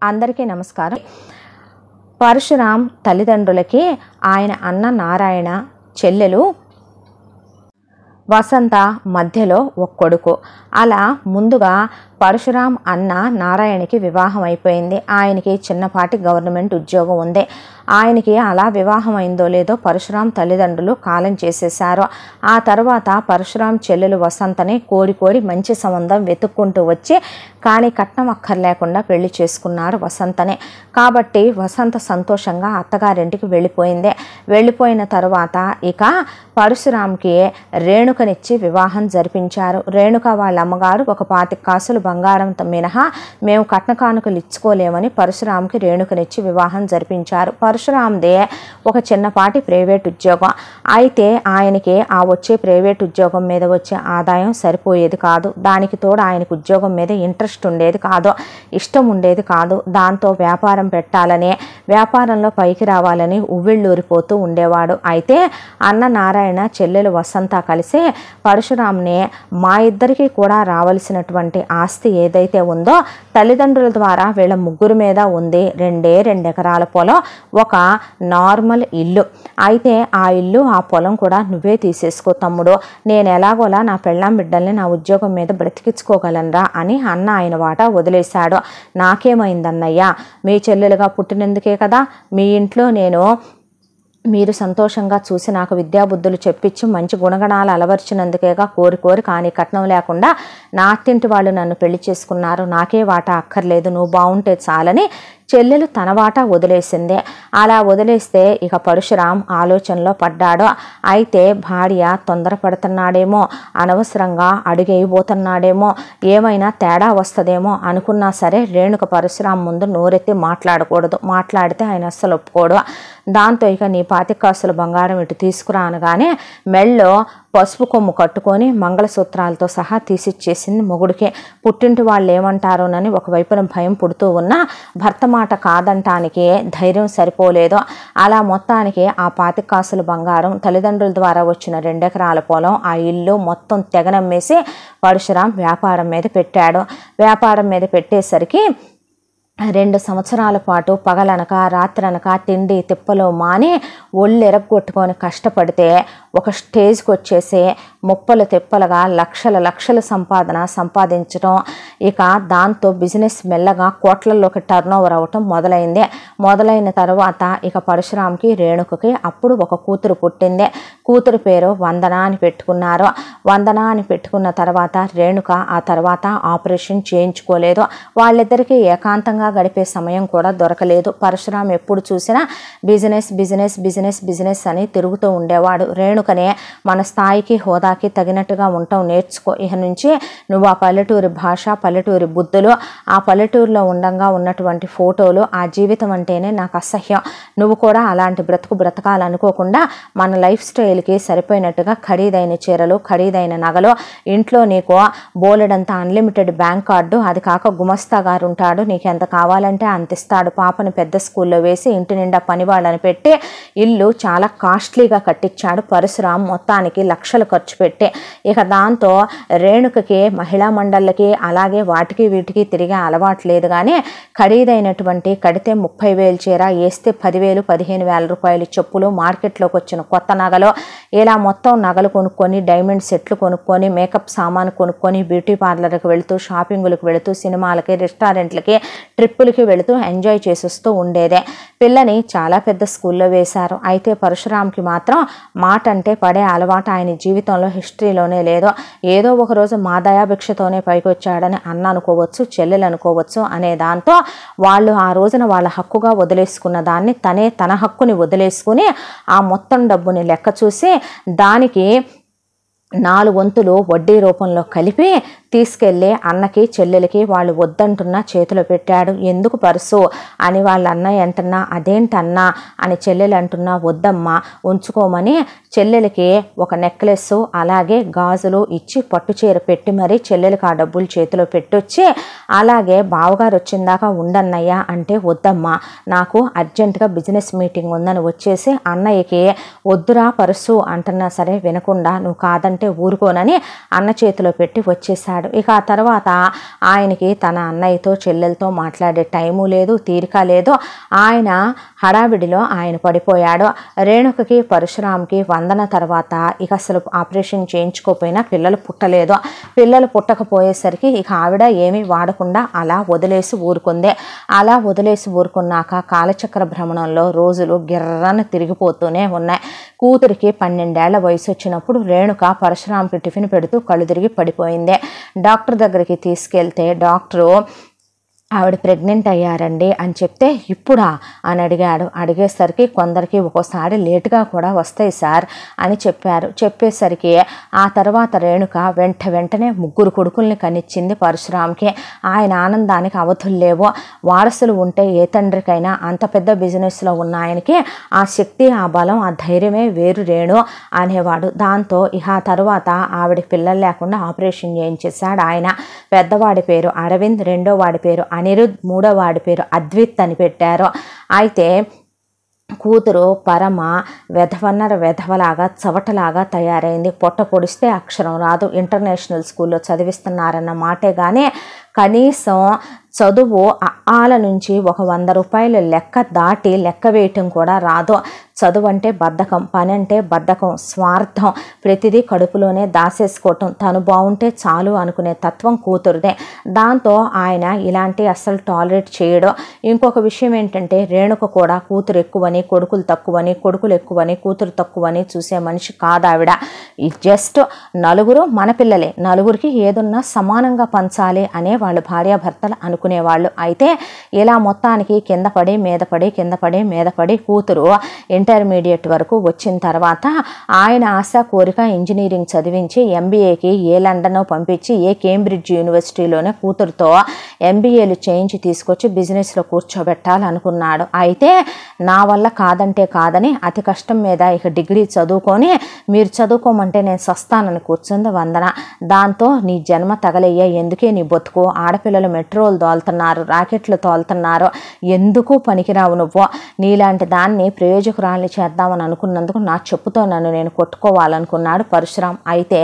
అందరికీ నమస్కారం. పరశురాం తల్లిదండ్రులకి ఆయన అన్న నారాయణ, చెల్లెలు వసంత, మధ్యలో ఒక కొడుకు. అలా ముందుగా పరశురాం అన్న నారాయణకి వివాహం అయిపోయింది. ఆయనకి చిన్నపాటి గవర్నమెంట్ ఉద్యోగం ఉంది. ఆయనకి అలా వివాహం అయిందో లేదో పరశురాం తల్లిదండ్రులు కాలం చేసేశారు. ఆ తర్వాత పరశురాం చెల్లెలు వసంతని కోరి మంచి సంబంధం వెతుక్కుంటూ వచ్చి కానీ కట్నం అక్కర్లేకుండా పెళ్లి చేసుకున్నారు వసంతని. కాబట్టి వసంత సంతోషంగా అత్తగారింటికి వెళ్ళిపోయింది. వెళ్ళిపోయిన తర్వాత ఇక పరశురాంకి రేణుకనిచ్చి వివాహం జరిపించారు. రేణుక వాళ్ళ అమ్మగారు ఒక 25 కాసులు బంగారం మినహా మేము కట్న కానుకలు ఇచ్చుకోలేమని పరశురాంకి రేణుకనిచ్చి వివాహం జరిపించారు. పరశురాందే ఒక చిన్నపాటి ప్రైవేట్ ఉద్యోగం. అయితే ఆయనకి ఆ వచ్చే ప్రైవేట్ ఉద్యోగం మీద వచ్చే ఆదాయం సరిపోయేది కాదు. దానికి తోడు ఆయనకు ఉద్యోగం మీద ఇంట్రెస్ట్ ఉండేది కాదు, ఇష్టం ఉండేది కాదు. దాంతో వ్యాపారం పెట్టాలని, వ్యాపారంలో పైకి రావాలని ఉవ్విళ్ళూరిపోతూ ఉండేవాడు. అయితే అన్న నారాయణ, చెల్లెలు వసంత కలిసి పరశురాంని మా ఇద్దరికి కూడా రావలసినటువంటి ఆస్తి ఏదైతే ఉందో తల్లిదండ్రుల ద్వారా వీళ్ళ ముగ్గురు మీద ఉంది 2 ఎకరాల పొలం, ఒక నార్మల్ ఇల్లు. అయితే ఆ ఇల్లు ఆ పొలం కూడా నువ్వే తీసేసుకో తమ్ముడు, నేను ఎలాగోలా నా పెళ్ళాం బిడ్డల్ని నా ఉద్యోగం మీద బ్రతికించుకోగలనరా అని అన్న ఆయన వాటా వదిలేశాడు. నాకేమైందన్నయ్యా, మీ చెల్లెలుగా పుట్టినందుకే కదా మీ ఇంట్లో మీరు సంతోషంగా చూసి నాకు విద్యాబుద్ధులు చెప్పించి మంచి గుణగణాలు అలవర్చినందుకేగా కోరి కానీ కట్నం లేకుండా నా అత్తింటి వాళ్ళు నన్ను పెళ్లి చేసుకున్నారు, నాకే వాటా అక్కర్లేదు, నువ్వు బాగుంటే చాలని చెల్లెలు తన వాటా వదిలేసిందే. అలా వదిలేస్తే ఇక పరశురాం ఆలోచనలో పడ్డాడు. అయితే భార్య తొందరపడుతున్నాడేమో, అనవసరంగా అడుగేయబోతున్నాడేమో, ఏమైనా తేడా వస్తుందేమో అనుకున్నా సరే రేణుక పరశురాం ముందు నోరెత్తి మాట్లాడకూడదు. మాట్లాడితే ఆయన అస్సలు ఒప్పుకోడు. దాంతో ఇక నీ 25 కాసుల బంగారం ఇటు తీసుకురా అనగానే మెళ్ళో పసుపు కొమ్ము కట్టుకొని మంగళసూత్రాలతో సహా తీసిచ్చేసింది మొగుడికే. పుట్టింటి వాళ్ళు ఏమంటారోనని ఒకవైపున భయం పుడుతూ ఉన్నా భర్త మాట కాదంటానికి ధైర్యం సరిపోలేదు. అలా మొత్తానికి ఆ 25 కాసుల బంగారం, తల్లిదండ్రుల ద్వారా వచ్చిన 2 ఎకరాల పొలం, ఆ ఇల్లు మొత్తం తెగనమ్మేసి పరశురాం వ్యాపారం మీద పెట్టాడు. వ్యాపారం మీద పెట్టేసరికి 2 సంవత్సరాల పాటు పగలనక రాత్రనక తిండి తిప్పలో మాని ఒళ్ళు ఎరగొట్టుకొని కష్టపడితే ఒక స్టేజ్కి వచ్చేసి ముప్పలు తిప్పలుగా లక్షల సంపాదించడం, ఇక దాంతో బిజినెస్ మెల్లగా కోట్లలోకి టర్న్ ఓవర్ అవ్వటం మొదలైన తర్వాత ఇక పరశురాంకి రేణుకకి అప్పుడు ఒక కూతురు పుట్టింది. కూతురు పేరు వందన అని పెట్టుకున్నారు. వందన అని పెట్టుకున్న తర్వాత రేణుక ఆ తర్వాత ఆపరేషన్ చేయించుకోలేదు. వాళ్ళిద్దరికీ ఏకాంతంగా గడిపే సమయం కూడా దొరకలేదు. పరశురాం ఎప్పుడు చూసినా బిజినెస్ అని తిరుగుతూ ఉండేవాడు. రేణుకనే మన స్థాయికి హోదాకి తగినట్టుగా ఉంటావు, నేర్చుకో, ఇక నుంచి నువ్వు ఆ పల్లెటూరి భాష, పల్లెటూరి బుద్ధులు, ఆ పల్లెటూరులో ఉండంగా ఉన్నటువంటి ఫోటోలు, ఆ జీవితం అంటేనే నాకు అసహ్యం, నువ్వు కూడా అలాంటి బ్రతుకు బ్రతకాలనుకోకుండా మన లైఫ్ స్టైల్కి సరిపోయినట్టుగా ఖరీదైన చీరలు, ఖరీదైన నగలు, ఇంట్లో నీకు బోలెడంత అన్లిమిటెడ్ బ్యాంక్ కార్డు, అది కాక గుమస్తా గారు ఉంటాడు, నీకు ఎంత కావాలంటే అంత ఇస్తాడు. పాపని పెద్ద స్కూల్లో వేసి ఇంటి నిండా పని వాళ్ళని పెట్టి ఇల్లు చాలా కాస్ట్లీగా కట్టించాడు పరశురాం. మొత్తానికి లక్షలు ఖర్చు పెట్టి ఇక దాంతో రేణుకకి మహిళా మండళ్ళకి అలాగే వాటికి వీటికి తిరిగే అలవాటు లేదు. కానీ ఖరీదైనటువంటి కడితే 30,000 చీర, వేస్తే 10,000 15,000 రూపాయలు చెప్పులు, మార్కెట్లోకి వచ్చిన కొత్త నగలు, ఇలా మొత్తం నగలు కొనుక్కొని, డైమండ్ సెట్లు కొనుక్కొని, మేకప్ సామాను కొనుక్కొని, బ్యూటీ పార్లర్కి వెళుతూ, షాపింగులకు వెళుతూ, సినిమాలకి, రెస్టారెంట్లకి, ట్రిప్పులకి వెళుతూ ఎంజాయ్ చేసేస్తూ ఉండేదే. పిల్లని చాలా పెద్ద స్కూల్లో వేశారు. అయితే పరశురాంకి మాత్రం మాట అంటే పడే అలవాటు ఆయన జీవితంలో హిస్టరీలోనే లేదు. ఏదో ఒక రోజు మా దయాభిక్షతోనే పైకి వచ్చాడని అన్న అనుకోవచ్చు, చెల్లెలు అనుకోవచ్చు అనే దాంతో వాళ్ళు ఆ రోజున వాళ్ళ హక్కుగా వదిలేసుకున్న దాన్ని తన హక్కుని వదిలేసుకుని ఆ మొత్తం డబ్బుని లెక్క చూసి దానికి 4 వంతులు వడ్డీ రూపంలో కలిపి తీసుకెళ్ళి అన్నకి, చెల్లెలకి వాళ్ళు వద్దంటున్నా చేతిలో పెట్టాడు. ఎందుకు పర్సు అని వాళ్ళ అన్నయ్య అంటున్నా, అదేంటన్నా అని చెల్లెలు అంటున్నా, వద్దమ్మా ఉంచుకోమని చెల్లెలకి ఒక నెక్లెస్ అలాగే గాజులు ఇచ్చి పట్టు చీర పెట్టి మరీ చెల్లెలకి ఆ డబ్బులు చేతిలో పెట్టొచ్చి, అలాగే బావగారు వచ్చిందాకా ఉండన్నయ్య అంటే, వద్దమ్మా నాకు అర్జెంటుగా బిజినెస్ మీటింగ్ ఉందని వచ్చేసి అన్నయ్యకి వద్దురా పర్సు అంటున్నా సరే వినకుండా, నువ్వు కాదంటే ఊరుకోనని అన్న చేతిలో పెట్టి వచ్చేసాడు. చేశాడు. ఇక ఆ తర్వాత ఆయనకి తన అన్నయ్యతో చెల్లెలతో మాట్లాడే టైము లేదు, తీరిక లేదు. ఆయన హడావిడిలో ఆయన పడిపోయాడు. రేణుకకి పరశురాంకి వందన తర్వాత ఇక అసలు ఆపరేషన్ చేయించుకోపోయినా పిల్లలు పుట్టలేదు. పిల్లలు పుట్టకపోయేసరికి ఇక ఆవిడ ఏమీ వాడకుండా అలా వదిలేసి ఊరుకుంది. అలా వదిలేసి ఊరుకున్నాక కాలచక్ర భ్రమణంలో రోజులు గిర్రన తిరిగిపోతూనే ఉన్నాయి. కూతురికి 12 ఏళ్ల వయసు వచ్చినప్పుడు రేణుక పరశురాంకి టిఫిన్ పెడుతూ కళ్ళు తిరిగి పడిపోయింది. డాక్టర్ దగ్గరికి తీసుకెళ్తే డాక్టరు ఆవిడ ప్రెగ్నెంట్ అయ్యారండి అని చెప్తే ఇప్పుడా అని అడిగాడు. అడిగేసరికి కొందరికి ఒక్కోసారి లేటుగా కూడా వస్తాయి సార్ అని చెప్పారు. చెప్పేసరికి ఆ తర్వాత రేణుక వెంటనే 3 కొడుకుల్ని కనిచ్చింది పరశురాంకి. ఆయన ఆనందానికి అవధులు లేవు. వారసులు ఉంటే ఏ తండ్రికైనా అంత పెద్ద బిజినెస్లో ఉన్న ఆయనకి ఆ శక్తి, ఆ బలం, ఆ ధైర్యమే వేరు రేణు అనేవాడు. దాంతో ఇక ఆ తర్వాత ఆవిడకి పిల్లలు లేకుండా ఆపరేషన్ చేయించేశాడు ఆయన. పెద్దవాడి పేరు అరవింద్, రెండో వాడి పేరు అనిరుద్, మూడో వాడి పేరు అద్విత్ అని పెట్టారు. అయితే కూతురు పరమ వెధవలాగా చవటలాగా తయారైంది. పొట్ట పొడిస్తే అక్షరం రాదు. ఇంటర్నేషనల్ స్కూల్లో చదివిస్తున్నారన్న మాటే కానీ కనీసం చదువు ఆల నుంచి ఒక 100 రూపాయలు లెక్క దాటి లెక్క వేయటం కూడా రాదు. చదువు అంటే బద్ధకం, పని అంటే బద్ధకం, స్వార్థం, ప్రతిదీ కడుపులోనే దాసేసుకోవటం, తను బాగుంటే చాలు అనుకునే తత్వం కూతురుదే. దాంతో ఆయన ఇలాంటి అస్సలు టాలరేట్ చేయడం. ఇంకొక విషయం ఏంటంటే రేణుక కూడా కూతురు ఎక్కువని, కొడుకులు తక్కువని, కొడుకులు ఎక్కువని, కూతురు తక్కువని చూసే మనిషి కాదు ఆవిడ. జస్ట్ నలుగురు మన పిల్లలే, నలుగురికి ఏదున్నా సమానంగా పంచాలి అనే వాళ్ళు భార్యాభర్తలు అనుకునేవాళ్ళు. అయితే ఇలా మొత్తానికి కింద పడి మీద పడి కూతురు ఇంటర్మీడియట్ వరకు వచ్చిన తర్వాత ఆయన ఆశ కోరిక ఇంజనీరింగ్ చదివించి ఎంబీఏకి ఏ లండన్ పంపించి ఏ కేంబ్రిడ్జ్ యూనివర్సిటీలోనే కూతురుతో ఎంబీఏలు చేయించి తీసుకొచ్చి బిజినెస్లో కూర్చోబెట్టాలనుకున్నాడు. అయితే నా వల్ల కాదంటే కాదని అతి కష్టం మీద ఇక డిగ్రీ చదువుకొని మీరు చదువుకోమంటే నేను సస్తానని కూర్చుంది వందన. దాంతో నీ జన్మ తగలయ్యా, ఎందుకే నీ బతుకు, ఆడపిల్లలు మెట్రోలు తోలుతున్నారు, రాకెట్లు తోలుతున్నారు, ఎందుకు పనికిరావు నువ్వు, నీలాంటి దాన్ని ప్రయోజకురాల్ని చేద్దామని అనుకున్నందుకు నా చెప్పుతో నన్ను నేను కొట్టుకోవాలనుకున్నాడు పరశురాం. అయితే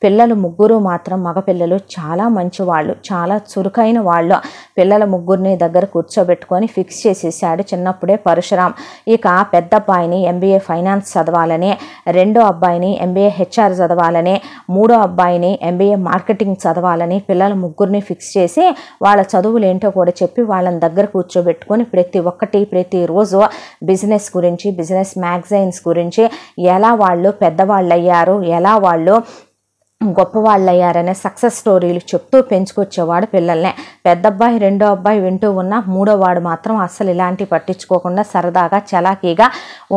పిల్లలు 3 మాత్రం మగపిల్లలు చాలా మంచివాళ్ళు, చాలా చురుకైన వాళ్ళు. పిల్లల 3 దగ్గర కూర్చోబెట్టుకొని ఫిక్స్ చేసేసాడు చిన్నప్పుడే పరశురాం. ఇక పెద్ద అబ్బాయిని ఎంబీఏ ఫైనాన్స్ చదవాలని, రెండో అబ్బాయిని ఎంబీఏ హెచ్ఆర్ చదవాలని, మూడో అబ్బాయిని ఎంబీఏ మార్కెటింగ్ చదవాలని పిల్లల 3 ఫిక్స్ చేసి వాళ్ళ చదువులు ఏంటో కూడా చెప్పి వాళ్ళని దగ్గర కూర్చోబెట్టుకొని ప్రతిరోజు బిజినెస్ గురించి, బిజినెస్ మ్యాగజైన్స్ గురించి, ఎలా వాళ్ళు పెద్దవాళ్ళు అయ్యారు, ఎలా వాళ్ళు గొప్పవాళ్ళయ్యారనే సక్సెస్ స్టోరీలు చెప్తూ పెంచుకొచ్చేవాడు పిల్లల్ని. పెద్ద అబ్బాయి రెండో అబ్బాయి వింటూ ఉన్న మూడో వాడు మాత్రం అస్సలు ఇలాంటివి పట్టించుకోకుండా సరదాగా చలాకీగా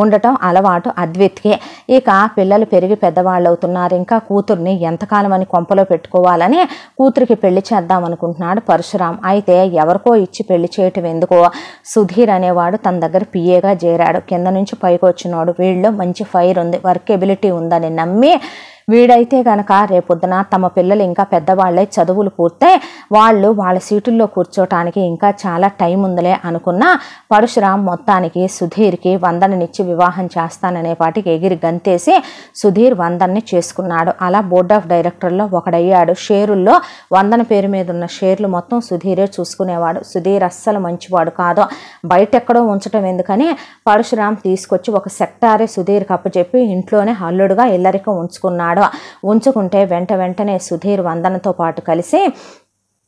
ఉండటం అలవాటు అద్విత్కి. ఇక పిల్లలు పెరిగి పెద్దవాళ్ళు అవుతున్నారు. ఇంకా కూతుర్ని ఎంతకాలం అని కొంపలో పెట్టుకోవాలని కూతురికి పెళ్లి చేద్దాం అనుకుంటున్నాడు పరశురాం. అయితే ఎవరికో ఇచ్చి పెళ్లి చేయటం ఎందుకో సుధీర్ అనేవాడు తన దగ్గర పిఏగా చేరాడు. కింద నుంచి పైకి వచ్చినాడు. వీళ్ళు మంచి ఫైర్ ఉంది, వర్క్ ఎబిలిటీ ఉందని నమ్మి వీడైతే కనుక రేపొద్దున తమ పిల్లలు ఇంకా పెద్దవాళ్ళే చదువులు పూర్తయి వాళ్ళు వాళ్ళ సీటుల్లో కూర్చోటానికి ఇంకా చాలా టైం ఉందిలే అనుకున్న పరశురాం మొత్తానికి సుధీర్కి వందననిచ్చి వివాహం చేస్తాననే పాటికి ఎగిరి గంతేసి సుధీర్ వందన్ని చేసుకున్నాడు. అలా బోర్డ్ ఆఫ్ డైరెక్టర్లో ఒకడయ్యాడు. షేరుల్లో వందన పేరు మీద ఉన్న షేర్లు మొత్తం సుధీరే చూసుకునేవాడు. సుధీర్ అస్సలు మంచివాడు కాదు. బయటెక్కడో ఉంచడం ఎందుకని పరశురాం తీసుకొచ్చి ఒక సెక్టారే సుధీర్కి అప్పచెప్పి ఇంట్లోనే అల్లుడుగా ఇల్లరికం ఉంచుకుంటే వెంటనే సుధీర్ వందనతో పాటు కలిసి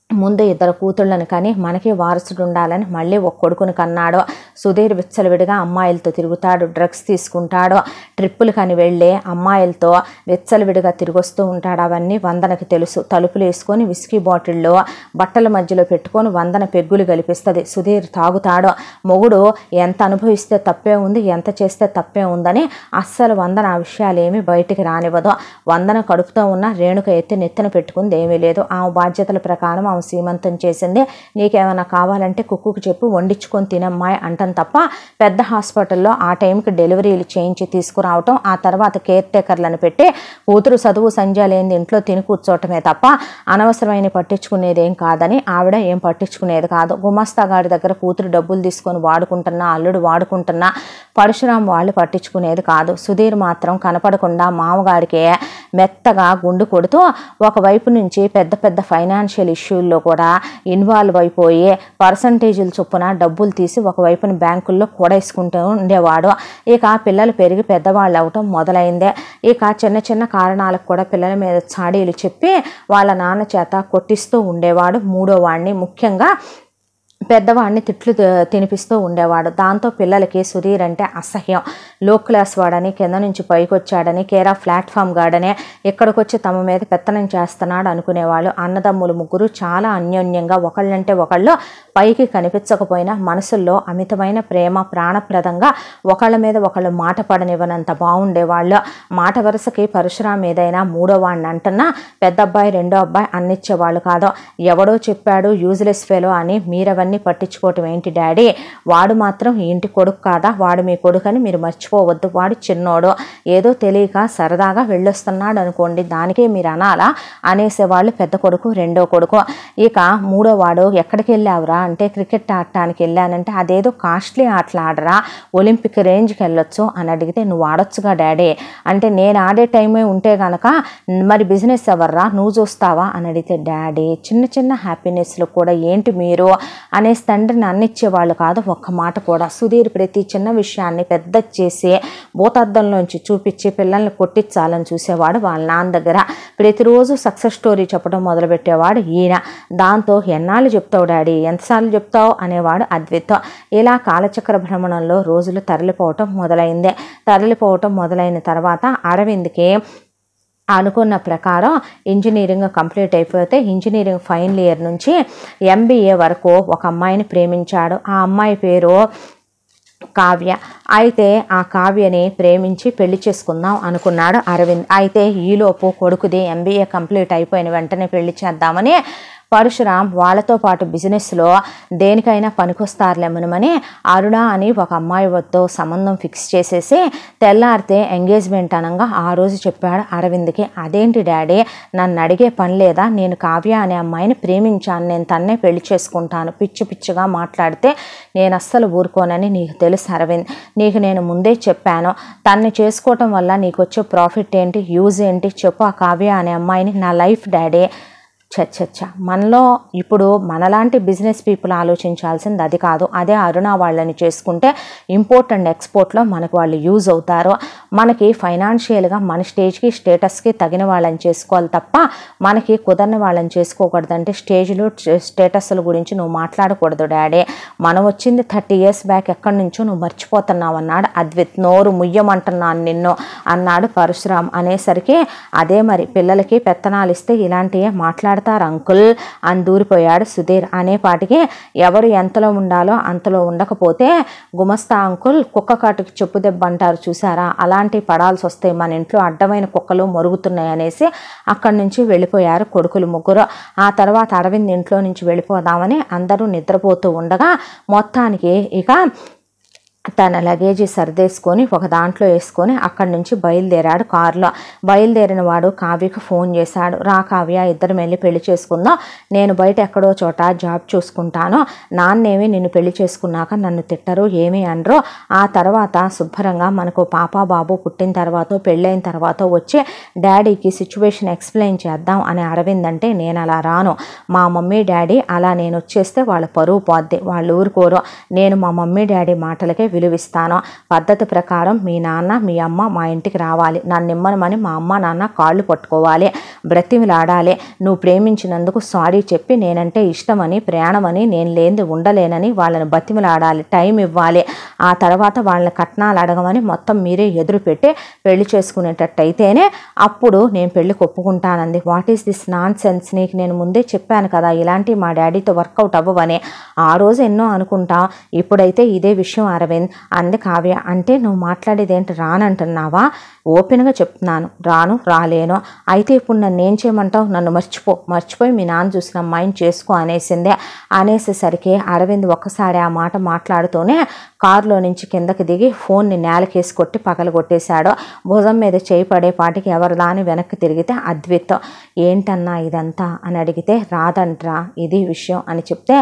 ముందు 2 కూతుళ్ళని కానీ మనకి వారసుడు ఉండాలని మళ్ళీ ఒక కొడుకుని కన్నాడు. సుధీర్ విచ్చలవిడిగా అమ్మాయిలతో తిరుగుతాడు, డ్రగ్స్ తీసుకుంటాడు, ట్రిప్పులు కానీ వెళ్ళి అమ్మాయిలతో విచ్చలవిడిగా తిరిగొస్తూ ఉంటాడు. అవన్నీ వందనకి తెలుసు. తలుపులు వేసుకొని విస్కీ బాటిల్లో బట్టల మధ్యలో పెట్టుకొని వందన పెగ్గులు గలిపిస్తుంది. సుధీర్ తాగుతాడు. మొగుడు ఎంత అనుభవిస్తే తప్పే ఉంది, ఎంత చేస్తే తప్పే ఉందని అస్సలు వందన ఆ విషయాలు ఏమీ బయటికి రానివ్వదు. వందన కడుపుతో ఉన్న రేణుక ఎత్తి నెత్తిన పెట్టుకుంది ఏమీ లేదు. ఆమె బాధ్యతల ప్రకారం ఆమె సీమంతం చేసింది, నీకేమైనా కావాలంటే కుక్కుకు చెప్పి వండించుకొని తినమ్మాయి అంటాం తప్ప పెద్ద హాస్పిటల్లో ఆ టైంకి డెలివరీలు చేయించి తీసుకురావటం, ఆ తర్వాత కేర్ టేకర్లను పెట్టి కూతురు చదువు సంధ్య లేని ఇంట్లో తిని కూర్చోవటమే తప్ప అనవసరమైన పట్టించుకునేది ఏం కాదని ఆవిడ ఏం పట్టించుకునేది కాదు. గుమస్తా గారి దగ్గర కూతురు డబ్బులు తీసుకొని వాడుకుంటున్నా, అల్లుడు వాడుకుంటున్నా పరశురాం వాళ్ళు పట్టించుకునేది కాదు. సుధీర్ మాత్రం కనపడకుండా మామగారికి మెత్తగా గుండు కొడుతూ ఒకవైపు నుంచి పెద్ద పెద్ద ఫైనాన్షియల్ ఇష్యూల్లో కూడా ఇన్వాల్వ్ అయిపోయి పర్సంటేజీల చొప్పున డబ్బులు తీసి ఒకవైపున బ్యాంకుల్లో కూడేసుకుంటూ ఉండేవాడు. ఇక పిల్లలు పెరిగి పెద్దవాళ్ళు అవటం మొదలైందే. ఇక చిన్న చిన్న కారణాలకు కూడా పిల్లల మీద చాడీలు చెప్పి వాళ్ళ నాన్న చేత కొట్టిస్తూ ఉండేవాడు. మూడో వాడిని ముఖ్యంగా పెద్దవాడిని తిట్లు తినిపిస్తూ ఉండేవాడు. దాంతో పిల్లలకి సుధీర్ అంటే అసహ్యం. లో క్లాస్ వాడని, కింద నుంచి పైకి వచ్చాడని, కేరా ప్లాట్ఫామ్ గార్డనే ఇక్కడికి వచ్చి తమ మీద పెత్తనం చేస్తున్నాడు అనుకునేవాళ్ళు. అన్నదమ్ములు ముగ్గురు చాలా అన్యోన్యంగా ఒకళ్ళంటే ఒకళ్ళు పైకి కనిపించకపోయినా మనసుల్లో అమితమైన ప్రేమ, ప్రాణప్రదంగా ఒకళ్ళ మీద ఒకళ్ళు మాట పడనివ్వనంత బాగుండేవాళ్ళు. మాట వరుసకి పరశురాం ఏదైనా మూడో వాడిని అంటున్నా పెద్ద అబ్బాయి రెండో అబ్బాయి అన్నిచ్చేవాళ్ళు కాదు. ఎవడో చెప్పాడు యూజ్లెస్ ఫెలో అని మీరవన్నీ పట్టించుకోవటం ఏంటి డాడీ, వాడు మాత్రం ఈ ఇంటి కొడుకు కాదా, వాడు మీ కొడుకు అని మీరు మర్చిపోవద్దు, వాడు చిన్నోడు, ఏదో తెలియక సరదాగా వెళ్ళొస్తున్నాడు అనుకోండి దానికే మీరు అనాలా అనేసేవాళ్ళు పెద్ద కొడుకు రెండో కొడుకు. ఇక మూడో వాడు ఎక్కడికి వెళ్ళావురా అంటే క్రికెట్ ఆడటానికి వెళ్ళానంటే అదేదో కాస్ట్లీ ఆటలు ఆడరా, ఒలింపిక్ రేంజ్కి వెళ్ళొచ్చు అని అడిగితే నువ్వు ఆడొచ్చుగా డాడీ అంటే నేను ఆడే టైమే ఉంటే కనుక మరి బిజినెస్ ఎవర్రా నువ్వు చూస్తావా అని అడిగితే డాడీ చిన్న చిన్న హ్యాపీనెస్లు కూడా ఏంటి మీరు అనేసి తండ్రిని అన్నిచ్చేవాళ్ళు కాదు ఒక్క మాట కూడా. సుధీర్ ప్రతి చిన్న విషయాన్ని పెద్ద చేసి భూతద్దంలోంచి చూపించి పిల్లల్ని కొట్టించాలని చూసేవాడు వాళ్ళ నాన్న దగ్గర. ప్రతిరోజు సక్సెస్ స్టోరీ చెప్పడం మొదలుపెట్టేవాడు ఈయన. దాంతో ఎన్నాళ్ళు చెప్తావు డాడీ, ఎంతసార్లు చెప్తావు అనేవాడు అద్విత్. ఇలా కాలచక్ర భ్రమణంలో రోజులు తరలిపోవటం మొదలైన తర్వాత అరవింద్కి అనుకున్న ప్రకారం ఇంజనీరింగ్ కంప్లీట్ అయిపోతే ఇంజనీరింగ్ ఫైనల్ ఇయర్ నుంచి MBA వరకు ఒక అమ్మాయిని ప్రేమించాడు. ఆ అమ్మాయి పేరు కావ్య. అయితే ఆ కావ్యని ప్రేమించి పెళ్లి చేసుకుందాం అనుకున్నాడు అరవింద్. అయితే ఈలోపు కొడుకుది MBA కంప్లీట్ అయిపోయిన వెంటనే పెళ్లి చేద్దామని పరశురాం వాళ్ళతో పాటు బిజినెస్లో దేనికైనా పనికొస్తారులేమనమని అరుణ అని ఒక అమ్మాయి వద్ద సంబంధం ఫిక్స్ చేసేసి తెల్లారితే ఎంగేజ్మెంట్ అనగా ఆ రోజు చెప్పాడు అరవింద్కి. అదేంటి డాడీ నన్ను అడిగే పని లేదా, నేను కావ్య అనే అమ్మాయిని ప్రేమించాను, నేను తన్నే పెళ్లి చేసుకుంటాను, పిచ్చి పిచ్చిగా మాట్లాడితే నేను అస్సలు ఊరుకోనని నీకు తెలుసు అరవింద్, నీకు నేను ముందే చెప్పాను, తన్ని చేసుకోవటం వల్ల నీకు వచ్చే ప్రాఫిట్ ఏంటి, యూజ్ ఏంటి చెప్పు, ఆ కావ్య అనే అమ్మాయిని నా లైఫ్ డాడీ. మనలో ఇప్పుడు మనలాంటి బిజినెస్ పీపుల్ ఆలోచించాల్సింది అది కాదు. అదే అరుణ వాళ్ళని చేసుకుంటే ఇంపోర్ట్ అండ్ ఎక్స్పోర్ట్లో మనకు వాళ్ళు యూజ్ అవుతారు. మనకి ఫైనాన్షియల్గా మన స్టేజ్కి స్టేటస్కి తగిన వాళ్ళని చేసుకోవాలి తప్ప మనకి కుదరని వాళ్ళని చేసుకోకూడదంటే స్టేజ్లో స్టేటస్ల గురించి నువ్వు మాట్లాడకూడదు డాడీ, మనం వచ్చింది 30 years బ్యాక్, ఎక్కడి నుంచో నువ్వు మర్చిపోతున్నావు అన్నాడు అద్విత్. నోరు ముయ్యమంటున్నాను నిన్ను అన్నాడు పరశురాం. అనేసరికి అదే మరి పిల్లలకి పెత్తనాలు ఇస్తే ఇలాంటివే మాట్లాడతారు అంకుల్ అని దూరిపోయాడు సుధీర్. అనేపాటికి ఎవరు ఎంతలో ఉండాలో అంతలో ఉండకపోతే గుమస్తా అంకుల్ కుక్క కాటుకి చెప్పు దెబ్బ అంటారు చూసారా, అలాంటి పడాల్సి వస్తే మన ఇంట్లో అడ్డమైన కుక్కలు మరుగుతున్నాయి అనేసి అక్కడి నుంచి వెళ్ళిపోయారు కొడుకులు ముగ్గురు. ఆ తర్వాత అరవింద్ ఇంట్లో నుంచి వెళ్ళిపోదామని అందరూ నిద్రపోతూ ఉండగా మొత్తానికి ఇక తన లగేజీ సర్దేసుకొని ఒక దాంట్లో వేసుకొని అక్కడి నుంచి బయలుదేరాడు కారులో. బయలుదేరిన వాడు కావ్యకు ఫోన్ చేశాడు. రా కావ్య, ఇద్దరం వెళ్ళి పెళ్లి చేసుకుందాం, నేను బయట ఎక్కడో చోట జాబ్ చూసుకుంటాను, నాన్నేమి నిన్ను పెళ్లి చేసుకున్నాక నన్ను తిట్టరు ఏమీ అనరు, ఆ తర్వాత శుభ్రంగా మనకు పాప బాబు పుట్టిన తర్వాత పెళ్ళైన తర్వాత వచ్చి డాడీకి సిచ్యువేషన్ ఎక్స్ప్లెయిన్ చేద్దాం అని అరవింద్ అంటే నేను అలా రాను, మా మమ్మీ డాడీ అలా నేను వచ్చేస్తే వాళ్ళ పరువు పోద్ది, వాళ్ళు ఊరుకోరు, నేను మా మమ్మీ డాడీ మాటలకే విలువిస్తాను, పద్ధతి ప్రకారం మీ నాన్న మీ అమ్మ మా ఇంటికి రావాలి, నన్ను ఇమ్మనమని మా అమ్మ నాన్న కాళ్ళు పట్టుకోవాలి, బ్రతిమిలాడాలి, నువ్వు ప్రేమించినందుకు సారీ చెప్పి నేనంటే ఇష్టమని ప్రయాణమని నేను లేనిది ఉండలేనని వాళ్ళని బతిమిలాడాలి, టైం ఇవ్వాలి, ఆ తర్వాత వాళ్ళని కట్నాలు అడగమని మొత్తం మీరే ఎదురు పెట్టి పెళ్లి చేసుకునేటట్టయితేనే అప్పుడు నేను పెళ్లికి ఒప్పుకుంటానంది. What is this nonsense, నీకు నేను ముందే చెప్పాను కదా ఇలాంటివి మా డాడీతో వర్కౌట్ అవ్వవని. ఆ రోజు ఎన్నో అనుకుంటాం, ఇప్పుడైతే ఇదే విషయం అరవింద్, అరవింద్ అంది కావ్య. అంటే నువ్వు మాట్లాడేది ఏంటి, రానంటున్నావా? ఓపెన్గా చెప్తున్నాను, రాను, రాలేను. అయితే ఇప్పుడు నన్ను ఏం చేయమంటావు? నన్ను మర్చిపోయి మీ నాన్న చూసిన అమ్మాయిని చేసుకో అనేసిందే. అనేసేసరికి అరవింద్ ఒక్కసారి ఆ మాట మాట్లాడుతూనే కారులో నుంచి కిందకి దిగి ఫోన్ని నేలకేసి కొట్టి పగలగొట్టేశాడు. భుజం మీద చేయి పడేపాటికి ఎవరిదా అని వెనక్కి తిరిగితే అద్విత్. ఏంటన్నా ఇదంతా అని అడిగితే, రాదంట్రా ఇది విషయం అని చెప్తే,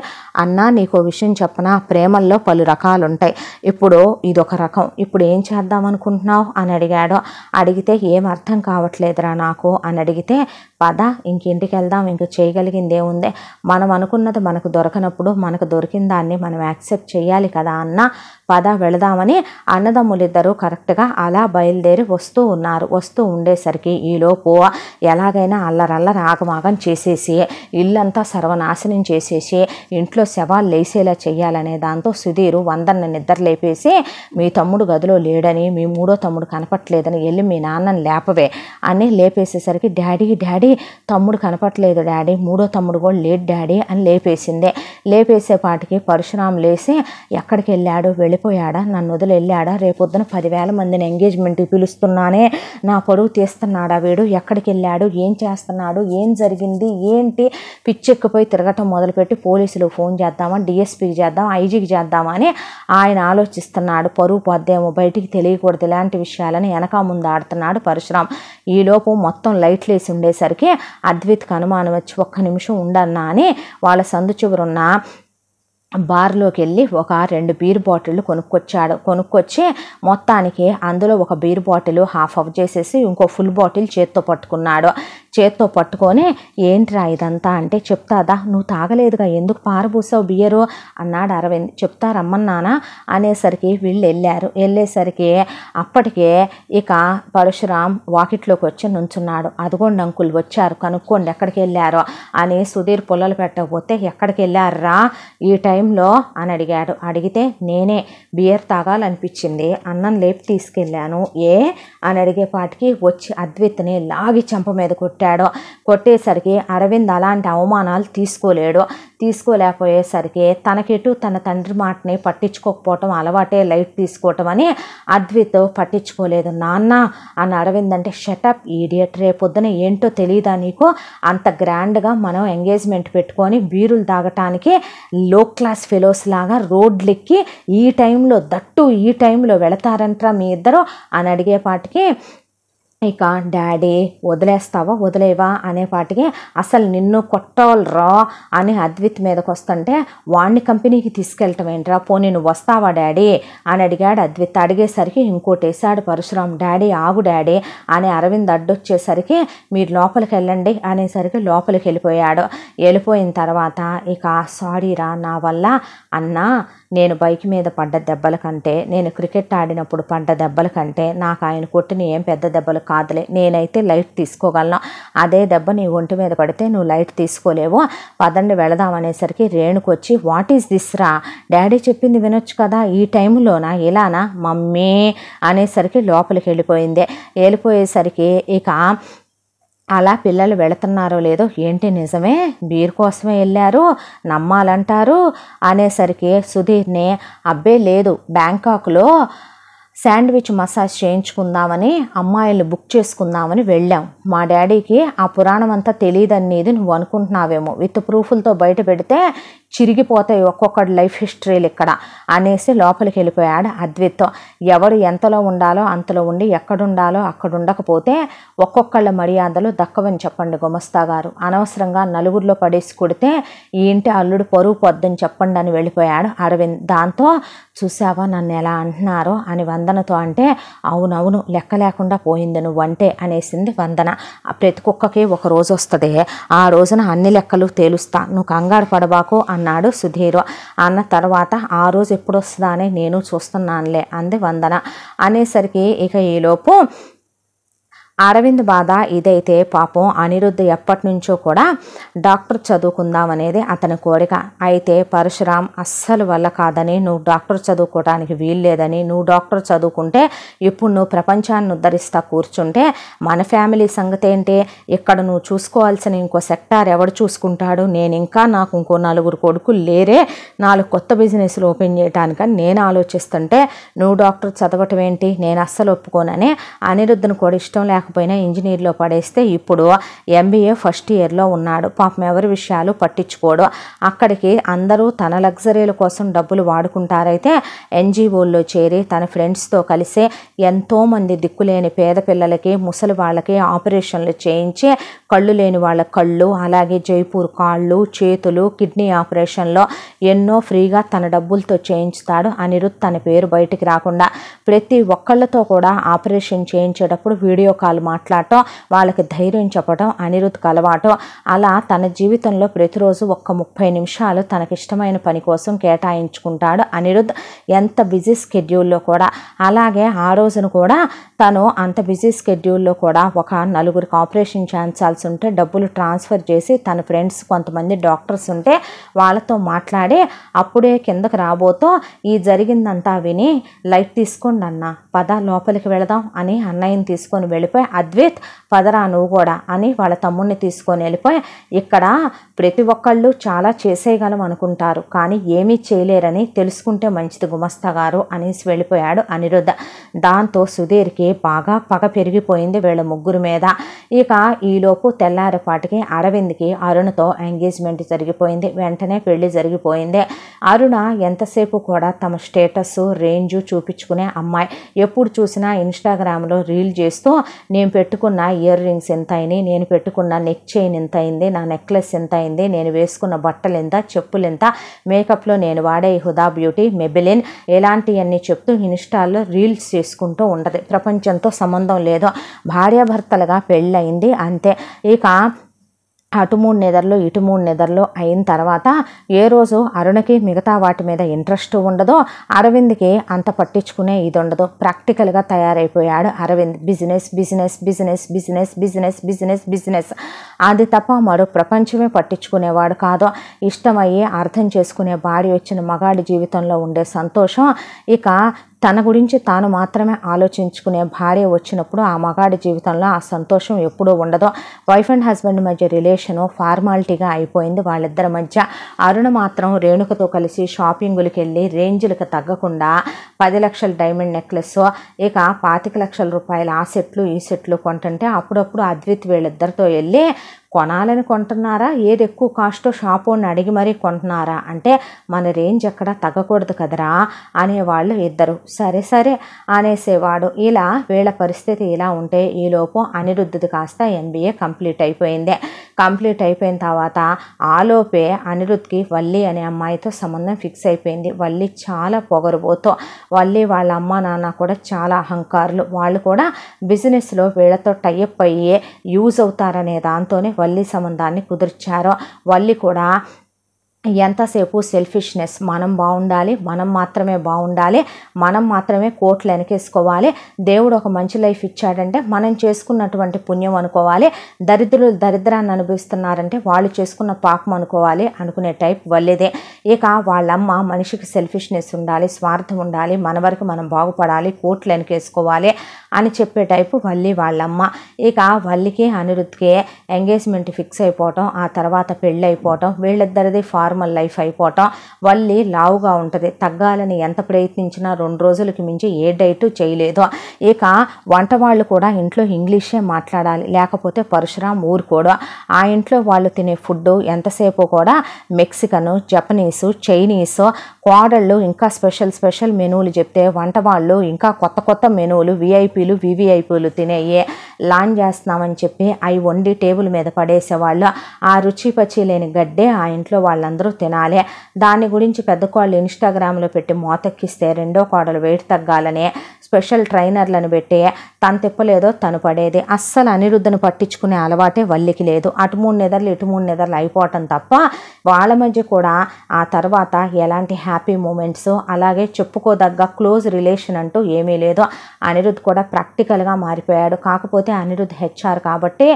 అన్నా నీకో విషయం చెప్పనా, ప్రేమల్లో పలు రకాలు ఉంటాయి, ఇప్పుడు ఇదొక రకం, ఇప్పుడు ఏం చేద్దాం అనుకుంటున్నావు అని అడిగాడు. అడిగితే ఏం అర్థం కావట్లేదురా నాకు అని అడిగితే, పద ఇంకింటికి వెళ్దాం, ఇంక చేయగలిగింది ఏముంది, మనం అనుకున్నది మనకు దొరకనప్పుడు మనకు దొరికిన దాన్ని మనం యాక్సెప్ట్ చేయాలి కదా అన్న, పద వెళదామని అన్నదమ్ములిద్దరూ కరెక్ట్గా అలా బయలుదేరి వస్తూ ఉన్నారు. వస్తూ ఉండేసరికి ఈలోపు ఎలాగైనా అల్లరల్లరి ఆగమాగం చేసేసి ఇల్లంతా సర్వనాశనం చేసేసి ఇంట్లో శవాలు లేసేలా చేయాలనే దాంతో సుధీరు వందన్ని నిద్ర లేపేసి, మీ తమ్ముడు గదిలో లేడని, మీ మూడో తమ్ముడు కనపట్లేదని, వెళ్ళి మీ నాన్నని లేపవే అని లేపేసేసరికి, డాడీ తమ్ముడు కనపట్లేదు డాడీ, మూడో తమ్ముడు కూడా లేడు డాడీ అని లేపేసిందే. లేపేసేపాటికి పరశురాం లేసి, ఎక్కడికి వెళ్ళాడు, వెళ్ళిపోయాడా, నన్ను వదిలి వెళ్ళాడా, రేపొద్దున 10,000 మందిని ఎంగేజ్మెంట్కి పిలుస్తున్నానే, నా పరువు తీస్తున్నాడా వీడు, ఎక్కడికి వెళ్ళాడు, ఏం చేస్తున్నాడు, ఏం జరిగింది ఏంటి, పిచ్చెక్కిపోయి తిరగటం మొదలుపెట్టి పోలీసులకు ఫోన్ చేద్దామా, డిఎస్పీకి చేద్దాం, ఐజీకి చేద్దామా అని ఆయన ఆలోచిస్తున్నాడు. పరువు పొద్దేమో, బయటికి తెలియకూడదు ఇలాంటి విషయాలని వెనక ముందు ఆడుతున్నాడు పరశురాం. ఈలోపు మొత్తం లైట్లు వేసి ఉండేసరికి అద్విత్కి అనుమానం వచ్చి, ఒక్క నిమిషం ఉండన్నా అని వాళ్ళ సందు చివరున్న బార్లోకి వెళ్ళి ఒక 2 బీర్ బాటిళ్ళు కొనుక్కొచ్చి మొత్తానికి అందులో ఒక బీర్ బాటిల్ హాఫ్ ఆఫ్ చేసేసి ఇంకో ఫుల్ బాటిల్ చేత్తో పట్టుకొని, ఏంట్రా ఇదంతా అంటే, చెప్తాదా, నువ్వు తాగలేదుగా, ఎందుకు పారబూసావు బియ్యరు అన్నాడు అరవింద్. చెప్తా రమ్మన్నానా అనేసరికి వీళ్ళు వెళ్ళేసరికి అప్పటికే ఇక పరశురాం వాకిట్లోకి వచ్చి నుంచున్నాడు. అదిగోండి అంకుల్ వచ్చారు, కనుక్కోండి ఎక్కడికి వెళ్ళారో అని సుధీర్ పుల్లలు పెట్టకపోతే, ఎక్కడికి వెళ్ళారా ఈ టైంలో అని అడిగాడు. అడిగితే, నేనే బియర్ తాగాలనిపించింది, అన్నం లేపి తీసుకెళ్ళాను. ఏ అని అడిగేపాటికి వచ్చి అద్విత్ని లాగి చెంప మీద కొట్టేసరికి అరవింద్ అలాంటి అవమానాలు తీసుకోలేకపోయేసరికి తనకెటు తన తండ్రి మాటని పట్టించుకోకపోవటం అలవాటే, లైట్ తీసుకోవటం అని అద్విత్ పట్టించుకోలేదు. నాన్న అని అరవింద్ అంటే, షటప్ ఈడియట్, రేపొద్దున ఏంటో తెలియదా నీకు, అంత గ్రాండ్గా మనం ఎంగేజ్మెంట్ పెట్టుకొని బీరులు తాగటానికి లో క్లాస్ ఫెలోస్ లాగా రోడ్లెక్కి ఈ టైంలో వెళతారంట్రా మీ ఇద్దరు అని అడిగేపాటికి, ఇక డాడీ వదిలేవా అనేపాటికి, అసలు నిన్ను కొట్టాలరా అని అద్విత్ మీదకి వస్తుంటే, వాణ్ణి కంపెనీకి తీసుకెళ్ళటం ఏంట్రా, పోనీ నువ్వు వస్తావా డాడీ అని అడిగాడు అద్విత్. అడిగేసరికి ఇంకోటి వేసాడు పరశురాం. డాడీ ఆగు డాడీ అని అరవింద్ అడ్డొచ్చేసరికి, మీరు లోపలికి వెళ్ళండి అనేసరికి లోపలికి వెళ్ళిపోయిన తర్వాత ఇక, సారీరా నా వల్ల అన్నా, నేను బైక్ మీద పడ్డ దెబ్బల కంటే, నేను క్రికెట్ ఆడినప్పుడు పడ్డ దెబ్బల కంటే నాకు ఆయన కొట్టిన ఏం పెద్ద దెబ్బలు కాదులే, నేనైతే లైట్ తీసుకోగలను, అదే దెబ్బ నీ ఒంటి మీద పడితే నువ్వు లైట్ తీసుకోలేవు, పదండి వెళదాం అనేసరికి రేణుకొచ్చి, వాట్ ఈస్ దిస్ రా, డాడీ చెప్పింది వినొచ్చు కదా, ఈ టైంలోనా ఇలానా మమ్మీ అనేసరికి లోపలికి వెళ్ళిపోయేసరికి ఇక అలా పిల్లలు వెళుతున్నారో లేదో, ఏంటి నిజమే బీర్ కోసమే వెళ్ళారు నమ్మాలంటారు అనేసరికి సుధీర్ని, అబ్బే లేదు, బ్యాంకాక్లో శాండ్విచ్ మసాజ్ చేయించుకుందామని అమ్మాయిల్ని బుక్ చేసుకుందామని వెళ్ళాం, మా డాడీకి ఆ పురాణం అంతా తెలియదనేది నువ్వు అనుకుంటున్నావేమో, విత్ ప్రూఫ్లతో బయట పెడితే చిరిగిపోతాయి ఒక్కొక్కటి లైఫ్ హిస్టరీలు ఇక్కడ అనేసి లోపలికి వెళ్ళిపోయాడు అద్విత్. ఎవరు ఎంతలో ఉండాలో అంతలో ఉండి ఎక్కడుండాలో అక్కడ ఉండకపోతే ఒక్కొక్కళ్ళ మర్యాదలు దక్కవని చెప్పండి గుమస్తా గారు, అనవసరంగా నలుగురిలో పడేసి కొడితే ఈ ఇంటి అల్లుడు పరువు పొద్దని చెప్పండి అని వెళ్ళిపోయాడు అరవింద్. దాంతో చూసావా నన్ను ఎలా అంటున్నారో అని వందనతో అంటే, అవునవును లెక్క లేకుండా పోయింది నువ్వంటే అనేసింది వందన. ప్రతి కుక్కకి ఒక రోజు వస్తుంది, ఆ రోజున అన్ని లెక్కలు తేలుస్తా, నువ్వు కంగారు పడబాకు అన్నాడు సుధీర్. అన్న తర్వాత ఆ రోజు ఎప్పుడు వస్తుందా అని నేను చూస్తున్నానులే అంది వందన. అనేసరికి ఇక ఈలోపు అరవింద్ బాధ ఇదైతే పాపం అనిరుద్ధ్ ఎప్పటి నుంచో కూడా డాక్టర్ చదువుకుందాం అనేది అతని కోరిక. అయితే పరశురాం అస్సలు వల్ల కాదని, నువ్వు డాక్టర్ చదువుకోవడానికి వీల్లేదని, నువ్వు డాక్టర్ చదువుకుంటే ఇప్పుడు నువ్వు ప్రపంచాన్ని ఉద్ధరిస్తా కూర్చుంటే మన ఫ్యామిలీ సంగతి ఏంటి, ఇక్కడ నువ్వు చూసుకోవాల్సిన ఇంకో సెక్టార్ ఎవడు చూసుకుంటాడు, నేను ఇంకా నాకు ఇంకో 4 కొడుకులు లేరే, 4 కొత్త బిజినెస్లు ఓపెన్ చేయడానికని నేను ఆలోచిస్తుంటే నువ్వు డాక్టర్ చదవటం ఏంటి, నేను అస్సలు ఒప్పుకోనని అనిరుద్ధను కూడా ఇష్టం లేకపోయినా ఇంజనీర్లో పడేస్తే ఇప్పుడు MBA ఫస్ట్ ఇయర్లో ఉన్నాడు. పాపం ఎవరి విషయాలు పట్టించుకోడు. అక్కడికి అందరూ తన లగ్జరీల కోసం డబ్బులు వాడుకుంటారైతే NGOల్లో చేరి తన ఫ్రెండ్స్తో కలిసి ఎంతోమంది దిక్కులేని పేద పిల్లలకి, ముసలి వాళ్ళకి ఆపరేషన్లు చేయించి కళ్ళు లేని వాళ్ళ కళ్ళు, అలాగే జైపూర్ కాళ్ళు, చేతులు, కిడ్నీ ఆపరేషన్లో ఎన్నో ఫ్రీగా తన డబ్బులతో చేయించుతాడు. అనిరుద్ధ్ తన పేరు బయటికి రాకుండా ప్రతి ఒక్కళ్ళతో కూడా ఆపరేషన్ చేయించేటప్పుడు వీడియో కాల్ మాట్లాడటం, వాళ్ళకి ధైర్యం చెప్పడం అనిరుద్ధ్ అలవాటు. అలా తన జీవితంలో ప్రతిరోజు 30 నిమిషాలు తనకిష్టమైన పని కోసం కేటాయించుకుంటాడు అనిరుద్ధ్, ఎంత బిజీ స్కెడ్యూల్లో కూడా. అలాగే ఆ రోజున కూడా తను అంత బిజీ స్కెడ్యూల్లో కూడా ఒక 4గురికి ఆపరేషన్ చేయించాల్సి ఉంటే డబ్బులు ట్రాన్స్ఫర్ చేసి తన ఫ్రెండ్స్ కొంతమంది డాక్టర్స్ ఉంటే వాళ్ళతో మాట్లాడి అప్పుడే కిందకి రాబోతూ ఈ జరిగిందంతా విని లైట్ తీసుకోండి అన్న, పద లోపలికి వెళదాం అని అన్నయ్యని తీసుకొని వెళ్ళిపోయి అద్వైత్ పదరా నువ్వు కూడా అని వాళ్ళ తమ్ముడిని తీసుకొని వెళ్ళిపోయి, ఇక్కడ ప్రతి ఒక్కళ్ళు చాలా చేసేయగలం అనుకుంటారు కానీ ఏమీ చేయలేరని తెలుసుకుంటే మంచిది గుమస్తా గారు అనేసి వెళ్ళిపోయాడు అనిరుద్ధ. దాంతో సుధీర్కి బాగా పగ పెరిగిపోయింది వీళ్ళ ముగ్గురు మీద. ఇక ఈలోపు తెల్లారేపాటికి అరవింద్కి అరుణతో ఎంగేజ్మెంట్ జరిగిపోయింది. వెంటనే పెళ్లి జరిగిపోయింది. అరుణ ఎంతసేపు కూడా తమ స్టేటస్ రేంజ్ చూపించుకునే అమ్మాయి. ఎప్పుడు చూసినా ఇన్స్టాగ్రామ్లో రీల్ చేస్తూ నేను పెట్టుకున్న ఇయర్ రింగ్స్ ఎంత అయినాయి, నేను పెట్టుకున్న నెక్ చైన్ ఎంత అయింది, నా నెక్లెస్ ఎంత అయింది, నేను వేసుకున్న బట్టలు ఎంత, చెప్పులు ఎంత, మేకప్లో నేను వాడే హుదా బ్యూటీ, మెబిలిన్ ఇలాంటివన్నీ చెప్తూ ఇన్స్టాల్లో రీల్స్ చేసుకుంటూ ఉండదు. ప్రపంచంతో సంబంధం లేదు, భార్యాభర్తలుగా పెళ్ళయింది అంతే. ఇక అటు 3 నెదర్లు ఇటు 3 నెదర్లు అయిన తర్వాత ఏ రోజు అరుణకి మిగతా వాటి మీద ఇంట్రెస్ట్ ఉండదో, అరవింద్కి అంత పట్టించుకునే ఇది ఉండదు. ప్రాక్టికల్గా తయారైపోయాడు Arvind. Business business business business business business business అది తప్ప మరో ప్రపంచమే పట్టించుకునేవాడు కాదు. ఇష్టమయ్యి అర్థం చేసుకునే భార్య వచ్చిన మగాడి జీవితంలో ఉండే సంతోషం, ఇక తన గురించి తాను మాత్రమే ఆలోచించుకునే భార్య వచ్చినప్పుడు ఆ మగాడి జీవితంలో ఆ సంతోషం ఎప్పుడూ ఉండదు. వైఫ్ అండ్ హస్బెండ్ మధ్య రిలేషను ఫార్మాలిటీగా అయిపోయింది వాళ్ళిద్దరి మధ్య. అరుణ మాత్రం రేణుకతో కలిసి షాపింగులకి వెళ్ళి రేంజ్లకు తగ్గకుండా 10 లక్షల డైమండ్ నెక్లెస్, ఇక 25 లక్షల రూపాయల ఆ సెట్లు ఈ సెట్లు కొంటుంటే అప్పుడప్పుడు అద్వైత్ వీళ్ళిద్దరితో వెళ్ళి కొనాలని కొంటున్నారా, ఏది ఎక్కువ కాస్టో షాపోని అడిగి మరీ కొంటున్నారా అంటే మన రేంజ్ ఎక్కడ తగ్గకూడదు కదరా అనేవాళ్ళు ఇద్దరు. సరే సరే అనేసేవాడు. ఇలా వీళ్ళ పరిస్థితి ఇలా ఉంటే ఈలోపు అనిరుద్ధది కాస్త MBA కంప్లీట్ అయిపోయింది. కంప్లీట్ అయిపోయిన తర్వాత ఆలోపే అనిరుద్ధ్కి వల్లి అనే అమ్మాయితో సంబంధం ఫిక్స్ అయిపోయింది. వల్లి చాలా పొగరుబోతూ, వల్లి వాళ్ళ అమ్మ నాన్న కూడా చాలా అహంకారులు. వాళ్ళు కూడా బిజినెస్లో వీళ్ళతో టైఅప్ అయ్యి యూజ్ అవుతారనే దాంతోనే వల్లి సంబంధాన్ని కుదిర్చారు. వల్లి కూడా ఎంతసేపు సెల్ఫిష్నెస్, మనం బాగుండాలి, మనం మాత్రమే బాగుండాలి, మనం మాత్రమే కోట్లు వెనకేసుకోవాలి, దేవుడు ఒక మంచి లైఫ్ ఇచ్చాడంటే మనం చేసుకున్నటువంటి పుణ్యం అనుకోవాలి, దరిద్రులు దరిద్రాన్ని అనుభవిస్తున్నారంటే వాళ్ళు చేసుకున్న పాపం అనుకోవాలి అనుకునే టైప్ వల్లిదే. ఇక వాళ్ళమ్మ మనిషికి సెల్ఫిష్నెస్ ఉండాలి, స్వార్థం ఉండాలి, మన వరకు మనం బాగుపడాలి, కోట్లు వెనకేసుకోవాలి అని చెప్పే టైపు వల్లి వాళ్ళమ్మ. ఇక వల్లికి అనిరుద్ధ్కి ఎంగేజ్మెంట్ ఫిక్స్ అయిపోవటం, ఆ తర్వాత పెళ్ళి అయిపోవటం, వీళ్ళిద్దరిది నార్మల్ లైఫ్ అయిపోవటం. వల్లి లావుగా ఉంటుంది, తగ్గాలని ఎంత ప్రయత్నించినా 2 రోజులకి మించి ఏ డైట్ చేయలేదు. ఇక వంట వాళ్ళు కూడా ఇంట్లో ఇంగ్లీషే మాట్లాడాలి, లేకపోతే పరశురాం ఊరుకోడు. ఆ ఇంట్లో వాళ్ళు తినే ఫుడ్ ఎంతసేపు కూడా మెక్సికను, జపనీసు, చైనీసు, కోడళ్ళు ఇంకా స్పెషల్ మెనూలు చెప్తే వంట వాళ్ళు ఇంకా కొత్త మెనూలు విఐపీలు వివిఐపీలు తినేయే లాంచ్ చేస్తున్నామని చెప్పి అవి వండి టేబుల్ మీద పడేసేవాళ్ళు. ఆ రుచి పచ్చి లేని గడ్డే ఆ ఇంట్లో వాళ్ళందరూ తినాలి. దాని గురించి పెద్ద కోళ్ళు ఇన్స్టాగ్రామ్లో పెట్టి మోతెక్కిస్తే రెండో కోడలు వెయిట్ తగ్గాలని స్పెషల్ ట్రైనర్లను పెట్టి తను తిప్పలేదో తను పడేది. అస్సలు అనిరుద్ధను పట్టించుకునే అలవాటే వల్లికి లేదు. అటు 3 నెదర్లు ఇటు 3 నెదర్లు అయిపోవటం తప్ప వాళ్ళ మధ్య కూడా ఆ తర్వాత ఎలాంటి హ్యాపీ మూమెంట్స్ అలాగే చెప్పుకోదగ్గ క్లోజ్ రిలేషన్ అంటూ ఏమీ లేదు. అనిరుద్ధ్ కూడా ప్రాక్టికల్గా మారిపోయాడు. కాకపోతే అనిరుద్ధ్ హెచ్ఆర్ కాబట్టి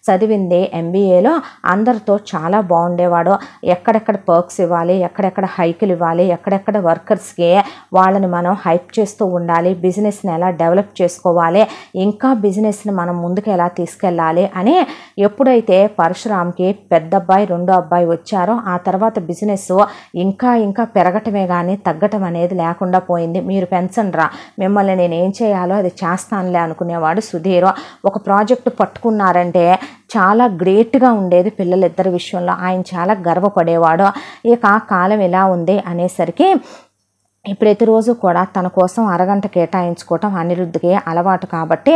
చదివింది ఎంబీఏలో అందరితో చాలా బాగుండేవాడు. ఎక్కడెక్కడ పర్క్స్ ఇవ్వాలి, ఎక్కడెక్కడ హైకులు ఇవ్వాలి, ఎక్కడెక్కడ వర్కర్స్కి వాళ్ళని మనం హైప్ చేస్తూ ఉండాలి, బిజినెస్ని ఎలా డెవలప్ చేసుకోవాలి, ఇంకా బిజినెస్ని మనం ముందుకు ఎలా తీసుకెళ్ళాలి అని ఎప్పుడైతే పరశురామ్కి పెద్ద అబ్బాయి రెండో అబ్బాయి వచ్చారో ఆ తర్వాత బిజినెస్ ఇంకా ఇంకా పెరగటమే కానీ తగ్గటం అనేది లేకుండా పోయింది. మీరు పెంచండి రా, మిమ్మల్ని నేను ఏం చేయాలో అది చేస్తానులే అనుకునేవాడు సుధీర్. ఒక ప్రాజెక్టు పట్టుకున్నారంటే చాలా గ్రేట్గా ఉండేది పిల్లలిద్దరి విషయంలో. ఆయన చాలా గర్వపడేవాడు. ఇక కాలం ఎలా ఉంది అనేసరికి ప్రతిరోజు కూడా తన కోసం అరగంట కేటాయించుకోవటం అనిరుద్ధ్కి అలవాటు కాబట్టి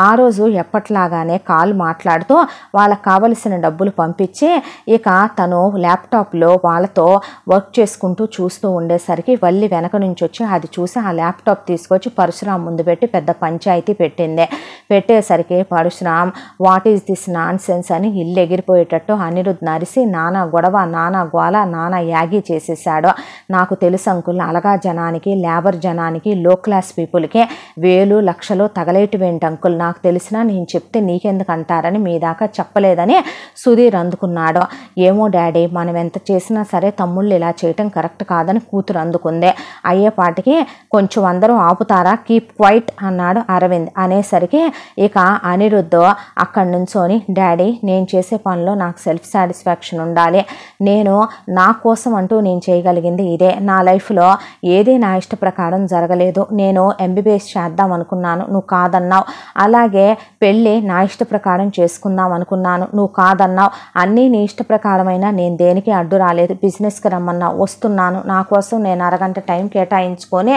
ఆ రోజు ఎప్పట్లాగానే కాల్ మాట్లాడుతూ వాళ్ళకి కావలసిన డబ్బులు పంపించి ఇక తను ల్యాప్టాప్లో వాళ్ళతో వర్క్ చేసుకుంటూ చూస్తూ ఉండేసరికి వల్లి వెనక నుంచి వచ్చి అది చూసి ఆ ల్యాప్టాప్ తీసుకొచ్చి పరశురామ్ ముందు పెట్టి పెద్ద పంచాయతీ పెట్టింది. పెట్టేసరికి Parashuram what is this nonsense అని ఇల్లు ఎగిరిపోయేటట్టు అనిరుద్ధ్ నరిసి నానా గొడవ నానా గోల నానా యాగి చేసేసాడు. నాకు తెలుసు అంకుల్, అలగా జనానికి లేబర్ జనానికి లో క్లాస్ పీపుల్కి వేలు లక్షలు తగలేటివేంటి అంకుల్, నాకు తెలిసినా నేను చెప్తే నీకెందుకు అంటారని మీ దాకా చెప్పలేదని సుధీర్ అందుకున్నాడు. ఏమో డాడీ, మనం ఎంత చేసినా సరే తమ్ముళ్ళు ఇలా చేయటం కరెక్ట్ కాదని కూతురు అందుకుంది. అయ్యేపాటికి కొంచెం అందరూ ఆపుతారా, కీప్ క్వైట్ అన్నాడు అరవింద్. అనేసరికి ఇక అనిరుద్ధ్ అక్కడి నుంచోని డాడీ నేను చేసే పనిలో నాకు సెల్ఫ్ సాటిస్ఫాక్షన్ ఉండాలి, నేను నా కోసం అంటూ నేను చేయగలిగింది ఇదే, నా లైఫ్లో ఏది నా ఇష్ట ప్రకారం జరగలేదు, నేను ఎంబీబీఎస్ చేద్దాం అనుకున్నాను నువ్వు కాదన్నావు, అలాగే పెళ్ళి నా ఇష్ట ప్రకారం చేసుకుందాం అనుకున్నాను నువ్వు కాదన్నావు, అన్నీ నీ ఇష్ట ప్రకారమైనా నేను దేనికి అడ్డు రాలేదు, బిజినెస్కి రమ్మన్నావు వస్తున్నాను, నా కోసం నేను అరగంట టైం కేటాయించుకొని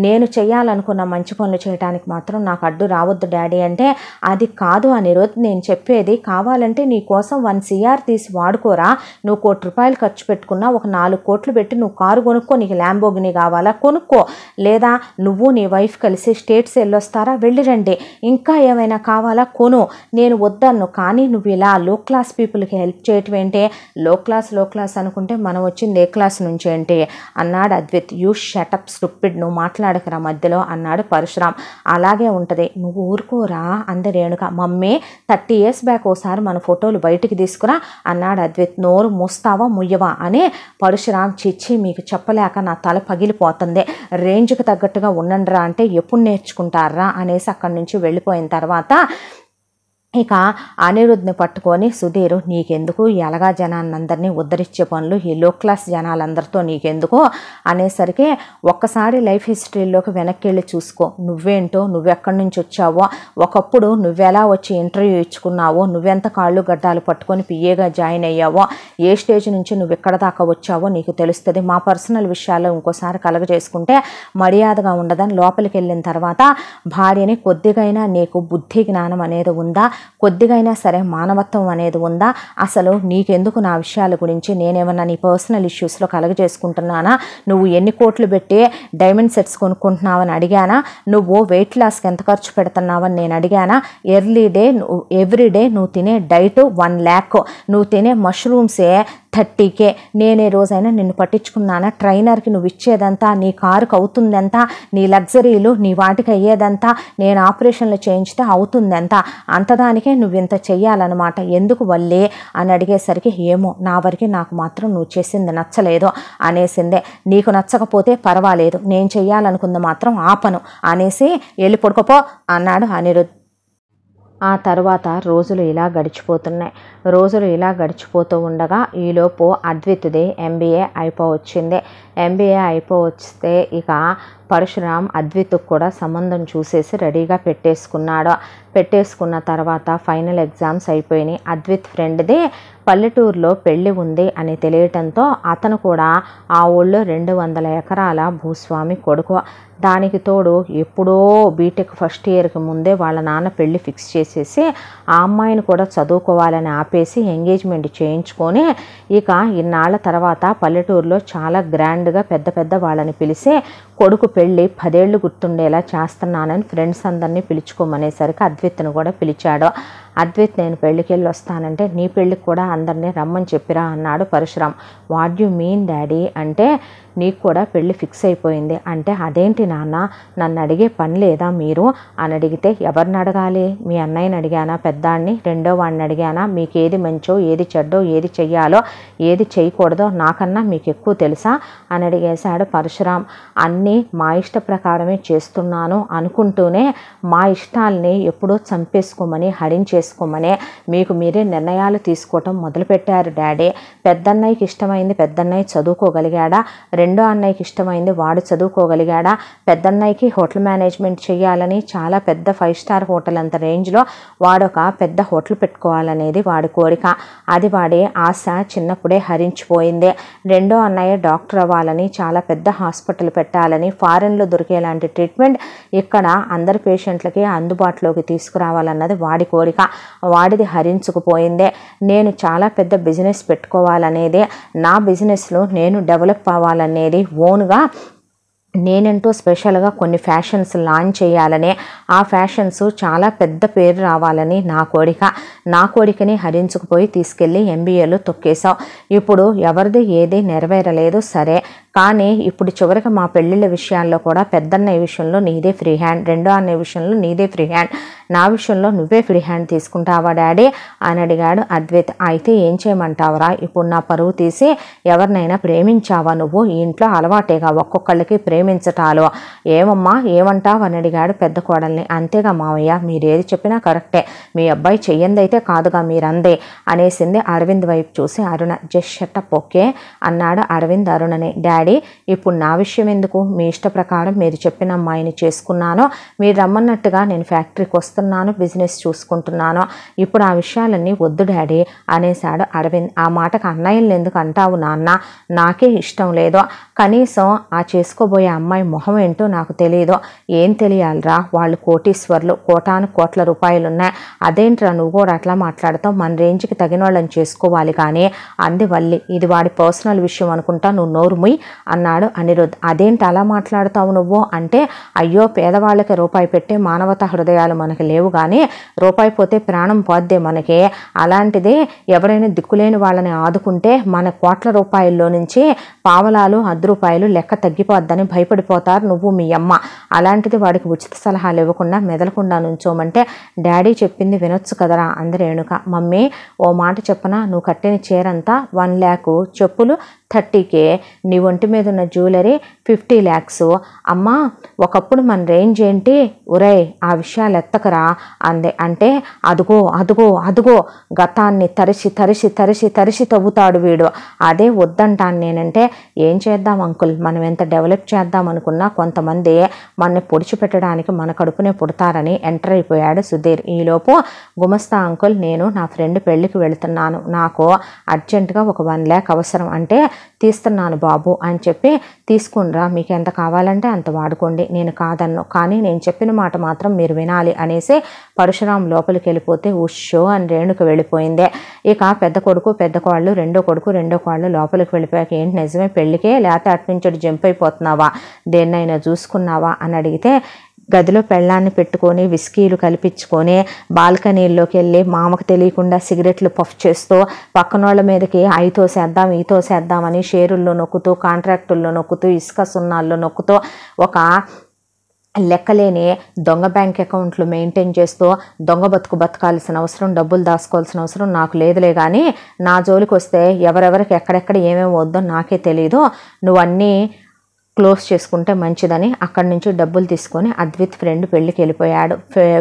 నేను చేయాలనుకున్న మంచి పనులు చేయడానికి మాత్రం నాకు అడ్డు రావద్దు డాడీ అంటే అది కాదు అనిరుద్ధ్, నేను చెప్పేది కావాలంటే నీ కోసం 1 CR తీసి వాడుకోరా, నువ్వు ₹1,00,00,000 ఖర్చు పెట్టుకున్నా ఒక 4 కోట్లు పెట్టి నువ్వు కారు కొనుక్కో, నీకు ల్యాంబోగిని కావాలా కొనుక్కో, లేదా నువ్వు నీ వైఫ్ కలిసి స్టేట్స్ వెళ్ళొస్తారా వెళ్ళి రండి, ఇంకా ఏమైనా కావాలా కొను, నేను వద్దన్ను, కానీ నువ్వు ఇలా లో క్లాస్ పీపుల్కి హెల్ప్ చేయటం ఏంటి, లో క్లాస్ అనుకుంటే మనం వచ్చింది ఏ క్లాస్ నుంచి ఏంటి అన్నాడు అద్విత్. యూ షటప్ స్టూపిడ్, నువ్వు మాట్లాడకరా మధ్యలో అన్నాడు పరశురామ్. అలాగే ఉంటుంది, నువ్వు ఊరుకోరా అంది రేణుక. మమ్మీ 30 years బ్యాక్ ఓసారి మన ఫోటోలు బయటికి తీసుకురా అన్నాడు అద్విత్. నోరు మూస్తావా ముయ్యవా అని పరశురామ్. చిచ్చి మీకు చెప్పలేక నా తల పగిలిపోతుంది, రేంజ్కి తగ్గట్టుగా ఉండండిరా అంటే ఎప్పుడు నేర్చుకుంటారా అనేసి అక్కడి నుంచి వెళ్ళిపోయిన తర్వాత ఇక అనిరుద్ధ్ని పట్టుకొని సుధీర్ నీకెందుకు ఎలాగా జనాన్నందరినీ ఉద్ధరించే పనులు, ఈ లో క్లాస్ జనాలందరితో నీకెందుకు అనేసరికి ఒక్కసారి లైఫ్ హిస్టరీలోకి వెనక్కి వెళ్ళి చూసుకో, నువ్వేంటో నువ్వెక్కడి నుంచి వచ్చావో, ఒకప్పుడు నువ్వెలా వచ్చి ఇంటర్వ్యూ ఇచ్చుకున్నావో, నువ్వెంత కాళ్ళు గడ్డాలు పట్టుకొని పిఏగా జాయిన్ అయ్యావో, ఏ స్టేజ్ నుంచి నువ్వు ఎక్కడ దాకా వచ్చావో నీకు తెలుస్తుంది. మా పర్సనల్ విషయాల్లో ఇంకోసారి కలగజేసుకుంటే మర్యాదగా ఉండదని లోపలికి వెళ్ళిన తర్వాత భార్యని కొద్దిగైనా నీకు బుద్ధి జ్ఞానం అనేది ఉందా, కొద్దిగైనా సరే మానవత్వం అనేది ఉందా, అసలు నీకెందుకు నా విషయాల గురించి, నేనేమన్నా నీ పర్సనల్ ఇష్యూస్లో కలగజేసుకుంటున్నానా, నువ్వు ఎన్ని కోట్లు పెట్టి డైమండ్ సెట్స్ కొనుక్కుంటున్నావని అడిగానా, నువ్వు వెయిట్ లాస్కి ఎంత ఖర్చు పెడుతున్నావని నేను అడిగానా, ఎవ్రీడే నువ్వు తినే డైట్ 1 lakh, నువ్వు తినే మష్రూమ్సే 30K, నేనే రోజైనా నిన్ను పట్టించుకున్నానా, ట్రైనర్కి నువ్వు ఇచ్చేదంతా, నీ కారుకు అవుతుందంతా, నీ లగ్జరీలు నీ వాటికి అయ్యేదంతా, నేను ఆపరేషన్లు చేయించితే అవుతుందంతా, అంతదానికే నువ్వు ఇంత చెయ్యాలన్నమాట, ఎందుకు వల్లే అని అడిగేసరికి ఏమో నా వరకు నాకు మాత్రం నువ్వు చేసింది నచ్చలేదు అనేసిందే. నీకు నచ్చకపోతే పర్వాలేదు, నేను చెయ్యాలనుకుంది మాత్రం ఆపను అనేసి వెళ్ళి పడుకోపో అన్నాడు అనిరుద్ధ్. ఆ తర్వాత రోజులు ఇలా గడిచిపోతున్నాయి. రోజులు ఇలా గడిచిపోతూ ఉండగా ఈలోపు అద్విత్ది MBA అయిపోవచ్చింది. MBA అయిపోవస్తే ఇక పరశురామ్ అద్విత్కు కూడా సంబంధం చూసేసి రెడీగా పెట్టేసుకున్నాడు. పెట్టేసుకున్న తర్వాత ఫైనల్ ఎగ్జామ్స్ అయిపోయినాయి. అద్విత్ ఫ్రెండ్ది పల్లెటూరులో పెళ్లి ఉంది అని తెలియటంతో అతను కూడా ఆ ఊళ్ళో 200 ఎకరాల భూస్వామి కొడుకు. దానికి తోడు ఎప్పుడో బీటెక్ ఫస్ట్ ఇయర్కి ముందే వాళ్ళ నాన్న పెళ్లి ఫిక్స్ చేసేసి ఆ అమ్మాయిని కూడా చదువుకోవాలని ఆపేసి ఎంగేజ్మెంట్ చేయించుకొని ఇక ఇన్నాళ్ల తర్వాత పల్లెటూరులో చాలా గ్రాండ్గా పెద్ద పెద్ద వాళ్ళని పిలిచి కొడుకు పెళ్ళి 10 ఏళ్ళు గుర్తుండేలా చేస్తున్నానని ఫ్రెండ్స్ అందరినీ పిలుచుకోమనేసరికి అద్విత్ను కూడా పిలిచాడు. అద్విత్ నేను పెళ్ళికి వెళ్ళి వస్తానంటే నీ పెళ్ళికి కూడా అందరినీ రమ్మని చెప్పిరా అన్నాడు Parashuram. What you mean daddy అంటే నీకు కూడా పెళ్ళి ఫిక్స్ అయిపోయింది అంటే అదేంటి నాన్న నన్ను అడిగే పని లేదా మీరు అని అడిగితే ఎవరిని అడగాలి? మీ అన్నయ్యని అడిగానా, పెద్దాన్ని, రెండో వాడిని అడిగానా? మీకు ఏది మంచో ఏది చెడ్డో ఏది చెయ్యాలో ఏది చేయకూడదో నాకన్నా మీకు ఎక్కువ తెలుసా అని అడిగేశాడు పరశురాం. అన్నీ మా ఇష్ట ప్రకారమే చేస్తున్నాను అనుకుంటూనే మా ఇష్టాలని ఎప్పుడో చంపేసుకోమని హరించేసుకోమని మీకు మీరే నిర్ణయాలు తీసుకోవటం మొదలుపెట్టారు డాడీ. పెద్దన్నయ్యకి ఇష్టమైంది పెద్దన్నయ్య చదువుకోగలిగాడా? రెండో అన్నయ్యకి ఇష్టమైంది వాడు చదువుకోగలిగాడా? పెద్దన్నయ్యకి హోటల్ మేనేజ్మెంట్ చేయాలని చాలా పెద్ద 5 స్టార్ హోటల్ అంత రేంజ్లో వాడొక పెద్ద హోటల్ పెట్టుకోవాలనేది వాడి కోరిక. అది వాడి ఆశ చిన్నప్పుడే హరించిపోయింది. రెండో అన్నయ్య డాక్టర్ అవ్వాలని, చాలా పెద్ద హాస్పిటల్ పెట్టాలని, ఫారెన్లో దొరికేలాంటి ట్రీట్మెంట్ ఇక్కడ అందరి పేషెంట్లకి అందుబాటులోకి తీసుకురావాలన్నది వాడి కోరిక. వాడిది హరించుకుపోయిందే. నేను చాలా పెద్ద బిజినెస్ పెట్టుకోవాలనేది, నా బిజినెస్లో నేను డెవలప్ అవ్వాలనేది, ఓన్గా నేనంటూ స్పెషల్గా కొన్ని ఫ్యాషన్స్ లాంచ్ చేయాలని, ఆ ఫ్యాషన్స్ చాలా పెద్ద పేరు రావాలని నా కోరిక. నా కోరికని హరించుకుపోయి తీసుకెళ్ళి MBAలో తొక్కేశావు. ఇప్పుడు ఎవరిది ఏది నెరవేరలేదు సరే, కానీ ఇప్పుడు చివరికి మా పెళ్ళిళ్ళ విషయాల్లో కూడా పెద్దన్నయ్య విషయంలో నీదే ఫ్రీ హ్యాండ్, రెండో అన్నయ్య విషయంలో నీదే ఫ్రీ హ్యాండ్, నా విషయంలో నువ్వే ఫ్రీ హ్యాండ్ తీసుకుంటావా డాడీ అని అడిగాడు అద్వైత్. అయితే ఏం చేయమంటావరా? ఇప్పుడు నా పరువు తీసి ఎవరినైనా ప్రేమించావా నువ్వు? ఈ ఇంట్లో అలవాటేగా ఒక్కొక్కళ్ళకి ప్రేమించటాలు. ఏమమ్మా ఏమంటావు అని అడిగాడు పెద్ద కోడల్ని. అంతేగా మావయ్య, మీరేది చెప్పినా కరెక్టే, మీ అబ్బాయి చెయ్యందైతే కాదుగా మీరందే అనేసింది అరవింద్ వైపు చూసి అరుణ. జస్ట్ షటప్ ఓకే అన్నాడు అరవింద్ అరుణని. డాడీ ఇప్పుడు నా విషయం ఎందుకు? మీ ఇష్ట ప్రకారం మీరు చెప్పిన అమ్మాయిని చేసుకున్నాను, మీరు రమ్మన్నట్టుగా నేను ఫ్యాక్టరీకి వస్తున్నాను, బిజినెస్ చూసుకుంటున్నాను, ఇప్పుడు ఆ విషయాలన్నీ వద్దు డాడీ అనేశాడు అరవింద్. ఆ మాటకు అన్నయ్యలు ఎందుకు అంటావు నాన్న? నాకే ఇష్టం లేదు. కనీసం ఆ చేసుకోబోయే అమ్మాయి మొహం ఏంటో నాకు తెలియదు. ఏం తెలియాలిరా? వాళ్ళు కోటీశ్వర్లు, కోటాను కోట్ల రూపాయలున్నాయి. అదేంట్రా నువ్వు కూడా అట్లా మాట్లాడతావు? మన రేంజ్కి తగిన వాళ్ళని చేసుకోవాలి కానీ అంది వల్లి. ఇది వాడి పర్సనల్ విషయం అనుకుంటా, నువ్వు నోరు ముయ్ అన్నాడు అనిరుద్. అదేంటి అలా మాట్లాడుతావు నువ్వు అంటే, అయ్యో పేదవాళ్ళకి రూపాయి పెట్టే మానవతా హృదయాలు మనకి లేవు కానీ రూపాయి పోతే ప్రాణం పోద్దే మనకి. అలాంటిది ఎవరైనా దిక్కులేని వాళ్ళని ఆదుకుంటే మన కోట్ల రూపాయల్లో నుంచి పావలాలు 10 రూపాయలు లెక్క తగ్గిపోద్దని భయపడిపోతారు నువ్వు మీ అమ్మ. అలాంటిది వాడికి ఉచిత సలహాలు ఇవ్వకుండా మెదలకుండా నుంచోమంటే డాడీ చెప్పింది వినొచ్చు కదరా అంది రేణుక. మమ్మీ ఓ మాట చెప్పనా? నువ్వు కట్టిన చీరంతా 1 lakh, చెప్పులు 30K, నీ ఒంటి మీద ఉన్న జ్యువెలరీ 50 lakhs. అమ్మా ఒకప్పుడు మన రేంజ్ ఏంటి? ఒరే ఆ విషయాలు ఎత్తకరా అందే. అంటే అదుగో అదుగో అదుగో గతాన్ని తరిసి తరిసి తరిసి తరిసి తవ్వుతాడు వీడు. అదే వద్దంటాను నేనంటే. ఏం చేద్దాం అంకుల్, మనం ఎంత డెవలప్ చేద్దాం అనుకున్నా కొంతమంది మనని పొడిచిపెట్టడానికి మన కడుపునే పుడతారని ఎంటర్ అయిపోయాడు సుధీర్. ఈలోపు గుమస్తా అంకుల్, నేను నా ఫ్రెండ్ పెళ్ళికి వెళుతున్నాను, నాకు అర్జెంటుగా ఒక 1 lakh అవసరం అంటే తీస్తున్నాను బాబు అని చెప్పి, తీసుకునిరా, మీకు ఎంత కావాలంటే అంత వాడుకోండి, నేను కాదన్ను, కానీ నేను చెప్పిన మాట మాత్రం మీరు వినాలి అనేసి పరశురాం లోపలికి వెళ్ళిపోతే ఉషో అని రేణుక వెళ్ళిపోయిందే. ఇక పెద్ద కొడుకు పెద్ద కోళ్ళు, రెండో కొడుకు రెండో కోళ్ళు లోపలికి వెళ్ళిపోయాక ఏంటి నిజమే పెళ్ళికే లేకపోతే అట్నుంచి జంప్ అయిపోతున్నావా, దేన్నైనా చూసుకున్నావా అని అడిగితే, గదిలో పెళ్ళాన్ని పెట్టుకొని విస్కీలు కల్పించుకొని బాల్కనీల్లోకి వెళ్ళి మామకు తెలియకుండా సిగరెట్లు పఫ్ చేస్తూ పక్కనోళ్ళ మీదకి అయి తోసేద్దాం ఈ తోసేద్దామని షేరుల్లో నొక్కుతూ, కాంట్రాక్టుల్లో నొక్కుతూ, ఇసుక సున్నాల్లో నొక్కుతూ, ఒక లెక్కలేని దొంగ బ్యాంక్ అకౌంట్లు మెయింటైన్ చేస్తూ దొంగ బతుకు బతకాల్సిన అవసరం, డబ్బులు దాచుకోవాల్సిన అవసరం నాకు లేదులే కానీ నా జోలికి వస్తే ఎవరెవరికి ఎక్కడెక్కడ ఏమేమి వద్దో నాకే తెలీదు, నువ్వన్నీ క్లోజ్ చేసుకుంటే మంచిదని అక్కడి నుంచి డబ్బులు తీసుకొని అద్విత్ ఫ్రెండ్ పెళ్ళికి వెళ్ళిపోయాడు.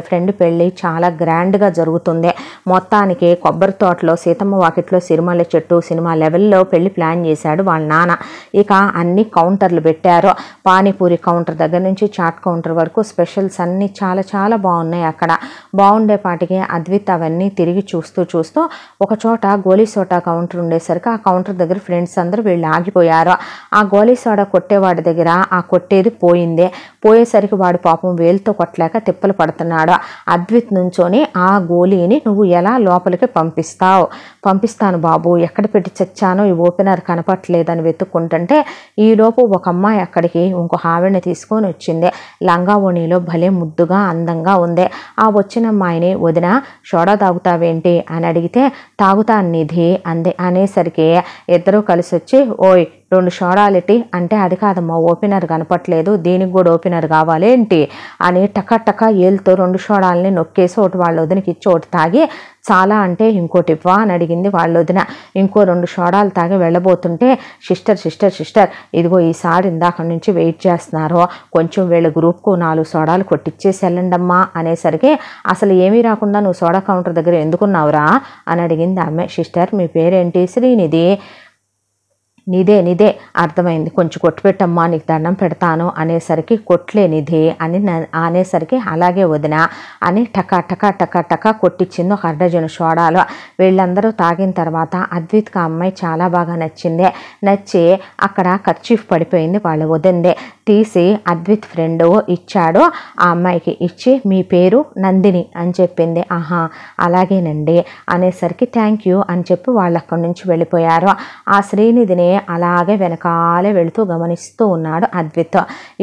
ఫ్రెండ్ పెళ్ళి చాలా గ్రాండ్గా జరుగుతుంది. మొత్తానికి కొబ్బరి తోటలో సీతమ్మ వాకిట్లో సిరిమల్ల చెట్టు సినిమా లెవెల్లో పెళ్లి ప్లాన్ చేశాడు వాళ్ళ నాన్న. ఇక అన్ని కౌంటర్లు పెట్టారు. పానీపూరి కౌంటర్ దగ్గర నుంచి చాట్ కౌంటర్ వరకు స్పెషల్స్ అన్నీ చాలా చాలా బాగున్నాయి. అక్కడ బాగుండేపాటికి అద్విత్ అవన్నీ తిరిగి చూస్తూ ఒక చోట గోలీ సోడా కౌంటర్ ఉండేసరికి ఆ కౌంటర్ దగ్గర ఫ్రెండ్స్ అందరూ వీళ్ళు ఆగిపోయారు. ఆ గోలీ సోడా కొట్టేవాడి దగ్గర ఆ కొట్టేది పోయేసరికి వాడు పాపం వేలుతో కొట్టలేక తిప్పలు పడుతున్నాడు. అద్విత్ నుంచొని ఆ గోలీని నువ్వు ఎలా లోపలికి పంపిస్తాను బాబు, ఎక్కడ పెట్టి చచ్చానో ఈ ఓపెనర్ కనపట్లేదని వెతుక్కుంటుంటే ఈలోపు ఒక అమ్మాయి అక్కడికి ఇంకో ఆవిడని తీసుకొని వచ్చింది. లంగా ఓణీలో భలే ముద్దుగా అందంగా ఉంది. ఆ వచ్చిన అమ్మాయిని వదిన సోడా తాగుతావేంటి అని అడిగితే తాగుతాను నిధి అంది. అనేసరికి ఇద్దరూ కలిసి వచ్చి ఓయ్ 2 సోడాలిటి అంటే అది కాదమ్మా ఓపెనర్ కనపట్లేదు, దీనికి కూడా ఓపెనర్ కావాలేంటి అని టకా ఏళ్ళతో 2 సోడాలని నొక్కేసి ఒకటి వాళ్ళ వదినకి ఇచ్చి ఒకటి తాగి చాలా అంటే ఇంకోటి ఇవ్వా అని అడిగింది వాళ్ళ వదిన. ఇంకో 2 సోడాలు తాగి వెళ్ళబోతుంటే సిస్టర్ ఇదిగో ఈసారి ఇందాక నుంచి వెయిట్ చేస్తున్నారు, కొంచెం వీళ్ళ గ్రూప్కు 4 సోడాలు కొట్టిచ్చేసి వెళ్ళండమ్మా అనేసరికి అసలు ఏమీ రాకుండా నువ్వు సోడా కౌంటర్ దగ్గర ఎందుకున్నావురా అని అడిగింది ఆమె. సిస్టర్ మీ పేరేంటి? శ్రీనిధి. నిదే అర్థమైంది, కొంచెం కొట్టు పెట్టమ్మా నీకు దండం పెడతాను అనేసరికి కొట్లే నిధి అని అనేసరికి అలాగే వదిన అని టకా కొట్టించింది ఒక 1/2 డజను సోడాలు. వీళ్ళందరూ తాగిన తర్వాత అద్విత్కి ఆ అమ్మాయి చాలా బాగా నచ్చి అక్కడ కర్చీఫ్ పడిపోయింది వాళ్ళ వదిందే తీసి అద్విత్ ఫ్రెండ్ ఇచ్చాడు. ఆ అమ్మాయికి ఇచ్చి మీ పేరు నందిని అని చెప్పింది. ఆహా అలాగేనండి అనేసరికి థ్యాంక్ యూ అని చెప్పి వాళ్ళు అక్కడి నుంచి వెళ్ళిపోయారు. ఆ శ్రీనిధిని అలాగే వెనకాలే వెళుతూ గమనిస్తూ ఉన్నాడు అద్విత్.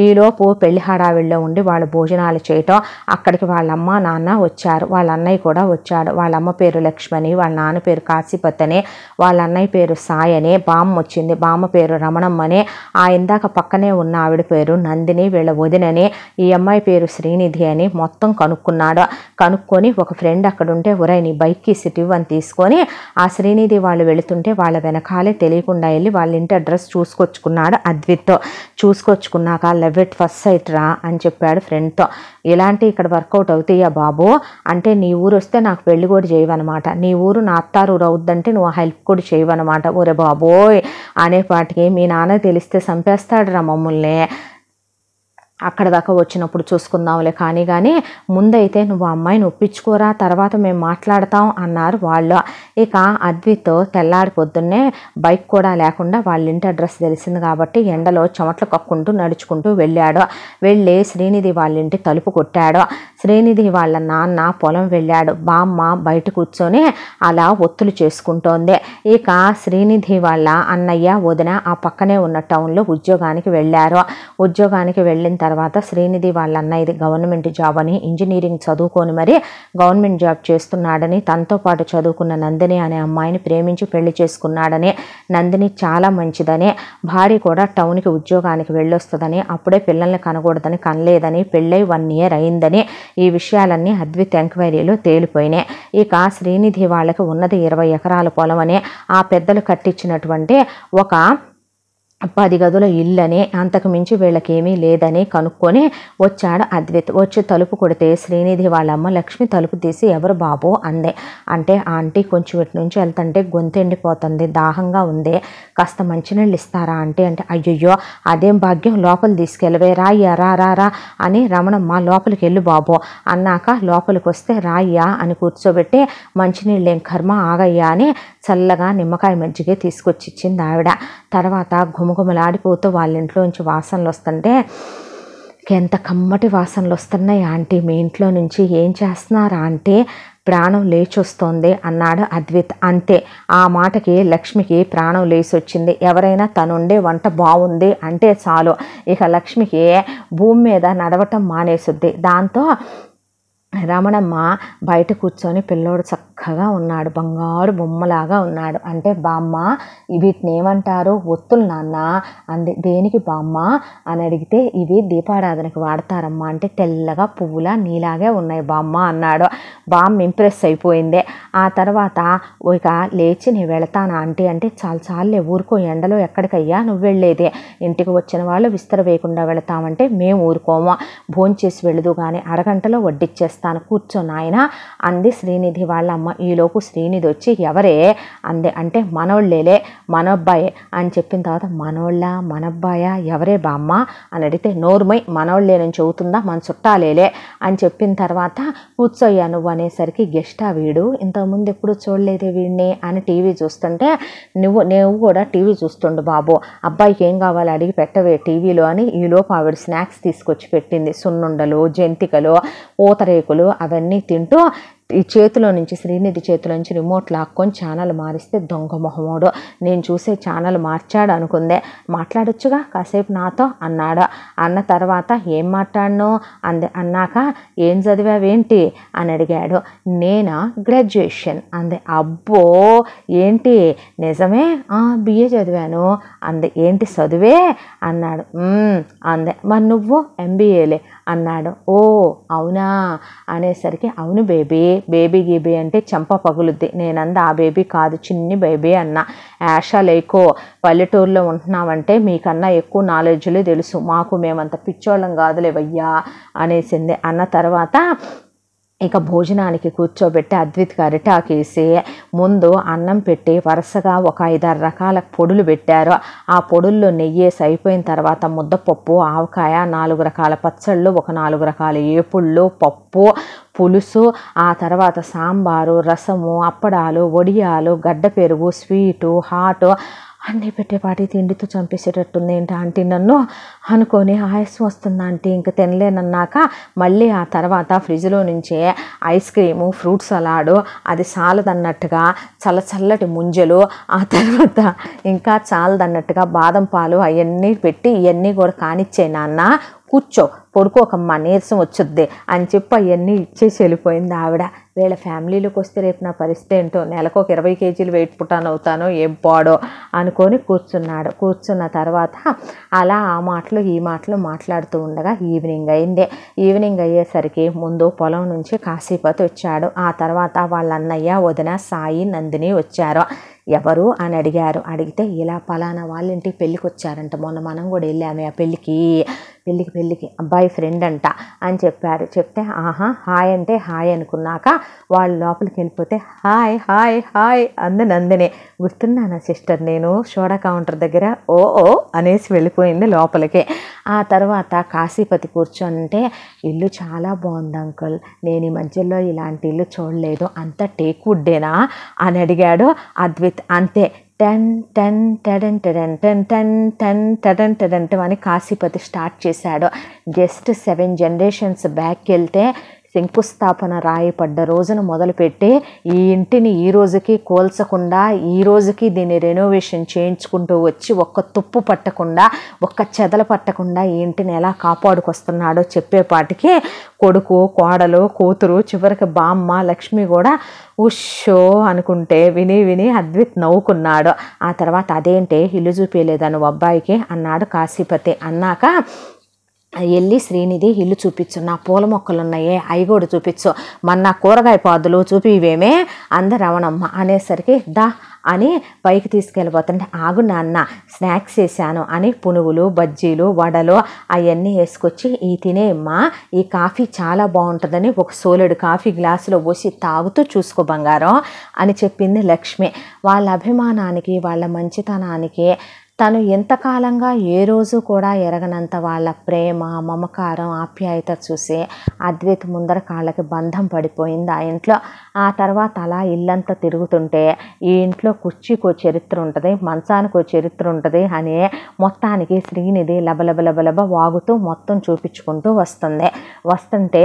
ఈలోపు పెళ్లి హడావిడిలో ఉండి వాళ్ళు భోజనాలు చేయటం, అక్కడికి వాళ్ళ అమ్మ నాన్న వచ్చారు, వాళ్ళ అన్నయ్య కూడా వచ్చాడు. వాళ్ళ అమ్మ పేరు లక్ష్మణి, వాళ్ళ నాన్న పేరు కాశీపతని, వాళ్ళ అన్నయ్య పేరు సాయని, బామ్మ వచ్చింది, బామ్మ పేరు రమణమ్మని, ఆ ఇందాక పక్కనే ఉన్న ఆవిడ పేరు నందిని, వీళ్ళ వదినని, ఈ అమ్మాయి పేరు శ్రీనిధి అని మొత్తం కనుక్కొని ఒక ఫ్రెండ్ అక్కడ ఉంటే ఒరై నీ బైక్కి సిటీ అని తీసుకొని ఆ శ్రీనిధి వాళ్ళు వెళుతుంటే వాళ్ళ వెనకాలే తెలియకుండా వెళ్ళి వాళ్ళ ఇంటి అడ్రస్ చూసుకొచ్చుకున్నాడు అద్విత్. చూసుకొచ్చుకున్నాక లవ్ ఇట్ ఫస్ట్ సైట్ రా అని చెప్పాడు ఫ్రెండ్తో. ఇలాంటి ఇక్కడ వర్కౌట్ అవుతాయా బాబు అంటే నీ ఊరు వస్తే నాకు పెళ్లి కూడా చేయవన్నమాట, నీ ఊరు నా అత్తారూరు అవుద్దంటే నువ్వు హెల్ప్ కూడా చేయవన్నమాట. ఒరే బాబోయ్ అనేపాటికి మీ నాన్న తెలిస్తే చంపేస్తాడు రా మమ్మల్ని, అక్కడ దాకా వచ్చినప్పుడు చూసుకుందాంలే కానీ ముందైతే నువ్వు అమ్మాయిని ఒప్పించుకోరా తర్వాత మేము మాట్లాడతాం అన్నారు వాళ్ళు. ఇక అద్విత్ తెల్లారి పొద్దున్నే బైక్ కూడా లేకుండా వాళ్ళ ఇంటి అడ్రస్ తెలిసింది కాబట్టి ఎండలో చెమట్లు కక్కుంటూ నడుచుకుంటూ వెళ్ళి శ్రీనిధి వాళ్ళ ఇంటి తలుపు కొట్టాడు. శ్రీనిధి వాళ్ళ నాన్న పొలం వెళ్ళాడు, బామ్మ బయట కూర్చొని అలా ఒత్తులు చేసుకుంటోంది. ఇక శ్రీనిధి వాళ్ళ అన్నయ్య వదిన ఆ పక్కనే ఉన్న టౌన్లో ఉద్యోగానికి వెళ్ళారు. ఉద్యోగానికి వెళ్ళిన తర్వాత శ్రీనిధి వాళ్ళ అన్నయ్యది గవర్నమెంట్ జాబ్ అని ఇంజనీరింగ్ చదువుకొని మరి గవర్నమెంట్ జాబ్ చేస్తున్నాడని, తనతో పాటు చదువుకున్న నందిని అనే అమ్మాయిని ప్రేమించి పెళ్లి చేసుకున్నాడని, నందిని చాలా మంచిదని, భార్య కూడా టౌన్కి ఉద్యోగానికి వెళ్ళొస్తుందని, అప్పుడే పిల్లల్ని కనకూడదని కనలేదని, పెళ్ళై 1 ఇయర్ అయిందని, ఈ విషయాలన్నీ అద్విత్ ఎంక్వైరీలో తేలిపోయినాయి. ఇక శ్రీనిధి వాళ్ళకి ఉన్నది 20 ఎకరాల పొలం అని, ఆ పెద్దలు కట్టించినటువంటి ఒక 10 గదుల ఇల్లని, అంతకు మించి వీళ్ళకేమీ లేదని కనుక్కొని వచ్చాడు అద్విత్. వచ్చి తలుపు కొడితే శ్రీనిధి వాళ్ళమ్మ లక్ష్మి తలుపు తీసి ఎవరు బాబు అందే. అంటే ఆంటీ కొంచెం ఇటు నుంచి వెళ్తుంటే గొంతు ఎండిపోతుంది, దాహంగా ఉంది, కాస్త మంచినీళ్ళు ఇస్తారా ఆంటీ అంటే అయ్యయ్యో అదేం భాగ్యం లోపల తీసుకెళ్ళవే, రాయ్యా రా అని రమణమ్మ లోపలికి వెళ్ళు బాబు అన్నాక లోపలికి వస్తే రాయ్యా అని కూర్చోబెట్టి మంచినీళ్ళు ఏం కర్మ ఆగయ్యా అని చల్లగా నిమ్మకాయ మజ్జిగే తీసుకొచ్చి ఇచ్చింది ఆవిడ. తర్వాత గుమగుమలాడిపోతూ వాళ్ళ ఇంట్లోంచి వాసనలు వస్తుంటే ఎంత కమ్మటి వాసనలు వస్తున్నాయి ఆంటీ మీ ఇంట్లో నుంచి, ఏం చేస్తున్నారా ఆంటీ, ప్రాణం లేచొస్తోంది అన్నాడు అద్విత్. అంతే ఆ మాటకి లక్ష్మికి ప్రాణం లేచొచ్చింది. ఎవరైనా తనుండే వంట బాగుంది అంటే చాలు ఇక లక్ష్మికి భూమి మీద నడవటం మానేసుద్ది. దాంతో రమణమ్మ బయట కూర్చొని పిల్లోడు చక్కగా చక్కగా ఉన్నాడు, బంగారు బొమ్మలాగా ఉన్నాడు. అంటే బామ్మ వీటిని ఏమంటారు? ఒత్తులు నాన్న అంది. దేనికి బామ్మ అని అడిగితే ఇవి దీపారాధనకి వాడతారమ్మా అంటే తెల్లగా పువ్వులా నీలాగే ఉన్నాయి బామ్మ అన్నాడు. బామ్మ ఇంప్రెస్ అయిపోయింది. ఆ తర్వాత ఇక లేచి నేను వెళతాను ఆంటీ అంటే చాలే ఊరుకో, ఎండలో ఎక్కడికయ్యా నువ్వు వెళ్ళేది, ఇంటికి వచ్చిన వాళ్ళు విస్తర వేయకుండా వెళతామంటే మేము ఊరుకోము, భోంచేసి వెళదు కానీ అరగంటలో వడ్డిచ్చేస్తాను, కూర్చో నాయన అంది శ్రీనిధి వాళ్ళ అమ్మ. ఈలోపు శ్రీనిధి వచ్చి ఎవరే అంది. అంటే మనోళ్ళేలే, మనబ్బాయే అని చెప్పిన తర్వాత మనబ్బాయా ఎవరే బామ్మ అని అడిగితే నోరుమై మనోళ్ళేనని చెబుతుందా, మన చుట్టాలేలే అని చెప్పిన తర్వాత కూర్చోయ్యా నువ్వు అనేసరికి గెస్టా వీడు, ఇంతకుముందు ఎప్పుడు చూడలేదే వీడిని అని టీవీ చూస్తుంటే నువ్వు కూడా టీవీ చూస్తుండు బాబు, అబ్బాయికి ఏం కావాలో అడిగి పెట్టవే టీవీలో అని ఈలోపు ఆవిడ స్నాక్స్ తీసుకొచ్చి పెట్టింది. సున్నుండలు, జంతికలు, పూతరేకులు అవన్నీ తింటూ ఈ చేతిలో నుంచి శ్రీనిధి చేతిలో నుంచి రిమోట్ లాక్కొని ఛానల్ మారిస్తే దొంగ మొహమోడు, నేను చూసే ఛానల్ మార్చాడు అనుకుందే, మాట్లాడొచ్చుగా కాసేపు నాతో అన్నాడు. అన్న తర్వాత ఏం మాట్లాడను అంది. అన్నాక ఏం చదివావేంటి అని అడిగాడు. నేనా గ్రాడ్యుయేషన్ అంది. అబ్బో ఏంటి నిజమే? బిఏ చదివాను అంది. ఏంటి చదివే అన్నాడు. అంది. మరి నువ్వు ఎంబీఏలే అన్నాడు. ఓ అవునా అనేసరికి అవును బేబీ గీబీ అంటే చెంప పగులుద్ది, నేనంద ఆ బేబీ కాదు చిన్ని బేబీ అన్న. యాషా లేకో, పల్లెటూరులో ఉంటున్నామంటే మీకన్నా ఎక్కువ నాలెడ్జ్లే తెలుసు, మాకు మేమంత పిచ్చోళ్ళం కాదులేవయ్యా అనేసింది. అన్న తర్వాత ఇక భోజనానికి కూర్చోబెట్టి అద్విత్కి అరిటాకేసి ముందు అన్నం పెట్టి వరుసగా ఒక 5-6 రకాల పొడులు పెట్టారు. ఆ పొడుల్లో నెయ్యేసి అయిపోయిన తర్వాత ముద్దపప్పు, ఆవకాయ, 4 రకాల పచ్చళ్ళు, ఒక 4 రకాల ఏపుళ్ళు, పప్పు, పులుసు, ఆ తర్వాత సాంబారు, రసము, అప్పడాలు, వడియాలు, గడ్డ పెరుగు, స్వీటు, హాటు అన్నీ పెట్టేపాటి తిండితో చంపేసేటట్టుంది ఏంటి ఆంటీ నన్ను అనుకొని ఆయాసం వస్తుంది ఆంటీ ఇంక తినలేనన్నాక మళ్ళీ ఆ తర్వాత ఫ్రిడ్జ్లో నుంచే ఐస్ క్రీము, ఫ్రూట్ సలాడు, అది చాలదన్నట్టుగా చల్లటి ముంజలు, ఆ తర్వాత ఇంకా చాలదన్నట్టుగా బాదం పాలు అవన్నీ పెట్టి ఇవన్నీ కూడా కానిచ్చే నాన్న, కూర్చో పడుకోకమ్మా నీరసం వచ్చుద్ది అని చెప్పి అవన్నీ ఇచ్చేసి వెళ్ళిపోయింది ఆవిడ. వీళ్ళ ఫ్యామిలీలోకి వస్తే రేపు నా పరిస్థితి ఏంటో, నెలకు ఒక 20 కేజీలు వెయిట్ పుట్టాను అవుతానో ఏం పాడో అనుకొని కూర్చున్నాడు. కూర్చున్న తర్వాత అలా ఆ మాటలు ఈ మాటలు మాట్లాడుతూ ఉండగా ఈవినింగ్ అయింది. ఈవినింగ్ అయ్యేసరికి ముందు పొలం నుంచి కాశీపతి వచ్చాడు. ఆ తర్వాత వాళ్ళ అన్నయ్య, వదిన, సాయి, నందిని వచ్చారు. ఎవరు అని అడిగారు. అడిగితే ఇలా పలానా వాళ్ళ ఇంటికి పెళ్ళికి వచ్చారంట, మొన్న మనం కూడా వెళ్ళాము ఆ పెళ్ళికి అబ్బాయి ఫ్రెండ్ అంట అని చెప్పారు. చెప్తే ఆహా హాయ్ అంటే హాయ్ అనుకున్నాక వాళ్ళు లోపలికి వెళ్ళిపోతే హాయ్ హాయ్ హాయ్ అంది నందిని. గుర్తున్నానా సిస్టర్ నేను సోడా కౌంటర్ దగ్గర ఓ అనేసి వెళ్ళిపోయింది లోపలికి. ఆ తర్వాత కాశీపతి కూర్చొని ఇల్లు చాలా బాగుంది అంకుల్, నేను ఈ మధ్యలో ఇలాంటి ఇల్లు చూడలేదు, అంతా టేక్ వుడ్డేనా అని అడిగాడు అద్విత్. అంతే టెన్ టెన్ టెడన్ టెడన్ టెన్ టెన్ టెన్ టెడన్ టెడన్ అని కాశీపతి స్టార్ట్ చేశాడు. జస్ట్ 7 జనరేషన్స్ బ్యాక్కి వెళ్తే శంకుస్థాపన రాయపడ్డ రోజున మొదలుపెట్టి ఈ ఇంటిని ఈ రోజుకి కోల్చకుండా ఈ రోజుకి దీన్ని రెనోవేషన్ చేయించుకుంటూ వచ్చి ఒక్క తుప్పు పట్టకుండా ఒక్క చెదల పట్టకుండా ఈ ఇంటిని ఎలా కాపాడుకొస్తున్నాడో చెప్పేపాటికి కొడుకు, కోడలు, కూతురు, చివరికి బామ్మ లక్ష్మి కూడా ఉషో అనుకుంటే విని అద్విత్ నవ్వుకున్నాడు. ఆ తర్వాత అదేంటే ఇల్లు చూపించలేదా నువ్వు అబ్బాయికి అన్నాడు కాశీపతి. అన్నాక వెళ్ళి శ్రీనిధి ఇల్లు చూపించు, నా పూల మొక్కలు ఉన్నాయే అవి కూడా చూపించు, మన కూరగాయ పాదులు చూపివేమే అంద రవణమ్మ అనేసరికి దా అని పైకి తీసుకెళ్ళిపోతుంటే ఆగు నాన్న స్నాక్స్ వేసాను అని పునుగులు, బజ్జీలు, వడలు అవన్నీ వేసుకొచ్చి ఈ తినేమ్మా, ఈ కాఫీ చాలా బాగుంటుందని ఒక సోలెడు కాఫీ గ్లాసులో పోసి తాగుతూ చూసుకో బంగారం అని చెప్పింది లక్ష్మి. వాళ్ళ అభిమానానికి వాళ్ళ మంచితనానికి తను ఎంతకాలంగా ఏ రోజు కూడా ఎరగనంత వాళ్ళ ప్రేమ, మమకారం, ఆప్యాయత చూసి అద్వైత్ ముందర కాళ్ళకి బంధం పడిపోయింది ఆ ఇంట్లో. ఆ తర్వాత అలా ఇల్లంతా తిరుగుతుంటే ఈ ఇంట్లో కుర్చీకో చరిత్ర ఉంటుంది, మంచానికో చరిత్ర ఉంటుంది అని మొత్తానికి శ్రీనిధి లబలబ వాగుతూ మొత్తం చూపించుకుంటూ వస్తుంటే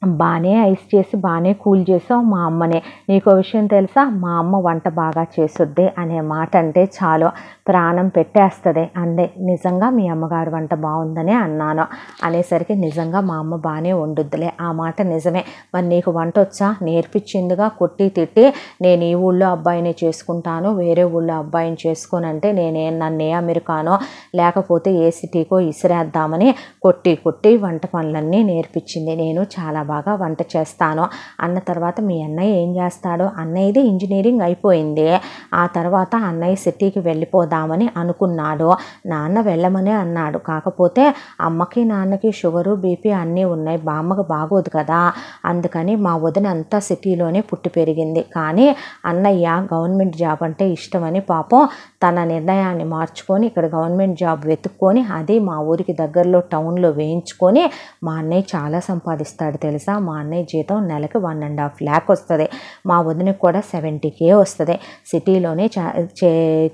బాగానే ఐస్ చేసి బాగానే కూల్ చేసావు మా అమ్మనే. నీకో విషయం తెలుసా, మా అమ్మ వంట బాగా చేసుద్ది అనే మాట అంటే చాలు ప్రాణం పెట్టేస్తుంది అందే. నిజంగా మీ అమ్మగారు వంట బాగుందనే అన్నాను. అనేసరికి నిజంగా మా అమ్మ బాగానే వండుద్దిలే, ఆ మాట నిజమే. మరి నీకు వంట వచ్చా? నేర్పించిందిగా కొట్టి తిట్టి. నేను ఈ ఊళ్ళో అబ్బాయిని చేసుకుంటాను, వేరే ఊళ్ళో అబ్బాయిని చేసుకోనంటే నన్ను ఏ అమెరికానో లేకపోతే ఏ సిటీకో ఇసిరేద్దామని కొట్టి వంట పనులన్నీ నేర్పించింది. నేను చాలా బాగా వంట చేస్తాను అన్న తర్వాత మీ అన్నయ్య ఏం చేస్తాడు? అన్నయ్యది ఇంజనీరింగ్ అయిపోయింది. ఆ తర్వాత అన్నయ్య సిటీకి వెళ్ళిపోదామని అనుకున్నాడు. నాన్న వెళ్ళమనే అన్నాడు. కాకపోతే అమ్మకి నాన్నకి షుగరు బీపీ అన్నీ ఉన్నాయి, బామ్మకు బాగోదు కదా, అందుకని మా వదిన అంతా సిటీలోనే పుట్టి పెరిగింది. కానీ అన్నయ్య గవర్నమెంట్ జాబ్ అంటే ఇష్టమని పాపం తన నిర్ణయాన్ని మార్చుకొని ఇక్కడ గవర్నమెంట్ జాబ్ వెతుక్కొని అది మా ఊరికి దగ్గరలో టౌన్లో వేయించుకొని మా అన్నయ్య చాలా సంపాదిస్తాడు తెలుసా. మా అన్నయ్య జీతం నెలకు 1.5 lakh వస్తుంది. మా వదినకి కూడా 70K వస్తుంది. సిటీలోనే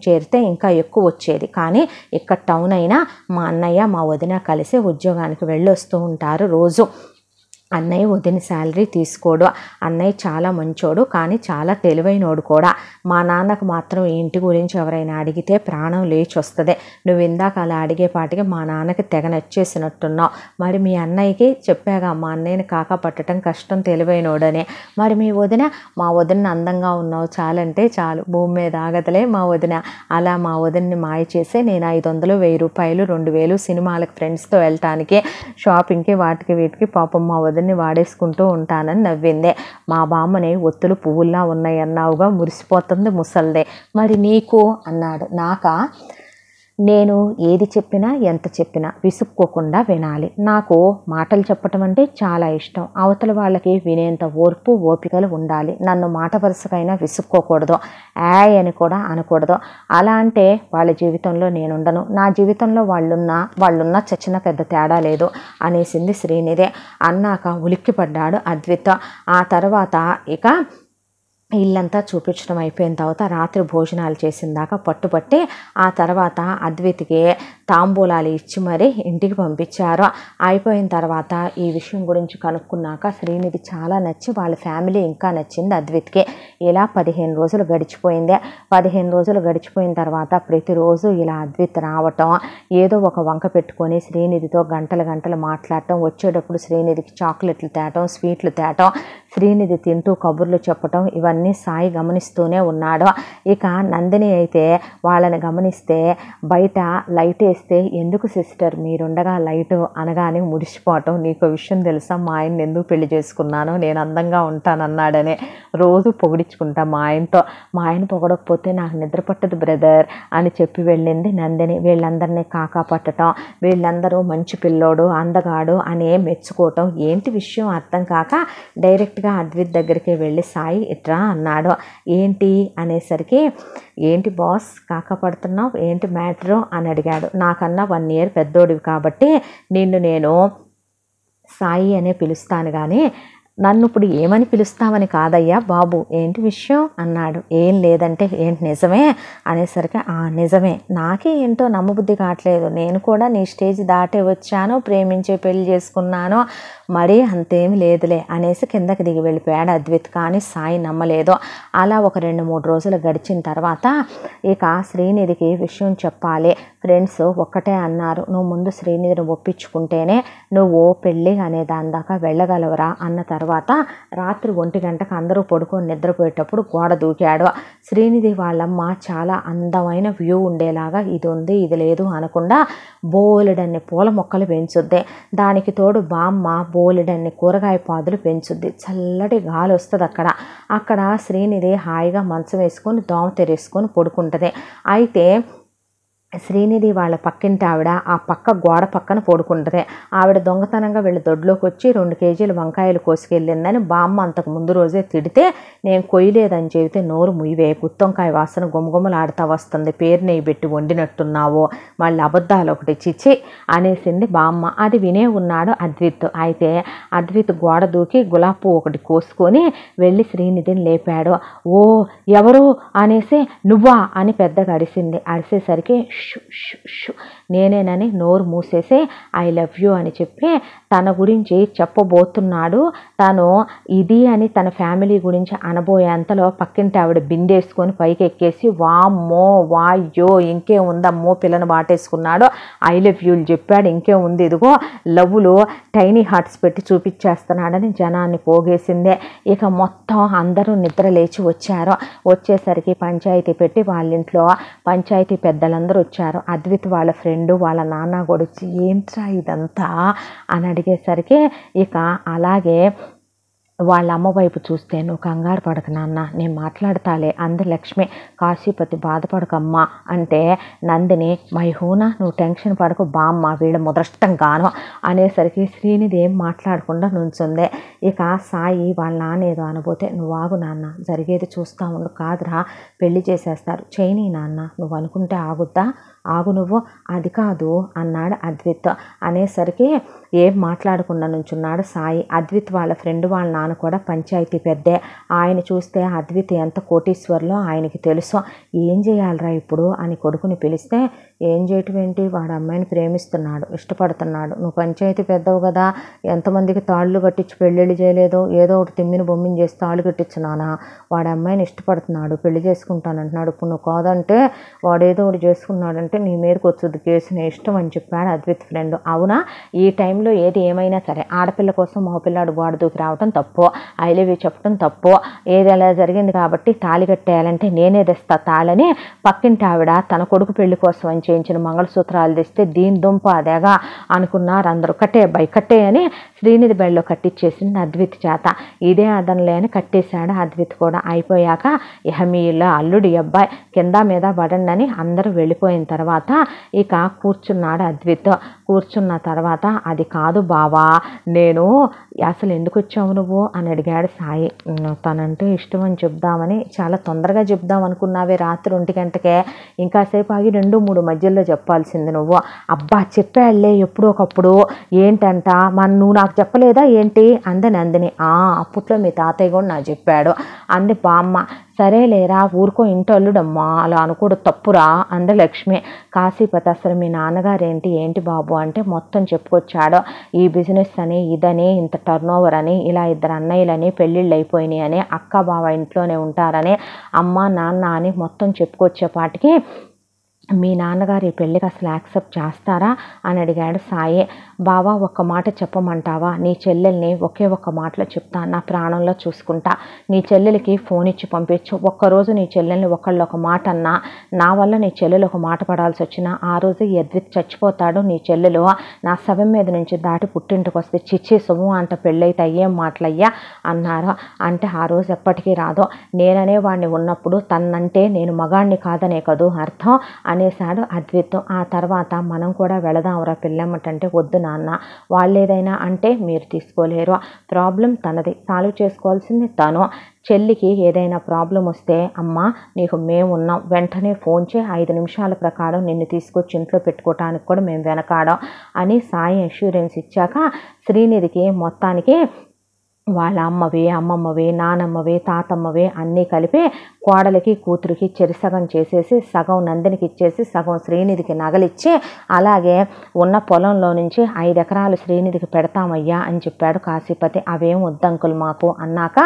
చేరితే ఇంకా ఎక్కువ వచ్చేది. కానీ ఇక్కడ టౌన్ అయినా మా అన్నయ్య మా వదిన కలిసి ఉద్యోగానికి వెళ్ళి వస్తూ ఉంటారు రోజు. అన్నయ్య వదిన శాలరీ తీసుకోడు. అన్నయ్య చాలా మంచోడు, కానీ చాలా తెలివైనోడు కూడా. మా నాన్నకు మాత్రం ఇంటి గురించి ఎవరైనా అడిగితే ప్రాణం లేచి వస్తుంది. నువ్వు ఇందాక అలా అడిగేపాటికి మా నాన్నకి తెగ నచ్చేసినట్టున్నావు. మరి మీ అన్నయ్యకి చెప్పాగా మా అన్నయ్యని కాకా పట్టడం కష్టం, తెలివైనోడని. మరి మీ వదిన? మా వదిన అందంగా ఉన్నావు చాలంటే చాలు, భూమి మీద ఆగతలే మా వదిన. అలా మా వదిన్ని మాయ చేసి నేను 500, 1000 రూపాయలు, 2000 సినిమాలకు ఫ్రెండ్స్తో వెళ్ళటానికి, షాపింగ్కి, వాటికి వీటికి పాపం మా వదిన్ని వాడేసుకుంటూ ఉంటానని నవ్విందే. మా బామ్మని ఒత్తులు పువ్వుల్లా ఉన్నాయన్నావుగా, మురిసిపోతుంది ముసల్దే. మరి నీకు అన్నాడు. నాకా? నేను ఏది చెప్పినా ఎంత చెప్పినా విసుక్కోకుండా వినాలి. నాకు మాటలు చెప్పటం అంటే చాలా ఇష్టం. అవతల వాళ్ళకి వినేంత ఓర్పు ఓపికలు ఉండాలి. నన్ను మాట వరుసకైనా విసుక్కోకూడదు, అని కూడా అనకూడదు. అలా అంటే వాళ్ళ జీవితంలో నేనుండను, నా జీవితంలో వాళ్ళున్నా చచ్చిన పెద్ద తేడా లేదు అనేసింది శ్రీనిధి. అన్నాక ఉలిక్కిపడ్డాడు అద్విత. ఆ తర్వాత ఇక ఇల్లంతా చూపించడం అయిపోయిన తర్వాత రాత్రి భోజనాలు చేసిన దాకా పట్టుబట్టి ఆ తర్వాత అద్వితికి తాంబూలాలు ఇచ్చి మరీ ఇంటికి పంపించారు. అయిపోయిన తర్వాత ఈ విషయం గురించి కనుక్కున్నాక శ్రీనిధి చాలా నచ్చి వాళ్ళ ఫ్యామిలీ ఇంకా నచ్చింది అద్వితికి. ఇలా 15 రోజులు గడిచిపోయింది. 15 రోజులు గడిచిపోయిన తర్వాత ప్రతిరోజు ఇలా అద్విత్ రావటం, ఏదో ఒక వంక పెట్టుకొని శ్రీనిధితో గంటలు మాట్లాడటం, వచ్చేటప్పుడు శ్రీనిధికి చాక్లెట్లు తేటం, స్వీట్లు తేటం, శ్రీనిధి తింటూ కబుర్లు చెప్పటం, ఇవన్నీ సాయి గమనిస్తూనే ఉన్నాడు. ఇక నందిని అయితే వాళ్ళని గమనిస్తే బయట లైట్ వేస్తే ఎందుకు సిస్టర్ మీరుండగా లైటు అనగానే ముడిచిపోవటం. నీకు విషయం తెలుసా, మా ఆయన్ని ఎందుకు పెళ్లి చేసుకున్నానో, నేను అందంగా ఉంటానన్నాడనే రోజు పొగిడించుకుంటా మా ఆయనతో. మా ఆయన పొగడకపోతే నాకు నిద్ర పట్టదు బ్రదర్ అని చెప్పి వెళ్ళింది నందిని. వీళ్ళందరినీ కాకా పట్టడం, వీళ్ళందరూ మంచి పిల్లోడు అందగాడు అని మెచ్చుకోవటం. ఏంటి విషయం అర్థం కాక డైరెక్ట్గా అద్విత్ దగ్గరికి వెళ్ళి సాయి ఇట్రా అన్నాడు. ఏంటి అనేసరికి, ఏంటి బాస్ కాకా పడుతున్నావు, ఏంటి మ్యాటరు అని అడిగాడు. నాకన్నా 1 year పెద్దోడివి కాబట్టి నిన్ను నేను సాయి అనే పిలుస్తాను, కానీ నన్ను ఇప్పుడు ఏమని పిలుస్తామని కాదయ్యా బాబు, ఏంటి విషయం అన్నాడు. ఏం లేదంటే ఏంటి నిజమే అనేసరికి నిజమే, నాకే ఏంటో నమ్మబుద్ధి కావట్లేదు, నేను కూడా నీ స్టేజ్ దాటే వచ్చాను, ప్రేమించే పెళ్లి చేసుకున్నాను, మరీ అంతేమి లేదులే అనేసి కిందకి దిగి వెళ్ళిపోయాడు అద్విత్. కానీ సాయి నమ్మలేదు. అలా ఒక 2-3 రోజులు గడిచిన తర్వాత ఇక శ్రీనిధికి విషయం చెప్పాలి. ఫ్రెండ్స్ ఒక్కటే అన్నారు, నువ్వు ముందు శ్రీనిధిని ఒప్పించుకుంటేనే నువ్వు పెళ్ళి అనే దాని దాకా వెళ్ళగలవరా అన్న తర్వాత రాత్రి 1 గంటకు అందరూ పడుకొని నిద్రపోయేటప్పుడు గోడ దూకాడు. శ్రీనిధి వాళ్ళమ్మ చాలా అందమైన వ్యూ ఉండేలాగా ఇది ఉంది ఇది లేదు అనకుండా బోలెడన్ని పూల మొక్కలు పెంచుద్ది. దానికి తోడు బామ్మ బోలెడన్ని కూరగాయ పాదులు పెంచుద్ది. చల్లటి గాలి వస్తుంది అక్కడ శ్రీనిధి హాయిగా మంచం వేసుకొని దోమ తెరేసుకొని పడుకుంటుంది. అయితే శ్రీనిధి వాళ్ళ పక్కింటి ఆవిడ ఆ పక్క గోడ పక్కన పడుకుంటుంది. ఆవిడ దొంగతనంగా వీళ్ళ దొడ్లోకి వచ్చి 2 kgs వంకాయలు కోసుకెళ్ళిందని బామ్మ అంతకు ముందు రోజే తిడితే, నేను కొయ్యలేదని చెబితే నోరు ముయ్యవే, గుత్తొంకాయ వాసన గుమగుమలాడుతూ వస్తుంది, పేరు నెయ్యి పెట్టి వండినట్టున్నావు, మళ్ళీ అబద్ధాలు ఒకటి చిచ్చి అనేసింది బామ్మ. అది వినే ఉన్నాడు అద్విత్. అయితే అద్విత్ గోడ దూకి గులాబీ పువ్వు ఒకటి కోసుకొని వెళ్ళి శ్రీనిధిని లేపాడు. ఓ ఎవరు అనేసి, నువ్వా అని పెద్దగా అరిసింది. అరిసేసరికి షు షు షు నేనేనని నోరు మూసేసి ఐ లవ్ యూ అని చెప్పి తన గురించి చెప్పబోతున్నాడు. తను ఇది అని తన ఫ్యామిలీ గురించి అనబోయేంతలో పక్కింటి ఆవిడ బిందెసుకొని పైకి ఎక్కేసి వామ్మో వాయ్యో ఇంకే ఉందమ్మో పిల్లని వాటేసుకున్నాడు, ఐ లవ్ యూలు చెప్పాడు, ఇంకే ఉంది, ఇదిగో లవ్లో టైనీ హార్ట్స్ పెట్టి చూపించేస్తున్నాడని జనాన్ని పోగేసిందే. ఇక మొత్తం అందరూ నిద్ర లేచి వచ్చారు. వచ్చేసరికి పంచాయతీ పెట్టి వాళ్ళ ఇంట్లో పంచాయతీ పెద్దలందరూ వచ్చారు. అద్విత్ వాళ్ళ ఫ్రెండు వాళ్ళ నాన్న కూడా వచ్చి ఏంట్రా ఇదంతా అని అడిగేసరికి ఇక అలాగే వాళ్ళ అమ్మ వైపు చూస్తే నువ్వు కంగారు పడక నాన్న, నేను మాట్లాడతాలే అంది లక్ష్మి. కాశీపతి బాధపడకమ్మా అంటే నందిని మై హూనా నువ్వు టెన్షన్ పడకు బామ్మ వీళ్ళ ముదృష్టంగాను అనేసరికి శ్రీనిధి ఏం మాట్లాడకుండా నుంచుందే. ఇక సాయి వాళ్ళ నాన్న ఏదో అనబోతే నువ్వు ఆగు నాన్న జరిగేది చూస్తా ఉండు, కాదురా పెళ్లి చేసేస్తారు చేయని నాన్న, నువ్వు అనుకుంటే ఆగుద్దా, ఆగు నువ్వు, అది కాదు అన్నాడు అద్విత్. అనేసరికి ఏం మాట్లాడకుండా నుంచున్నాడు సాయి. అద్విత్ వాళ్ళ ఫ్రెండ్ వాళ్ళ నాన్న కూడా పంచాయతీ పెద్దే. ఆయన చూస్తే అద్విత్ ఎంత కోటీశ్వర్లో ఆయనకి తెలుసు. ఏం చేయాలరా ఇప్పుడు అని కొడుకుని పిలిస్తే ఏం చేయటం ఏంటి, వాడు అమ్మాయిని ప్రేమిస్తున్నాడు, ఇష్టపడుతున్నాడు, నువ్వు పంచాయతీ పెద్దవు కదా, ఎంతమందికి తాళ్ళు కట్టించి పెళ్ళిళ్ళు చేయలేదు, ఏదో ఒకటి తిమ్మిన బొమ్మిని చేసి తాళ్ళు కట్టించున్నానా, వాడు అమ్మాయిని ఇష్టపడుతున్నాడు పెళ్లి చేసుకుంటానంటున్నాడు, ఇప్పుడు నువ్వు కాదంటే వాడు ఏదో ఒకటి చేసుకున్నాడంటే నీ మీదకి వచ్చుద్ది కేసు, నీ ఇష్టం అని చెప్పాడు అద్విత్ ఫ్రెండ్. అవునా ఈ టైంలో ఏది ఏమైనా సరే ఆడపిల్ల కోసం మగపిల్లాడు గోడ దూకి రావటం తప్పు, ఐ లవ్ యూ చెప్పడం తప్పు, ఏది అలా జరిగింది కాబట్టి తాళి కట్టేయాలంటే నేనే తెస్తా తాళని పక్కింటి ఆవిడ తన కొడుకు పెళ్లి కోసం అని చేయించిన మంగళసూత్రాలు తెస్తే దీని దుంప అదేగా అనుకున్నారు అందరూ. కట్టే అబ్బాయి కట్టే అని శ్రీనిధి బెళ్ళలో కట్టించేసింది అద్విత్ చేత. ఇదే అదనలే అని కట్టేశాడు అద్విత్ కూడా. అయిపోయాక ఇహ మీ ఇలా అల్లుడి అబ్బాయి కింద మీద పడండి అని అందరూ వెళ్ళిపోయిన తర్వాత ఇక కూర్చున్నాడు అద్విత్. కూర్చున్న తర్వాత అది కాదు బావా, నేను అసలు ఎందుకు వచ్చావు నువ్వు అని అడిగాడు సాయి. తనంటే ఇష్టం అని చెప్దామని చాలా తొందరగా చెప్దాం అనుకున్నావే రాత్రి 1 గంటకే, ఇంకాసేపు ఆగి 2-3 మధ్యలో చెప్పాల్సింది నువ్వు. అబ్బా చెప్పాళ్లే ఎప్పుడో ఒకప్పుడు, ఏంటంట నువ్వు నాకు చెప్పలేదా ఏంటి అంది నందిని. అప్పట్లో మీ తాతయ్య కూడా నాకు చెప్పాడు అంది బామ్మ. సరేలేరా ఊరుకో ఇంటల్లుడమ్మా అలా అనుకోడు తప్పురా అంది లక్ష్మి. కాశీపతి అసలు మీ నాన్నగారు ఏంటి బాబు అంటే మొత్తం చెప్పుకొచ్చాడు. ఈ బిజినెస్ అని ఇదని ఇంత టర్న్ ఓవర్ అని ఇలా 2 అన్నయ్యలని పెళ్ళిళ్ళు అయిపోయినాయి అని అక్క బావ ఇంట్లోనే ఉంటారని అమ్మ నాన్న అని మొత్తం చెప్పుకొచ్చేపాటికి మీ నాన్నగారు ఈ పెళ్ళికి అసలు యాక్సెప్ట్ చేస్తారా అని అడిగాడు సాయి. బావా ఒక్క మాట చెప్పమంటావా, నీ చెల్లెల్ని ఒకే ఒక్క మాటలో చెప్తా, నా ప్రాణంలో చూసుకుంటా, నీ చెల్లెలకి ఫోన్ ఇచ్చి పంపించు, ఒక్కరోజు నీ చెల్లెల్ని ఒక మాట అన్నా నా వల్ల నీ చెల్లెలు ఒక మాట పడాల్సి వచ్చినా ఆ రోజు అద్విత్ చచ్చిపోతాడు, నీ చెల్లెలు నా శవం మీద నుంచి దాటి పుట్టింటికి వస్తే చిచ్చి శుభం అంట పెళ్ళైతే అయ్యేం మాటలయ్యా అన్నారు. అంటే ఆ రోజు ఎప్పటికీ రాదు, నేననే వాడిని ఉన్నప్పుడు తన్నంటే నేను మగాడిని కాదనే కదూ అర్థం అనేశాడు అద్విత్. ఆ తర్వాత మనం కూడా వెళదాంరా పెళ్ళమ్మటంటే వద్దు నాన్న, వాళ్ళు ఏదైనా అంటే మీరు తీసుకోలేరు, ప్రాబ్లం తనది, సాల్వ్ చేసుకోవాల్సింది తను. చెల్లికి ఏదైనా ప్రాబ్లం వస్తే అమ్మ నీకు మేము ఉన్నాం, వెంటనే ఫోన్ చేయి, 5 నిమిషాల ప్రకారం నిన్ను తీసుకొచ్చి ఇంట్లో పెట్టుకోవటానికి కూడా మేము వెనకాడం అని సాయి అష్యూరెన్స్ ఇచ్చాక శ్రీనిధికి మొత్తానికి వాళ్ళ అమ్మవి అమ్మమ్మవి నానమ్మవి తాతమ్మవి అన్నీ కలిపి కోడలికి కూతురికి చెరిసగం చేసేసి సగం నందినికి ఇచ్చేసి సగం శ్రీనిధికి నగలిచ్చి అలాగే ఉన్న పొలంలో నుంచి 5 ఎకరాలు శ్రీనిధికి పెడతామయ్యా అని చెప్పాడు కాశీపతి. అవేం వద్దంకులు మాకు అన్నాక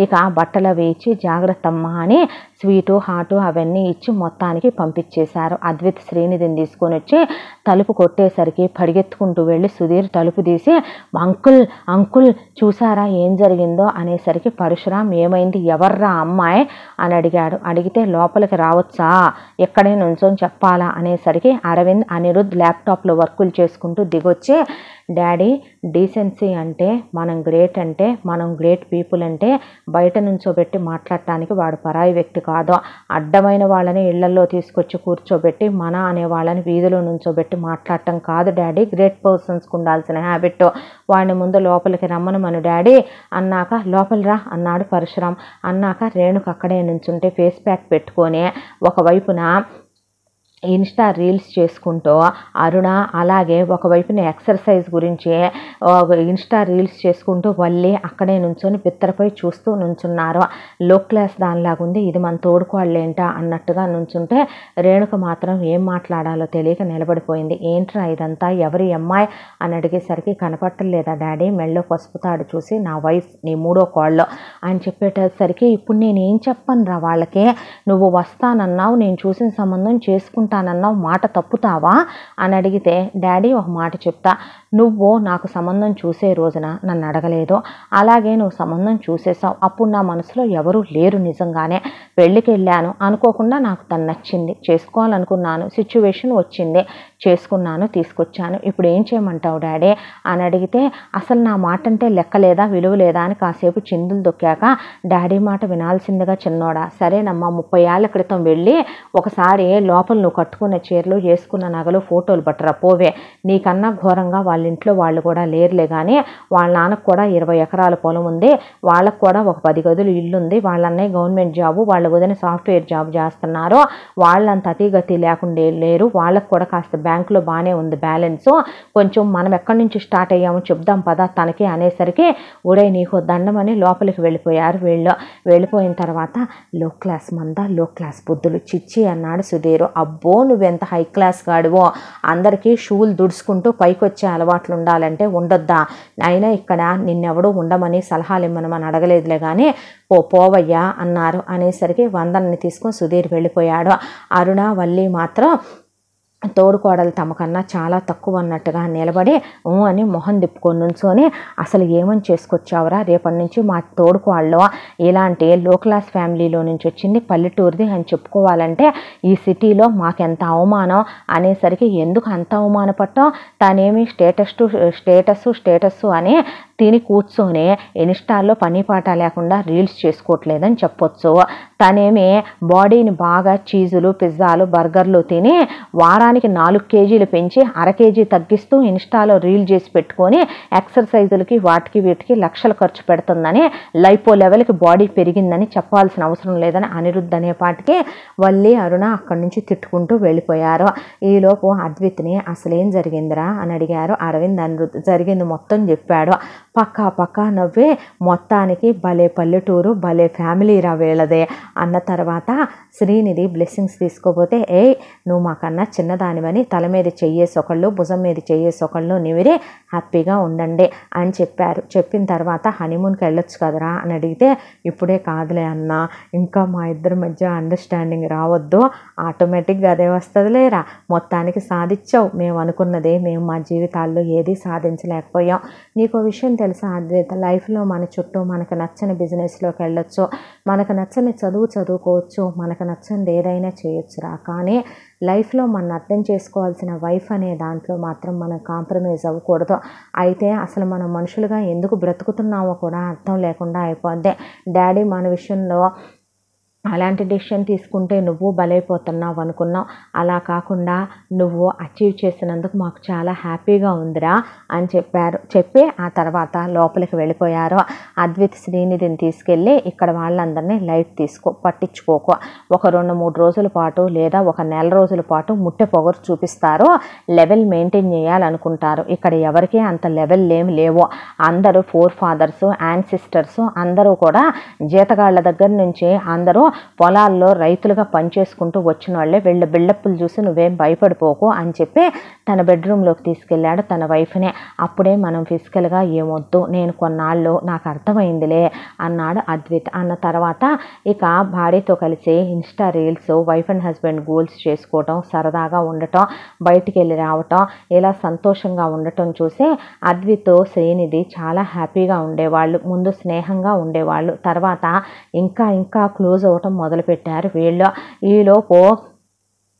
ఇక బట్టలు వేయించి జాగ్రత్తమ్మ అని స్వీటు హాటు అవన్నీ ఇచ్చి మొత్తానికి పంపించేశారు. అద్విత్ శ్రీనిధిని తీసుకొని వచ్చి తలుపు కొట్టేసరికి పరిగెత్తుకుంటూ వెళ్ళి సుధీర్ తలుపు తీసి అంకుల్ అంకుల్ చూసారా ఏం జరిగిందో అనేసరికి పరశురాం ఏమైంది ఎవర్రా అమ్మాయి అని అడిగాడు. అడిగితే లోపలికి రావచ్చా ఎక్కడే నుంచొని చెప్పాలా అనేసరికి అరవింద్ అనిరుద్ ల్యాప్టాప్లో వర్కులు చేసుకుంటూ దిగొచ్చి డాడీ డీసెన్సీ అంటే మనం గ్రేట్ అంటే మనం గ్రేట్ పీపుల్ అంటే బయట నుంచోబెట్టి మాట్లాడటానికి వాడు పరాయి వ్యక్తి కాదు, అడ్డమైన వాళ్ళని ఇళ్లల్లో తీసుకొచ్చి కూర్చోబెట్టి మన అనే వాళ్ళని వీధిలో నుంచోబెట్టి మాట్లాడటం కాదు డాడీ, గ్రేట్ పర్సన్స్కి ఉండాల్సిన హ్యాబిట్, వాడిని ముందు లోపలికి రమ్మను మన డాడీ అన్నాక లోపలిరా అన్నాడు పరశురాం. అన్నాక రేణుకు అక్కడే నుంచుంటే ఫేస్ ప్యాక్ పెట్టుకొని ఒకవైపున ఇన్స్టా రీల్స్ చేసుకుంటూ అరుణ అలాగే ఒకవైపున ఎక్సర్సైజ్ గురించి ఇన్స్టా రీల్స్ చేసుకుంటూ మళ్ళీ అక్కడే నుంచొని పిత్తరపై చూస్తూ నుంచున్నారు. లో క్లాస్ దానిలాగుంది, ఇది మన తోడుకోళ్ళేంటా అన్నట్టుగా నుంచుంటే రేణుక మాత్రం ఏం మాట్లాడాలో తెలియక నిలబడిపోయింది. ఏంట్రా ఇదంతా, ఎవరి అమ్మాయి అని అడిగేసరికి కనపట్టలేదా డాడీ, మెళ్ళో పసుపు తాడు చూసి నా వైఫ్, నీ మూడో కోళ్ళు అని చెప్పేటసరికి ఇప్పుడు నేను ఏం చెప్పను రా వాళ్ళకి, నువ్వు వస్తానన్నావు, నేను చూసిన సంబంధం చేసుకుంటానన్నావు, మాట తప్పుతావా అని అడిగితే డాడీ ఒక మాట చెప్తా, నువ్వు నాకు సంబంధం చూసే రోజున నన్ను అడగలేదు, అలాగే నువ్వు సంబంధం చూసేసావు, అప్పుడు నా మనసులో ఎవరూ లేరు, నిజంగానే పెళ్ళికి వెళ్ళాను, అనుకోకుండా నాకు తను నచ్చింది, చేసుకోవాలనుకున్నాను, సిచ్యువేషన్ వచ్చింది, చేసుకున్నాను, తీసుకొచ్చాను, ఇప్పుడు ఏం చేయమంటావు డాడీ అని అడిగితే అసలు నా మాట అంటే లెక్క లేదా, విలువ లేదా అని కాసేపు చిందులు దొక్కాక డాడీ మాట వినాల్సిందిగా చిన్నోడా, సరేనమ్మా 30 ఏళ్ల క్రితం వెళ్ళి ఒకసారి లోపల నువ్వు కట్టుకున్న చీరలు, వేసుకున్న నగలు, ఫోటోలు పట్టరా పోవే, నీకన్నా ఘోరంగా వాళ్ళ ఇంట్లో వాళ్ళు కూడా లేరులే, కానీ వాళ్ళ నాన్నకు కూడా 20 ఎకరాల పొలం ఉంది, వాళ్ళకు కూడా ఒక 10 గదులు ఇల్లు ఉంది, వాళ్ళ అన్నయ్య గవర్నమెంట్ జాబు, వాళ్ళ వదిన సాఫ్ట్వేర్ జాబ్ చేస్తున్నారు, వాళ్ళంత అతిగతి లేకుండా లేరు, వాళ్ళకు కూడా కాస్త బ్యాంకులో బాగానే ఉంది బ్యాలెన్స్, కొంచెం మనం ఎక్కడి నుంచి స్టార్ట్ అయ్యామో చెప్దాం పదా తనకి అనేసరికి ఉడే నీకు దండమని లోపలికి వెళ్ళిపోయారు వీళ్ళు. వెళ్ళిపోయిన తర్వాత లో క్లాస్ మందా, లో క్లాస్ బుద్ధులు చిచ్చి అన్నాడు సుధీర్. అబ్బో నువ్వెంత హై క్లాస్ గాడివో, అందరికీ షూలు దుడుచుకుంటూ పైకి వచ్చే అలవాట్లు ఉండాలంటే ఉండొద్దా, అయినా ఇక్కడ నిన్నెవడూ ఉండమని సలహాలు ఇమ్మనమని అడగలేదులే కానీ పోవయ్యా అన్నారు. అనేసరికి వందనని తీసుకొని సుధీర్ వెళ్ళిపోయాడు. అరుణ వల్లి మాత్రం తోడుకోడలు తమకన్నా చాలా తక్కువ అన్నట్టుగా నిలబడి అని మొహం తిప్పుకొని నుంచొని అసలు ఏమని చేసుకొచ్చావురా, రేపటి నుంచి మా తోడుకోళ్ళు ఇలాంటి లో క్లాస్ ఫ్యామిలీలో నుంచి వచ్చింది, పల్లెటూరుది అని చెప్పుకోవాలంటే ఈ సిటీలో మాకెంత అవమానం అనేసరికి ఎందుకు అంత అవమానపడటం, తనేమి స్టేటస్ అని తిని కూర్చొని ఇన్స్టాల్లో పని పాట లేకుండా రీల్స్ చేసుకోవట్లేదని చెప్పొచ్చు, తనేమి బాడీని బాగా చీజులు, పిజ్జాలు, బర్గర్లు తిని వారానికి 4 కేజీలు పెంచి 1/2 కేజీ తగ్గిస్తూ ఇన్స్టాలో రీల్ చేసి పెట్టుకొని ఎక్సర్సైజులకి వాటికి వీటికి లక్షలు ఖర్చు పెడుతుందని, లైపో లెవెల్కి బాడీ పెరిగిందని చెప్పాల్సిన అవసరం లేదని అనిరుద్ధ్ అనేపాటికి వల్లి అరుణ అక్కడి నుంచి తిట్టుకుంటూ వెళ్ళిపోయారు. ఈలోపు అద్విత్ని అసలేం జరిగిందిరా అని అడిగారు అరవింద్. అనిరుద్ధ్ జరిగింది మొత్తం చెప్పాడు. పక్కా నవ్వే మొత్తానికి భలే పల్లెటూరు, భలే ఫ్యామిలీ రా వీళ్ళదే అన్న తర్వాత శ్రీనిధి బ్లెస్సింగ్స్ తీసుకోపోతే నువ్వు మాకన్నా చిన్నదానివని తల మీద చెయ్యేసి ఒకళ్ళు, భుజం మీద చెయ్యేసి ఒకళ్ళు నివిరి హ్యాపీగా ఉండండి అని చెప్పారు. చెప్పిన తర్వాత హనీమూన్కి వెళ్ళొచ్చు కదరా అని అడిగితే ఇప్పుడే కాదులే అన్న, ఇంకా మా ఇద్దరి మధ్య అండర్స్టాండింగ్ రావద్దు, ఆటోమేటిక్గా అదే వస్తుంది లేరా, మొత్తానికి సాధించావు, మేము అనుకున్నదే మేము మా జీవితాల్లో ఏది సాధించలేకపోయాం. నీకో విషయం తెలుసా అద్వైత, లైఫ్లో మన చుట్టూ మనకు నచ్చని బిజినెస్లోకి వెళ్ళొచ్చు, మనకు నచ్చని చదువుకోవచ్చు, మనకు నచ్చనిది ఏదైనా చేయొచ్చురా, కానీ లైఫ్లో మనం అర్థం చేసుకోవాల్సిన వైఫ్ అనే దాంట్లో మాత్రం మనం కాంప్రమైజ్ అవ్వకూడదు. అయితే అసలు మనం మనుషులుగా ఎందుకు బ్రతుకుతున్నామో కూడా అర్థం లేకుండా అయిపోద్ది. డాడీ మన విషయంలో అలాంటి డెసిషన్ తీసుకుంటే నువ్వు బలైపోతున్నావు అనుకున్నావు, అలా కాకుండా నువ్వు అచీవ్ చేసినందుకు మాకు చాలా హ్యాపీగా ఉందిరా అని చెప్పారు. చెప్పి ఆ తర్వాత లోపలికి వెళ్ళిపోయారు. అద్విత్ శ్రీనిధిని తీసుకెళ్ళి ఇక్కడ వాళ్ళందరినీ లైట్ పట్టించుకోకు, ఒక 2-3 రోజుల పాటు లేదా ఒక నెల రోజుల పాటు ముట్టె పొగరు చూపిస్తారు, లెవెల్ మెయింటైన్ చేయాలనుకుంటారు. ఇక్కడ ఎవరికీ అంత లెవెల్ ఏమి లేవు, అందరూ 4 ఫాదర్స్ యాన్సిస్టర్స్ అందరూ కూడా జీతగాళ్ల దగ్గర నుంచి అందరూ పొలాల్లో రైతులుగా పనిచేసుకుంటూ వచ్చిన వాళ్ళే, వీళ్ళ బిల్డప్పులు చూసి నువ్వేం భయపడిపోకు అని చెప్పి తన బెడ్రూమ్లోకి తీసుకెళ్ళాడు తన వైఫ్ని. అప్పుడే మనం ఫిజికల్గా ఏమొద్దు, నేను కొన్నాళ్ళు నాకు అర్థమైందిలే అన్నాడు అద్విత్. అన్న తర్వాత ఇక భార్యతో కలిసి Insta reels, wife and husband goals చేసుకోవటం, సరదాగా ఉండటం, బయటికి వెళ్ళి రావటం, ఇలా సంతోషంగా ఉండటం చూసి అద్విత్ శ్రీనిధి చాలా హ్యాపీగా ఉండేవాళ్ళు. ముందు స్నేహంగా ఉండేవాళ్ళు, తర్వాత ఇంకా క్లోజ్ అవ్వటం మొదలుపెట్టారు వీళ్ళు. ఈలోపు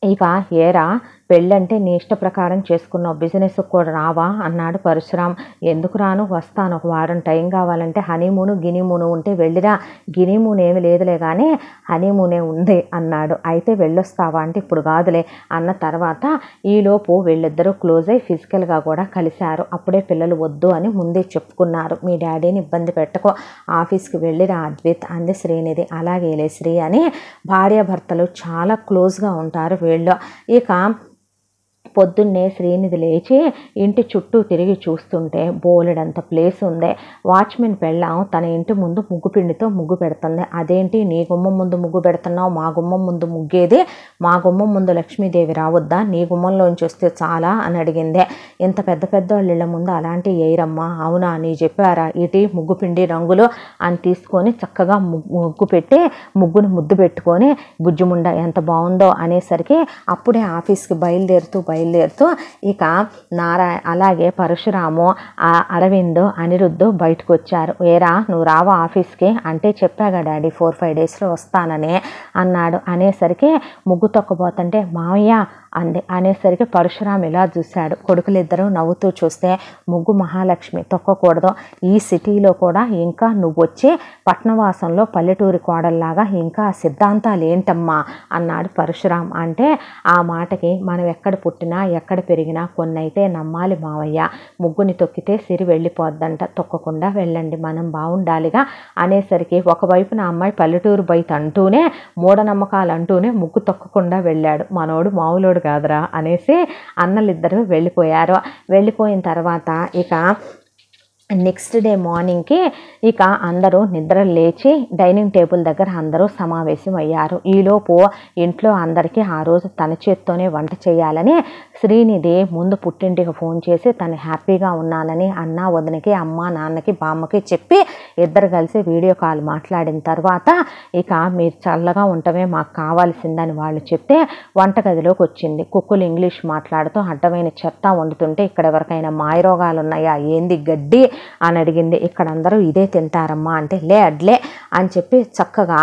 ఇక ఏరా పెళ్ళంటే నీ ఇష్ట ప్రకారం చేసుకున్నావు, బిజినెస్ కూడా రావా అన్నాడు పరశురాం. ఎందుకు రాను, వస్తాను, ఒక వారం టైం కావాలంటే హనీమూను గినీమూను ఉంటే వెళ్ళిరా. గినీమూన్ ఏమి లేదులే కానీ హనీమూనే ఉంది అన్నాడు. అయితే వెళ్ళొస్తావా అంటే ఇప్పుడు కాదులే అన్న తర్వాత ఈలోపు వీళ్ళిద్దరూ క్లోజ్ అయ్యి ఫిజికల్గా కూడా కలిశారు. అప్పుడే పిల్లలు వద్దు అని ముందే చెప్పుకున్నారు. మీ డాడీని ఇబ్బంది పెట్టుకో, ఆఫీస్కి వెళ్ళిరా అద్విత్ అంది శ్రీనిధి. అలాగేలే శ్రీ అని భార్యాభర్తలు చాలా క్లోజ్గా ఉంటారు వీళ్ళు. ఇక పొద్దున్నే శ్రీనిధి లేచి ఇంటి చుట్టూ తిరిగి చూస్తుంటే బోలెడంత ప్లేస్ ఉంది. వాచ్మెన్ పెళ్ళాం తన ఇంటి ముందు ముగ్గు పిండితో ముగ్గు పెడుతుంది. అదేంటి నీ గుమ్మం ముందు ముగ్గు పెడుతున్నావు, మా గుమ్మం ముందు ముగ్గేది, మా గుమ్మం ముందు లక్ష్మీదేవి రావద్దా, నీ గుమ్మంలోంచి వస్తే చాలా అని అడిగింది. ఇంత పెద్ద పెద్ద వాళ్ళ ముందు అలాంటి వేయరమ్మా. అవునా, నీ చెప్పారా, ఇటీ ముగ్గు పిండి రంగులు అని తీసుకొని చక్కగా ముగ్గు పెట్టి ముగ్గును ముద్దు పెట్టుకొని బుజ్జుముండ ఎంత బాగుందో అనేసరికి అప్పుడే ఆఫీస్కి బయలుదేరుతూ ఇక అలాగే పరశురాము, అరవింద్, అనిరుద్ధు బయటకు వచ్చారు. ఏరా నువ్వు రావా ఆఫీస్కి అంటే చెప్పాగా డాడీ 4-5 డేస్లో వస్తానని అన్నాడు. అనేసరికి ముగ్గు తొక్కబోతుంటే మావయ్య అంది. అనేసరికి పరశురాం ఇలా చూశాడు. కొడుకులిద్దరూ నవ్వుతూ చూస్తే ముగ్గు మహాలక్ష్మి తొక్కకూడదు, ఈ సిటీలో కూడా ఇంకా నువ్వు వచ్చి పట్నవాసంలో పల్లెటూరి కోడల్లాగా ఇంకా సిద్ధాంతాలు ఏంటమ్మా అన్నాడు పరశురాం. అంటే ఆ మాటకి మనం ఎక్కడ పుట్టినా ఎక్కడ పెరిగినా కొన్నైతే నమ్మాలి మావయ్య, ముగ్గుని తొక్కితే సిరి వెళ్ళిపోద్దంట, తొక్కకుండా వెళ్ళండి, మనం బాగుండాలిగా అనేసరికి ఒకవైపున అమ్మాయి పల్లెటూరు బయట అంటూనే మూఢనమ్మకాలు అంటూనే ముగ్గు తొక్కకుండా వెళ్ళాడు. మనోడు మామూలోడు కాదురా అనేసి అన్నలిద్దరూ వెళ్ళిపోయారు. వెళ్ళిపోయిన తర్వాత ఇక నెక్స్ట్ డే మార్నింగ్కి ఇక అందరూ నిద్ర లేచి డైనింగ్ టేబుల్ దగ్గర అందరూ సమావేశం అయ్యారు. ఈలోపు ఇంట్లో అందరికీ ఆ రోజు తన చేత్తోనే వంట చేయాలని శ్రీనిధి ముందు పుట్టింటికి ఫోన్ చేసి తను హ్యాపీగా ఉన్నానని అన్న వదినకి అమ్మ నాన్నకి బామ్మకి చెప్పి ఇద్దరు కలిసి వీడియో కాల్ మాట్లాడిన తర్వాత ఇక మీరు చల్లగా ఉండటమే మాకు కావాల్సిందని వాళ్ళు చెప్తే వంటగదిలోకి వచ్చింది. కుక్కులు ఇంగ్లీష్ మాట్లాడుతూ అడ్డమైన చెత్త వండుతుంటే ఇక్కడ ఎవరికైనా మాయరోగాలు ఉన్నాయా ఏంది గడ్డి అని అడిగింది. ఇక్కడ అందరూ ఇదే తింటారమ్మా అంటే లే అడ్లే అని చెప్పి చక్కగా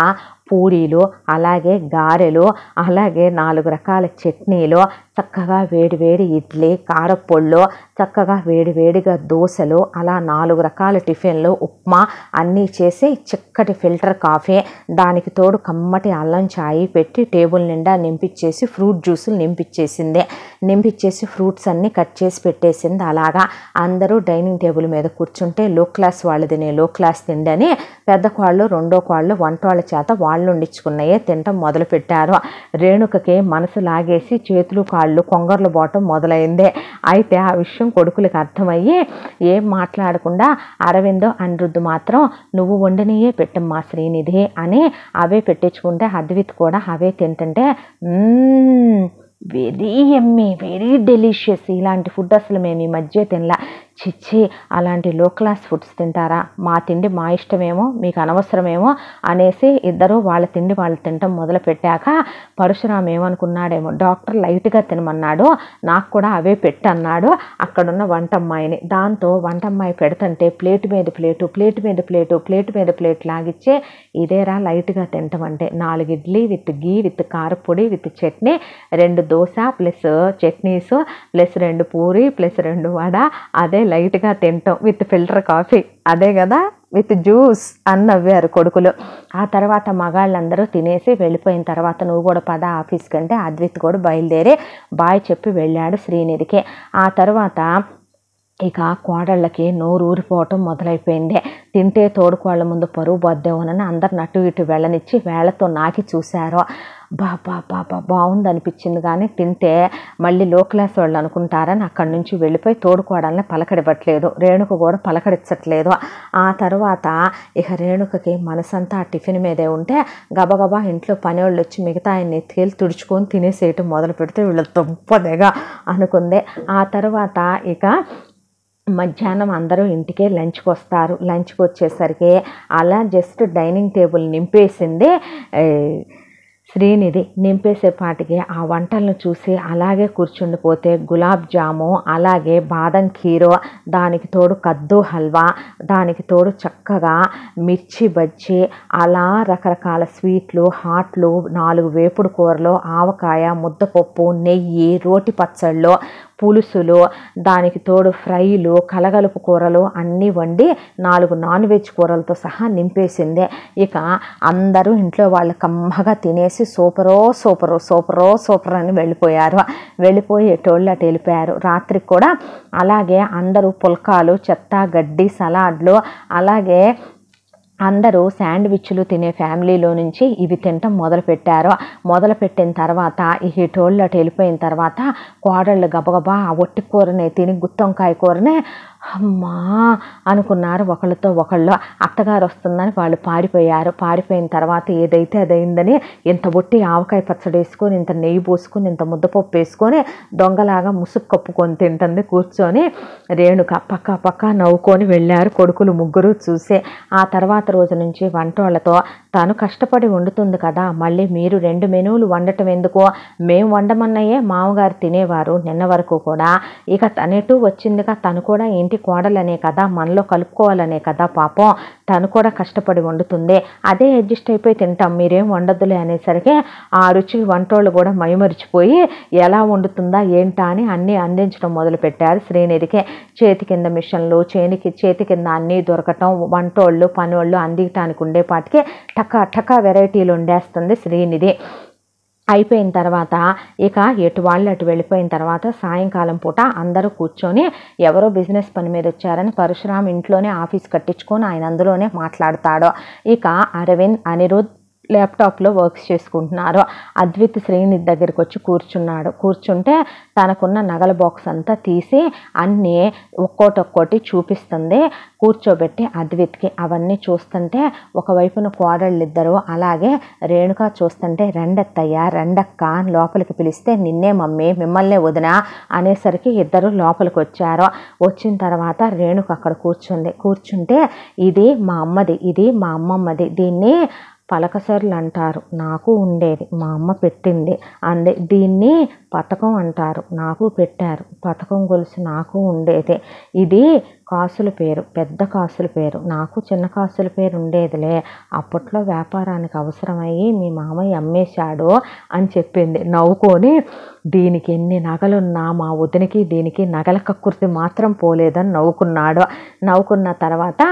పూరీలు, అలాగే గారెలు, అలాగే 4 రకాల చట్నీలు, చక్కగా వేడివేడి ఇడ్లీ, కారపొళ్ళు, చక్కగా వేడివేడిగా దోశలు, అలా 4 రకాల టిఫిన్లు, ఉప్మా అన్నీ చేసి చిక్కటి ఫిల్టర్ కాఫీ, దానికి తోడు కమ్మటి అల్లం చాయ్ పెట్టి టేబుల్ నిండా నింపించేసి ఫ్రూట్ జ్యూసులు నింపించేసి ఫ్రూట్స్ అన్నీ కట్ చేసి పెట్టేసింది. అలాగా అందరూ డైనింగ్ టేబుల్ మీద కూర్చుంటే లో క్లాస్ వాళ్ళు తినే లో క్లాస్ తిండని పెద్ద కాళ్ళు రెండో కాళ్ళు వంటవాళ్ళ చేత వాళ్ళు వండించుకున్నాయే తినటం మొదలుపెట్టారు. రేణుకకి మనసు లాగేసి చేతులు కాళ్ళు కొంగర్లు పోవటం మొదలైంది. అయితే ఆ విషయం కొడుకులకు అర్థమయ్యి ఏం మాట్లాడకుండా అరవింద్ అనిరుద్ధు మాత్రం నువ్వు వండినయే పెట్టమ్మా శ్రీనిధి అని అవే పెట్టించుకుంటే అద్విత్ కూడా అవే తింటుంటే వెరీ ఎమ్మీ, వెరీ డెలిషియస్, ఇలాంటి ఫుడ్ అసలు మేము ఈ మధ్య తినలా, చిచ్చి అలాంటి లో క్లాస్ ఫుడ్స్ తింటారా, మా తిండి మా ఇష్టమేమో మీకు అనవసరమేమో అనేసి ఇద్దరు వాళ్ళ తిండి వాళ్ళు తినటం మొదలు పెట్టాక పరశురాం ఏమనుకున్నాడేమో డాక్టర్ లైట్గా తినమన్నాడు, నాకు కూడా అవే పెట్టన్నాడు అక్కడున్న వంటమ్మాయిని. దాంతో వంటమ్మాయి పెడుతుంటే ప్లేట్ మీద ప్లేట్ లాగిచ్చే ఇదేరా లైట్గా తింటాం అంటే 4 ఇడ్లీ విత్ గీ విత్ కారపొడి with chutney, 2 dosa plus chutneys plus 2 puri plus 2 vada, అదే లైట్గా తింటాం విత్ ఫిల్టర్ కాఫీ, అదే కదా విత్ జ్యూస్ అని నవ్వారు కొడుకులు. ఆ తర్వాత మగాళ్ళందరూ తినేసి వెళ్ళిపోయిన తర్వాత నువ్వు కూడా పద ఆఫీస్కి అంటే అద్విత్ కూడా బయలుదేరి బాయ్ చెప్పి వెళ్ళాడు శ్రీనిధికి. ఆ తర్వాత ఇక కోడళ్ళకి నోరు ఊరిపోవటం మొదలైపోయింది. తింటే తోడుకోళ్ళ ముందు పరువు బద్దేమోనని అందరిని అటు ఇటు వెళ్ళనిచ్చి వేళ్లతో నాకి చూశారు. బాగుంది అనిపించింది కానీ తింటే మళ్ళీ లో క్లాస్ వాళ్ళు అనుకుంటారని అక్కడి నుంచి వెళ్ళిపోయి తోడుకోవడాలని పలకడివ్వట్లేదు, రేణుక కూడా పలకడించట్లేదు. ఆ తర్వాత ఇక రేణుకకి మనసంతా ఆ టిఫిన్ మీదే ఉంటే గబగబా ఇంట్లో పనివాళ్ళు వచ్చి మిగతా ఆయన ఎత్తుకెళ్ళి తుడుచుకొని తినేసేయటం మొదలు పెడితే వీళ్ళు తుంపదేగా అనుకుంది. ఆ తర్వాత ఇక మధ్యాహ్నం అందరూ ఇంటికే లంచ్కి వస్తారు. లంచ్కి వచ్చేసరికి అలా జస్ట్ డైనింగ్ టేబుల్ నింపేసింది శ్రీనిధి నింపేసేపాటికి ఆ వంటలను చూసి అలాగే కూర్చుండిపోతే గులాబ్ జాము, అలాగే బాదం ఖీరు, దానికి తోడు కద్దు హల్వా, దానికి తోడు చక్కగా మిర్చి బజ్జీ, అలా రకరకాల స్వీట్లు, హాట్లు, 4 వేపుడు కూరలు, ఆవకాయ, ముద్దపప్పు, నెయ్యి, రోటి పచ్చళ్ళు, పులుసులు, దానికి తోడు ఫ్రైలు, కలగలుపు కూరలు అన్నీ వండి 4 నాన్ వెజ్ కూరలతో సహా నింపేసిందే. ఇక అందరూ ఇంట్లో వాళ్ళు కమ్మగా తినేసి సూపర్ అని వెళ్ళిపోయి ఎటోళ్ళు అటు వెళ్ళిపోయారు. రాత్రికి కూడా అలాగే అందరూ పుల్కాలు, చెత్త గడ్డి, సలాడ్లు, అలాగే అందరూ శాండ్విచ్లు తినే ఫ్యామిలీలో నుంచి ఇవి తినటం మొదలుపెట్టిన తర్వాత ఇటోళ్ళు అటు వెళ్ళిపోయిన తర్వాత కోడళ్ళు గబగబా ఆ ఒట్టి కూరనే తిని గుత్తొంకాయ కూరనే అమ్మా అనుకున్నారు. ఒకళ్ళతో ఒకళ్ళు అత్తగారు వస్తుందని వాళ్ళు పారిపోయిన తర్వాత ఏదైతే అదైందని ఇంత బొట్టి ఆవకాయ పచ్చడి వేసుకొని, ఇంత నెయ్యి పోసుకొని, ఇంత ముద్దపప్పు వేసుకొని దొంగలాగా ముసుగు కప్పుకొని తింటుంది కూర్చొని. రేణుక పక్క నవ్వుకొని వెళ్ళారు కొడుకులు ముగ్గురు చూసే. ఆ తర్వాత రోజు నుంచి వంటోళ్లతో తను కష్టపడి వండుతుంది కదా, మళ్ళీ మీరు 2 మెనూలు వండటం ఎందుకో, మేము వండమన్నయే మామగారు తినేవారు నిన్న వరకు కూడా. ఇక తనేటూ వచ్చిందిగా, తను కూడా ఇంటి కోడలనే కదా, మనలో కలుపుకోవాలనే కదా, పాపం తను కూడా కష్టపడి వండుతుంది, అదే అడ్జస్ట్ అయిపోయి తింటాం, మీరేం వండొద్దులే అనేసరికి ఆ రుచికి వంటోళ్ళు కూడా మైమరిచిపోయి ఎలా వండుతుందా ఏంటా అని అన్నీ అందించడం మొదలుపెట్టారు శ్రీనిధికి. చేతి కింద మిషన్లు, చేతి కింద అన్నీ దొరకటం, వంటోళ్ళు పనోళ్ళు అందించడానికి ఉండేపాటికి టకా వెరైటీలు వండేస్తుంది శ్రీనిధి. అయిపోయిన తర్వాత ఇక ఎటు వాళ్ళు అటు వెళ్ళిపోయిన తర్వాత సాయంకాలం పూట అందరూ కూర్చొని ఎవరో బిజినెస్ పని మీద వచ్చారని పరశురామ్ ఇంట్లోనే ఆఫీస్ కట్టించుకొని ఆయన అందులోనే మాట్లాడతాడు. ఇక అరవింద్, అనిరుద్ ల్యాప్టాప్లో వర్క్స్ చేసుకుంటున్నారు. అద్విత్ శ్రీనిధి దగ్గరికి వచ్చి కూర్చుంటే తనకున్న నగల బాక్స్ అంతా తీసి అన్నీ ఒక్కోటి చూపిస్తుంది కూర్చోబెట్టి అద్విత్కి. అవన్నీ చూస్తుంటే ఒకవైపున కోడళ్ళిద్దరు, అలాగే రేణుక చూస్తుంటే రెండత్తయ్య రెండక్క లోపలికి పిలిస్తే నిన్నే మమ్మీ మిమ్మల్నే వదినా అనేసరికి ఇద్దరు లోపలికి వచ్చారు. వచ్చిన తర్వాత రేణుక అక్కడ కూర్చుంటే ఇది మా అమ్మది, ఇది మా అమ్మమ్మది, దీన్ని పలకసర్లు అంటారు, నాకు ఉండేది, మా అమ్మ పెట్టింది అందే, దీన్ని పతకం అంటారు, నాకు పెట్టారు, పతకం గొలుసు నాకు ఉండేది, ఇది కాసుల పేరు, పెద్ద కాసుల పేరు, నాకు చిన్న కాసుల పేరు ఉండేదిలే, అప్పట్లో వ్యాపారానికి అవసరమయ్యి మీ మామయ్య అమ్మేశాడు అని చెప్పింది నవ్వుకొని. దీనికి ఎన్ని నగలున్నా మా వదినికి దీనికి నగల కక్కుర్తి మాత్రం పోలేదని నవ్వుకున్న తర్వాత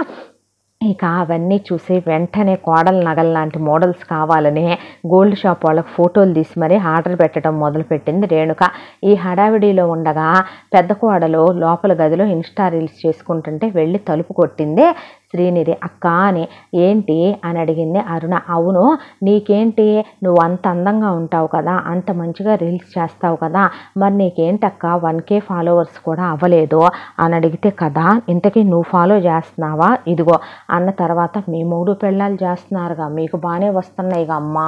ఇక అవన్నీ చూసి వెంటనే కోడల నగల లాంటి మోడల్స్ కావాలని గోల్డ్ షాప్ వాళ్ళకి ఫోటోలు తీసి మరీ ఆర్డర్ పెట్టడం మొదలుపెట్టింది రేణుక. ఈ హడావిడిలో ఉండగా పెద్ద కోడలు లోపల గదిలో ఇన్స్టా రీల్స్ చేసుకుంటుంటే వెళ్ళి తలుపు కొట్టింది శ్రీనిధి. అక్క అని. ఏంటి అని అడిగింది అరుణ. అవును, నీకేంటి, నువ్వు అంత అందంగా ఉంటావు కదా, అంత మంచిగా రీల్స్ చేస్తావు కదా, మరి నీకేంటక్క 1K ఫాలోవర్స్ కూడా అవ్వలేదు అని అడిగితే, కదా ఇంతకీ నువ్వు ఫాలో చేస్తున్నావా, ఇదిగో అన్న తర్వాత మీ 3 పెళ్ళాలు చేస్తున్నారుగా, మీకు బాగానే వస్తున్నాయిగా అమ్మా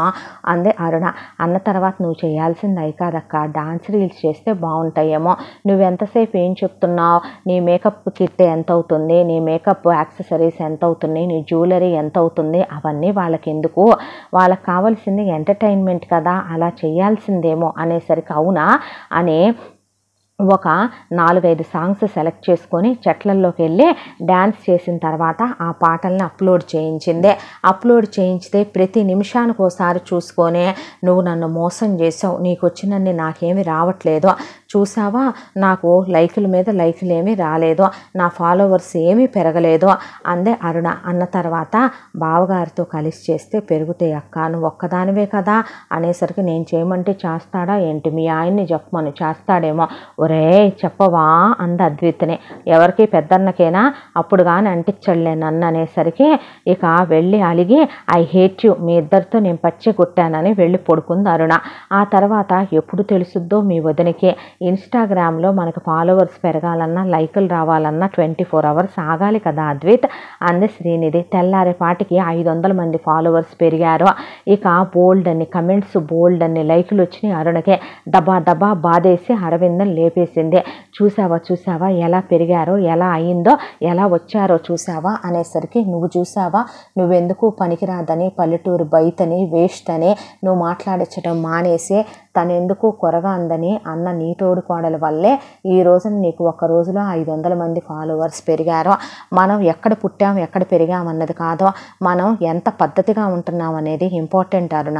అందే అరుణ. అన్న తర్వాత నువ్వు చేయాల్సింది అయి కాదక్క, డాన్స్ రీల్స్ చేస్తే బాగుంటాయేమో, నువ్వెంతసేపు ఏం చెప్తున్నావు, నీ మేకప్ కిట్ ఎంత అవుతుంది, నీ మేకప్ యాక్సెసరీస్ ఎంత అవుతుంది, నీ జ్యువెలరీ ఎంత అవుతుంది, అవన్నీ వాళ్ళకి ఎందుకు, వాళ్ళకి కావాల్సింది ఎంటర్టైన్మెంట్ కదా, అలా చేయాల్సిందేమో అనేసరికి అవునా అని ఒక 4-5 సాంగ్స్ సెలెక్ట్ చేసుకొని చెట్లల్లోకి వెళ్ళి డ్యాన్స్ చేసిన తర్వాత ఆ పాటల్ని అప్లోడ్ చేయించితే ప్రతి నిమిషానికి ఒకసారి చూసుకొని, నువ్వు నన్ను మోసం చేసావు, నీకు వచ్చినన్ని నాకేమీ రావట్లేదు, చూసావా నాకు లైకుల మీద లైకులు ఏమీ రాలేదు, నా ఫాలోవర్స్ ఏమీ పెరగలేదు అందే అరుణ. అన్న తర్వాత బావగారితో కలిసి చేస్తే పెరుగుతాయి అక్క, నువ్వు ఒక్కదానివే కదా అనేసరికి నేను చేయమంటే చేస్తాడా ఏంటి, మీ ఆయన్ని చెప్పమని చేస్తాడేమో, ఒరే చెప్పవా అంద అద్విత్ని. ఎవరికి పెద్దన్నకేనా, అప్పుడు కానీ అంటించలే నన్ను అనేసరికి ఇక వెళ్ళి అలిగి ఐ హేట్ యూ, మీ ఇద్దరితో నేను పచ్చి కొట్టానని వెళ్ళి పడుకుంది అరుణ. ఆ తర్వాత ఎప్పుడు తెలుసుద్దో మీ వదినికి, ఇన్స్టాగ్రామ్లో మనకు ఫాలోవర్స్ పెరగాలన్నా లైకులు రావాలన్నా 24 hours ఆగాలి కదా అద్విత్ అంది శ్రీనిధి. తెల్లారేపాటికి 500 మంది ఫాలోవర్స్ పెరిగారు. ఇక బోల్డ్ అని కమెంట్స్, బోల్డ్ అని లైకులు వచ్చినాయి. అరుణకే దబా దబా బాధేసి అరవిందం లేపేసింది. చూసావా ఎలా పెరిగారో, ఎలా అయిందో, ఎలా వచ్చారో చూసావా అనేసరికి నువ్వు చూసావా, నువ్వెందుకు పనికిరాదని, పల్లెటూరు బయటని, వేస్ట్ అని నువ్వు మాట్లాడించడం మానేసి తనెందుకు కొరగా అందని అన్న నీ తోడు కోడల వల్లే ఈ రోజున నీకు ఒక్క రోజులో 500 మంది ఫాలోవర్స్ పెరిగారో. మనం ఎక్కడ పుట్టాం, ఎక్కడ పెరిగామన్నది కాదో, మనం ఎంత పద్ధతిగా ఉంటున్నాం అనేది ఇంపార్టెంట్ అరుణ.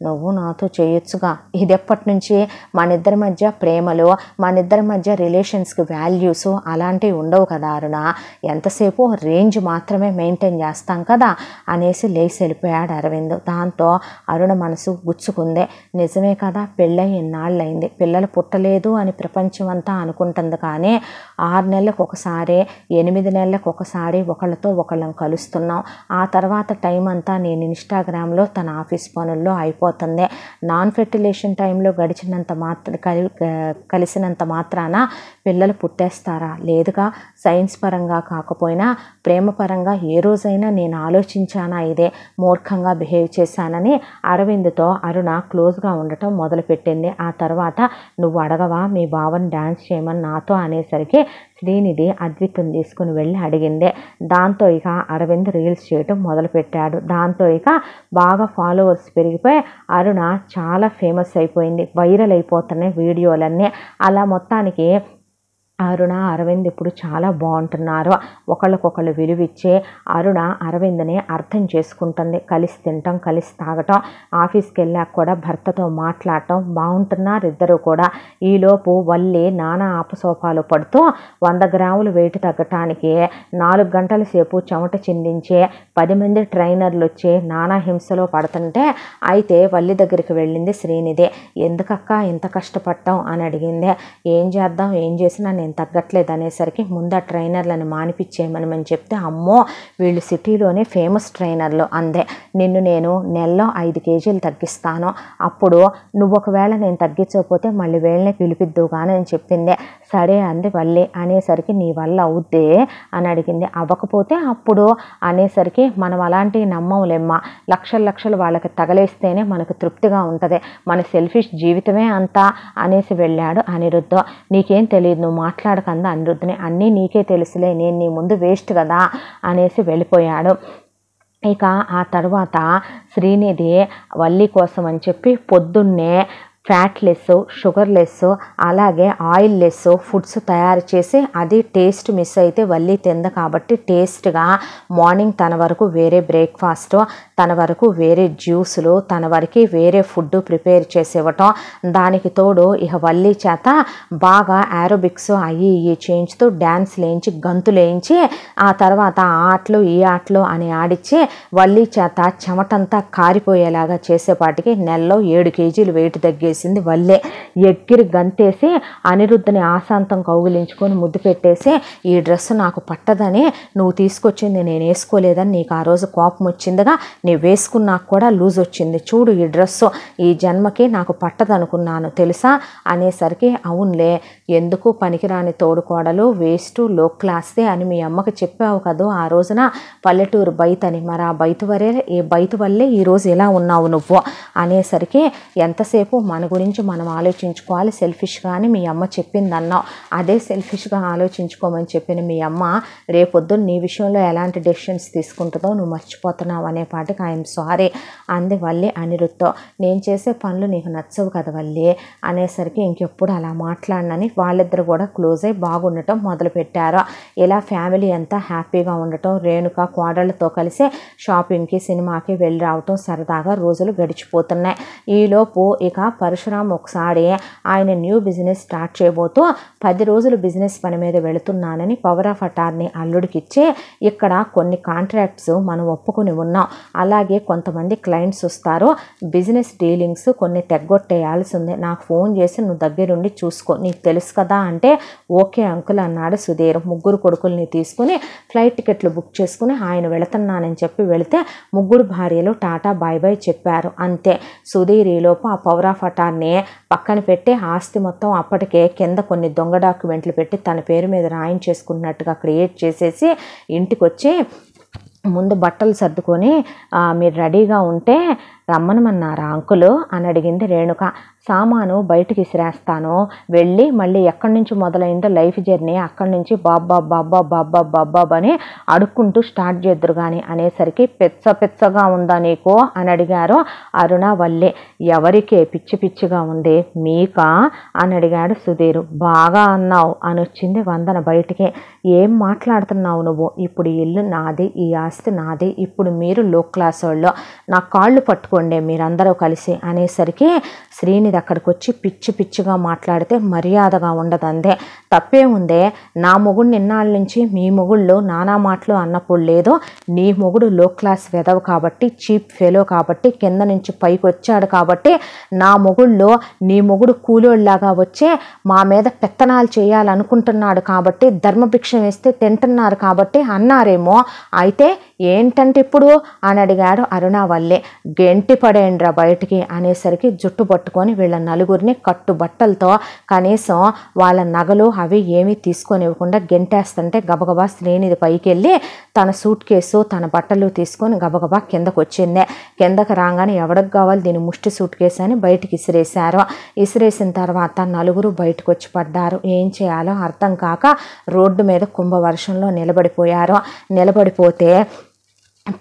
నువ్వు నాతో చేయొచ్చుగా. ఇది ఎప్పటి నుంచి మన ఇద్దరి మధ్య ప్రేమలు, మన ఇద్దరి మధ్య రిలేషన్స్కి వాల్యూస్ అలాంటివి ఉండవు కదా అరుణ. ఎంతసేపు రేంజ్ మాత్రమే మెయింటైన్ చేస్తాం కదా అనేసి లేచి వెళ్ళిపోయాడు అరవింద్. దాంతో అరుణ మనసు గుచ్చుకుంది. నిజమే కదా, పెళ్ళై ఎన్నాళ్ళైంది, పిల్లలు పుట్టలేదు అని ప్రపంచం అంతా అనుకుంటుంది. కానీ 6 నెలలకు ఒకసారి, 8 నెలలకు ఒకసారి ఒకళ్ళతో ఒకళ్ళం కలుస్తున్నాం. ఆ తర్వాత టైం అంతా నేను ఇన్స్టాగ్రామ్లో తన ఆఫీస్ పనుల్లో అయిపోతుంది. నాన్ ఫెర్టిలేషన్ టైంలో కలిసినంత మాత్రాన పిల్లలు పుట్టేస్తారా? లేదుగా. సైన్స్ పరంగా కాకపోయినా ప్రేమ పరంగా ఏ రోజైనా నేను ఆలోచించానా ఇదే మూర్ఖంగా బిహేవ్ చేశానని అరవింద్తో అరుణ క్లోజ్గా ఉండటం మొదలుపెట్టింది. ఆ తర్వాత నువ్వు అడగవా మీ బావని డ్యాన్స్ చేయమని నాతో అనేసరికి శ్రీనిధి అద్విత్తుని తీసుకుని వెళ్ళి అడిగింది. దాంతో ఇక అరవింద్ రీల్స్ చేయటం మొదలుపెట్టాడు. దాంతో ఇక బాగా ఫాలోవర్స్ పెరిగిపోయి అరుణ చాలా ఫేమస్ అయిపోయింది. వైరల్ అయిపోతున్నాయి వీడియోలన్నీ. అలా మొత్తానికి అరుణ అరవింద్ ఇప్పుడు చాలా బాగుంటున్నారు. ఒకళ్ళకొకళ్ళు విలువిచ్చే అరుణ అరవింద్ని అర్థం చేసుకుంటుంది. కలిసి తినటం, కలిసి తాగటం, ఆఫీస్కి వెళ్ళాక కూడా భర్తతో మాట్లాడటం బాగుంటున్నారు ఇద్దరు కూడా. ఈలోపు వల్లి నానా ఆపసోపాలు పడుతూ 100 గ్రాములు వెయిట్ తగ్గటానికి 4 గంటల సేపు చెమట చిందించే 10 మంది ట్రైనర్లు వచ్చి నానా హింసలో పడుతుంటే అయితే వల్లి దగ్గరికి వెళ్ళింది శ్రీనిధి. ఎందుకక్క ఇంత కష్టపడటం అని అడిగింది. ఏం చేద్దాం, ఏం చేసినా నేను తగ్గట్లేదు అనేసరికి ముందు ఆ ట్రైనర్లను మానిపించేయమని చెప్తే, అమ్మో వీళ్ళు సిటీలోనే ఫేమస్ ట్రైనర్లు అందే. నిన్ను నేను నెలలో 5 కేజీలు తగ్గిస్తాను, అప్పుడు నువ్వు ఒకవేళ నేను తగ్గించకపోతే మళ్ళీ వీళ్ళని పిలిపిద్దువు కానీ అని చెప్పింది. సరే అంది వల్లి. అనేసరికి నీ వల్ల అవుద్దే అని అడిగింది. అవ్వకపోతే అప్పుడు అనేసరికి మనం అలాంటివి నమ్మలేమ్మా. లక్షలు వాళ్ళకి తగలేస్తేనే మనకు తృప్తిగా ఉంటుంది. మన సెల్ఫిష్ జీవితమే అంతా అనేసి వెళ్ళాడు అనిరుద్ధ. నీకేం తెలియదు, నువ్వు మాట్లాడకందా అనిరుద్ధిని, అన్నీ నీకే తెలుసులే, నేను నీ ముందు వేస్ట్ కదా అనేసి వెళ్ళిపోయాడు. ఇక ఆ తర్వాత శ్రీనిధి వల్లి కోసం అని చెప్పి పొద్దున్నే ఫ్యాట్లెస్, షుగర్లెస్, అలాగే ఆయిల్ లెస్ ఫుడ్స్ తయారు చేసి, అది టేస్ట్ మిస్ అయితే వల్లి తింది కాబట్టి టేస్ట్గా మార్నింగ్ తన వరకు వేరే బ్రేక్ఫాస్ట్, తన వరకు వేరే జ్యూసులు, తన వరకు వేరే ఫుడ్ ప్రిపేర్ చేసేవటం. దానికి తోడు ఇక వల్లి చేత బాగా ఏరోబిక్స్ అయ్యి చేయించుతూ డ్యాన్స్లు వేయించి, గంతులు వేయించి, ఆ తర్వాత ఆటలు ఈ ఆటలు అని ఆడిచ్చి వల్లి చేత చెమటంతా కారిపోయేలాగా చేసేపాటికి నెలలో 7 కేజీలు వెయిట్ తగ్గేసింది వల్లే. ఎక్కిరి గంతేసి అనిరుద్ధిని ఆశాంతం కౌగిలించుకొని ముద్దు పెట్టేసి, ఈ డ్రెస్ నాకు పట్టదని, నువ్వు తీసుకొచ్చింది నేను వేసుకోలేదని నీకు ఆ రోజు కోపం వచ్చిందిగా, నేను వేసుకున్నాక కూడా లూజ్ వచ్చింది, చూడు ఈ డ్రెస్సు ఈ జన్మకి నాకు పట్టదనుకున్నాను తెలుసా అనేసరికి, అవునులే ఎందుకు పనికిరాని తోడుకోడలు, వేస్ట్, లో క్లాస్దే అని మీ అమ్మకి చెప్పావు కదా ఆ రోజున పల్లెటూరు బయటని, మరి ఆ బయట వల్లే ఈరోజు ఇలా ఉన్నావు నువ్వు అనేసరికి, ఎంతసేపు మన గురించి మనం ఆలోచించుకోవాలి సెల్ఫిష్గా అని మీ అమ్మ చెప్పింది అన్నావు. అదే సెల్ఫిష్గా ఆలోచించుకోమని చెప్పిన మీ అమ్మ రేపొద్దున నీ విషయంలో ఎలాంటి డెసిషన్స్ తీసుకుంటుందో నువ్వు మర్చిపోతున్నావు అనేపాటికి ఐఎమ్ సారీ అంది వల్లి అనిరుద్తో. నేను చేసే పనులు నీకు నచ్చవు కదా వల్లి అనేసరికి ఇంకెప్పుడు అలా మాట్లాడనని వాళ్ళిద్దరు కూడా క్లోజ్ అయ్యి బాగుండటం మొదలుపెట్టారు. ఇలా ఫ్యామిలీ అంతా హ్యాపీగా ఉండటం, రేణుక కోడళ్ళతో కలిసి షాపింగ్కి, సినిమాకి వెళ్ళి రావటం సరదాగా రోజులు గడిచిపోతున్నాయి. ఈలోపు ఇక పరశురామ్ ఒకసారి ఆయన న్యూ బిజినెస్ స్టార్ట్ చేయబోతూ 10 రోజులు బిజినెస్ పని మీద వెళుతున్నానని పవర్ ఆఫ్ అటార్నీ అల్లుడికిచ్చి, ఇక్కడ కొన్ని కాంట్రాక్ట్స్ మనం ఒప్పుకుని ఉన్నాం, అలాగే కొంతమంది క్లయింట్స్ వస్తారు, బిజినెస్ డీలింగ్స్ కొన్ని తెగ్గొట్టేయాల్సి ఉంది, నాకు ఫోన్ చేసి నువ్వు దగ్గరుండి చూసుకో, నీకు తెలుసు కదా అంటే ఓకే అంకుల్ అన్నాడు సుధీర్. 3 కొడుకుల్ని తీసుకుని ఫ్లైట్ టికెట్లు బుక్ చేసుకుని ఆయన వెళుతున్నానని చెప్పి వెళితే 3 భార్యలు టాటా బాయ్ బాయ్ చెప్పారు. అంతే. సుధీర్ ఈలోపు ఆ పవర్ ఆఫ్ పటాన్ని పక్కన పెట్టి ఆస్తి మొత్తం అప్పటికే కింద కొన్ని దొంగ డాక్యుమెంట్లు పెట్టి తన పేరు మీద రాయించేసుకున్నట్టుగా క్రియేట్ చేసేసి ఇంటికి వచ్చి ముందు బట్టలు సర్దుకొని మీరు రెడీగా ఉంటే రమ్మనమన్నారా అంకులు అని అడిగింది రేణుక. సామాను బయటికి విసిరేస్తాను, వెళ్ళి మళ్ళీ ఎక్కడి నుంచి మొదలైందో లైఫ్ జర్నీ అక్కడి నుంచి బాబ్బా బాబ్బా బాబ్బా బాబ్బాబ్ అని అడుక్కుంటూ స్టార్ట్ చేద్దరు కానీ అనేసరికి పెచ్చగా ఉందా నీకు అని అడిగారు అరుణ వల్లి. ఎవరికే పిచ్చి పిచ్చిగా ఉంది మీకా అని అడిగాడు సుధీర్. బాగా అన్నావు అని వచ్చింది వందన బయటికి. ఏం మాట్లాడుతున్నావు నువ్వు? ఇప్పుడు ఇల్లు నాది, ఈ ఆస్తి నాది, ఇప్పుడు మీరు లో క్లాస్ వాళ్ళు, నా కాళ్ళు పట్టుకోండి మీరందరూ కలిసి అనేసరికి శ్రీనిధి అక్కడికి వచ్చి పిచ్చి పిచ్చిగా మాట్లాడితే మర్యాదగా ఉండదందే. తప్పే ఉందే, నా మొగుడు నిన్నాళ్ళ నుంచి మీ మొగుళ్ళు నానా మాటలు అన్నప్పుడు లేదు. నీ మొగుడు లో క్లాస్ వెదవు కాబట్టి, చీప్ ఫెలో కాబట్టి, కింద నుంచి పైకి వచ్చాడు కాబట్టి, నా మొగుళ్ళు నీ మొగుడు కూలోళ్ళలాగా వచ్చే మా మీద పెత్తనాలు చేయాలనుకుంటున్నాడు కాబట్టి, ధర్మభిక్షం వేస్తే తింటున్నారు కాబట్టి అన్నారేమో. అయితే ఏంటంటే ఇప్పుడు అని అడిగాడు అరుణావల్లి. గెంటి పడేయండిరా బయటికి అనేసరికి జుట్టు పట్టుకొని వీళ్ళ నలుగురిని కట్టుబట్టలతో కనీసం వాళ్ళ నగలు అవి ఏమీ తీసుకొని ఇవ్వకుండా గెంటేస్తుంటే గబగబా శ్రీనిధి పైకి వెళ్ళి తన సూట్ కేసు తన బట్టలు తీసుకొని గబగబా కిందకు వచ్చిందే. కిందకు రాగానే ఎవరికి కావాలి దీని ముష్టి సూట్ కేసు అని బయటికి ఇసిరేశారు. ఇసిరేసిన తర్వాత నలుగురు బయటకు వచ్చి పడ్డారు. ఏం చేయాలో అర్థం కాక రోడ్డు మీద కుంభవర్షంలో నిలబడిపోయారు. నిలబడిపోతే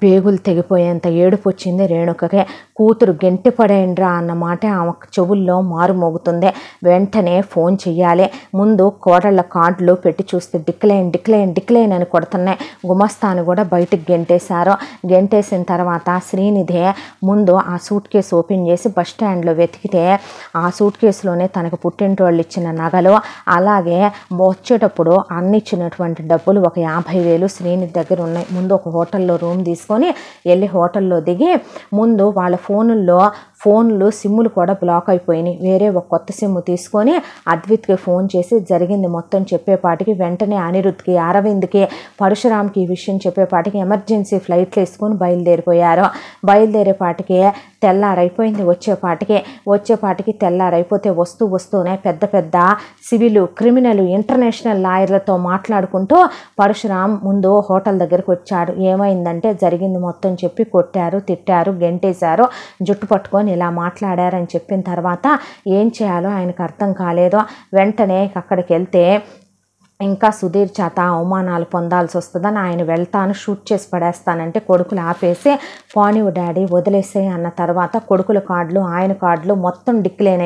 పేగులు తెగిపోయేంత ఏడుపు వచ్చింది రేణుకకే. కూతురు గెంటి పడేయండిరా అన్న మాట ఆమె చెవుల్లో మారు మోగుతుంది. వెంటనే ఫోన్ చెయ్యాలి. ముందు కోడళ్ళ కార్డులు పెట్టి చూస్తే డిక్లైన్ అని కొడుతున్నాయి. గుమస్తాను కూడా బయటికి గెంటేశారు. గెంటేసిన తర్వాత శ్రీనిధి ముందు ఆ సూట్ కేసు ఓపెన్ చేసి బస్ స్టాండ్లో వెతికితే ఆ సూట్ కేసులోనే తనకు పుట్టింటి వాళ్ళు ఇచ్చిన నగలు, అలాగే వచ్చేటప్పుడు అన్ని ఇచ్చినటువంటి డబ్బులు ఒక 50,000 శ్రీనిధి దగ్గర ఉన్నాయి. ముందు ఒక హోటల్లో రూమ్ తీసుకొని వెళ్ళి హోటల్లో దిగి ముందు వాళ్ళ ఫోన్లు సిమ్ములు కూడా బ్లాక్ అయిపోయినాయి. వేరే ఒక కొత్త సిమ్ము తీసుకొని అద్విత్కి ఫోన్ చేసి జరిగింది మొత్తం చెప్పేపాటికి వెంటనే అనిరుద్ధ్కి, అరవింద్కి, పరశురామ్కి ఈ విషయం చెప్పేపాటికి ఎమర్జెన్సీ ఫ్లైట్లు వేసుకొని బయలుదేరిపోయారు. బయలుదేరేపాటికి తెల్లారైపోయింది. వచ్చేపాటికి తెల్లారైపోతే వస్తూనే పెద్ద సివిల్, క్రిమినల్, ఇంటర్నేషనల్ లాయర్లతో మాట్లాడుకుంటూ పరశురామ్ ముందు హోటల్ దగ్గరికి వచ్చాడు. ఏమైందంటే జరిగింది మొత్తం చెప్పి కొట్టారు, తిట్టారు, గెంటేశారు, జుట్టు పట్టుకొని ఇలా మాట్లాడారని చెప్పిన తర్వాత ఏం చేయాలో ఆయనకు అర్థం కాలేదు. వెంటనే అక్కడికి వెళ్తే ఇంకా సుధీర్ చేత అవమానాలు పొందాల్సి వస్తుందని ఆయన వెళ్తాను, షూట్ చేసి పడేస్తానంటే కొడుకులు ఆపేసి పోనివ్వు డాడీ వదిలేసే అన్న తర్వాత కొడుకుల కార్డులు ఆయన కార్డులు మొత్తం డిక్లైన్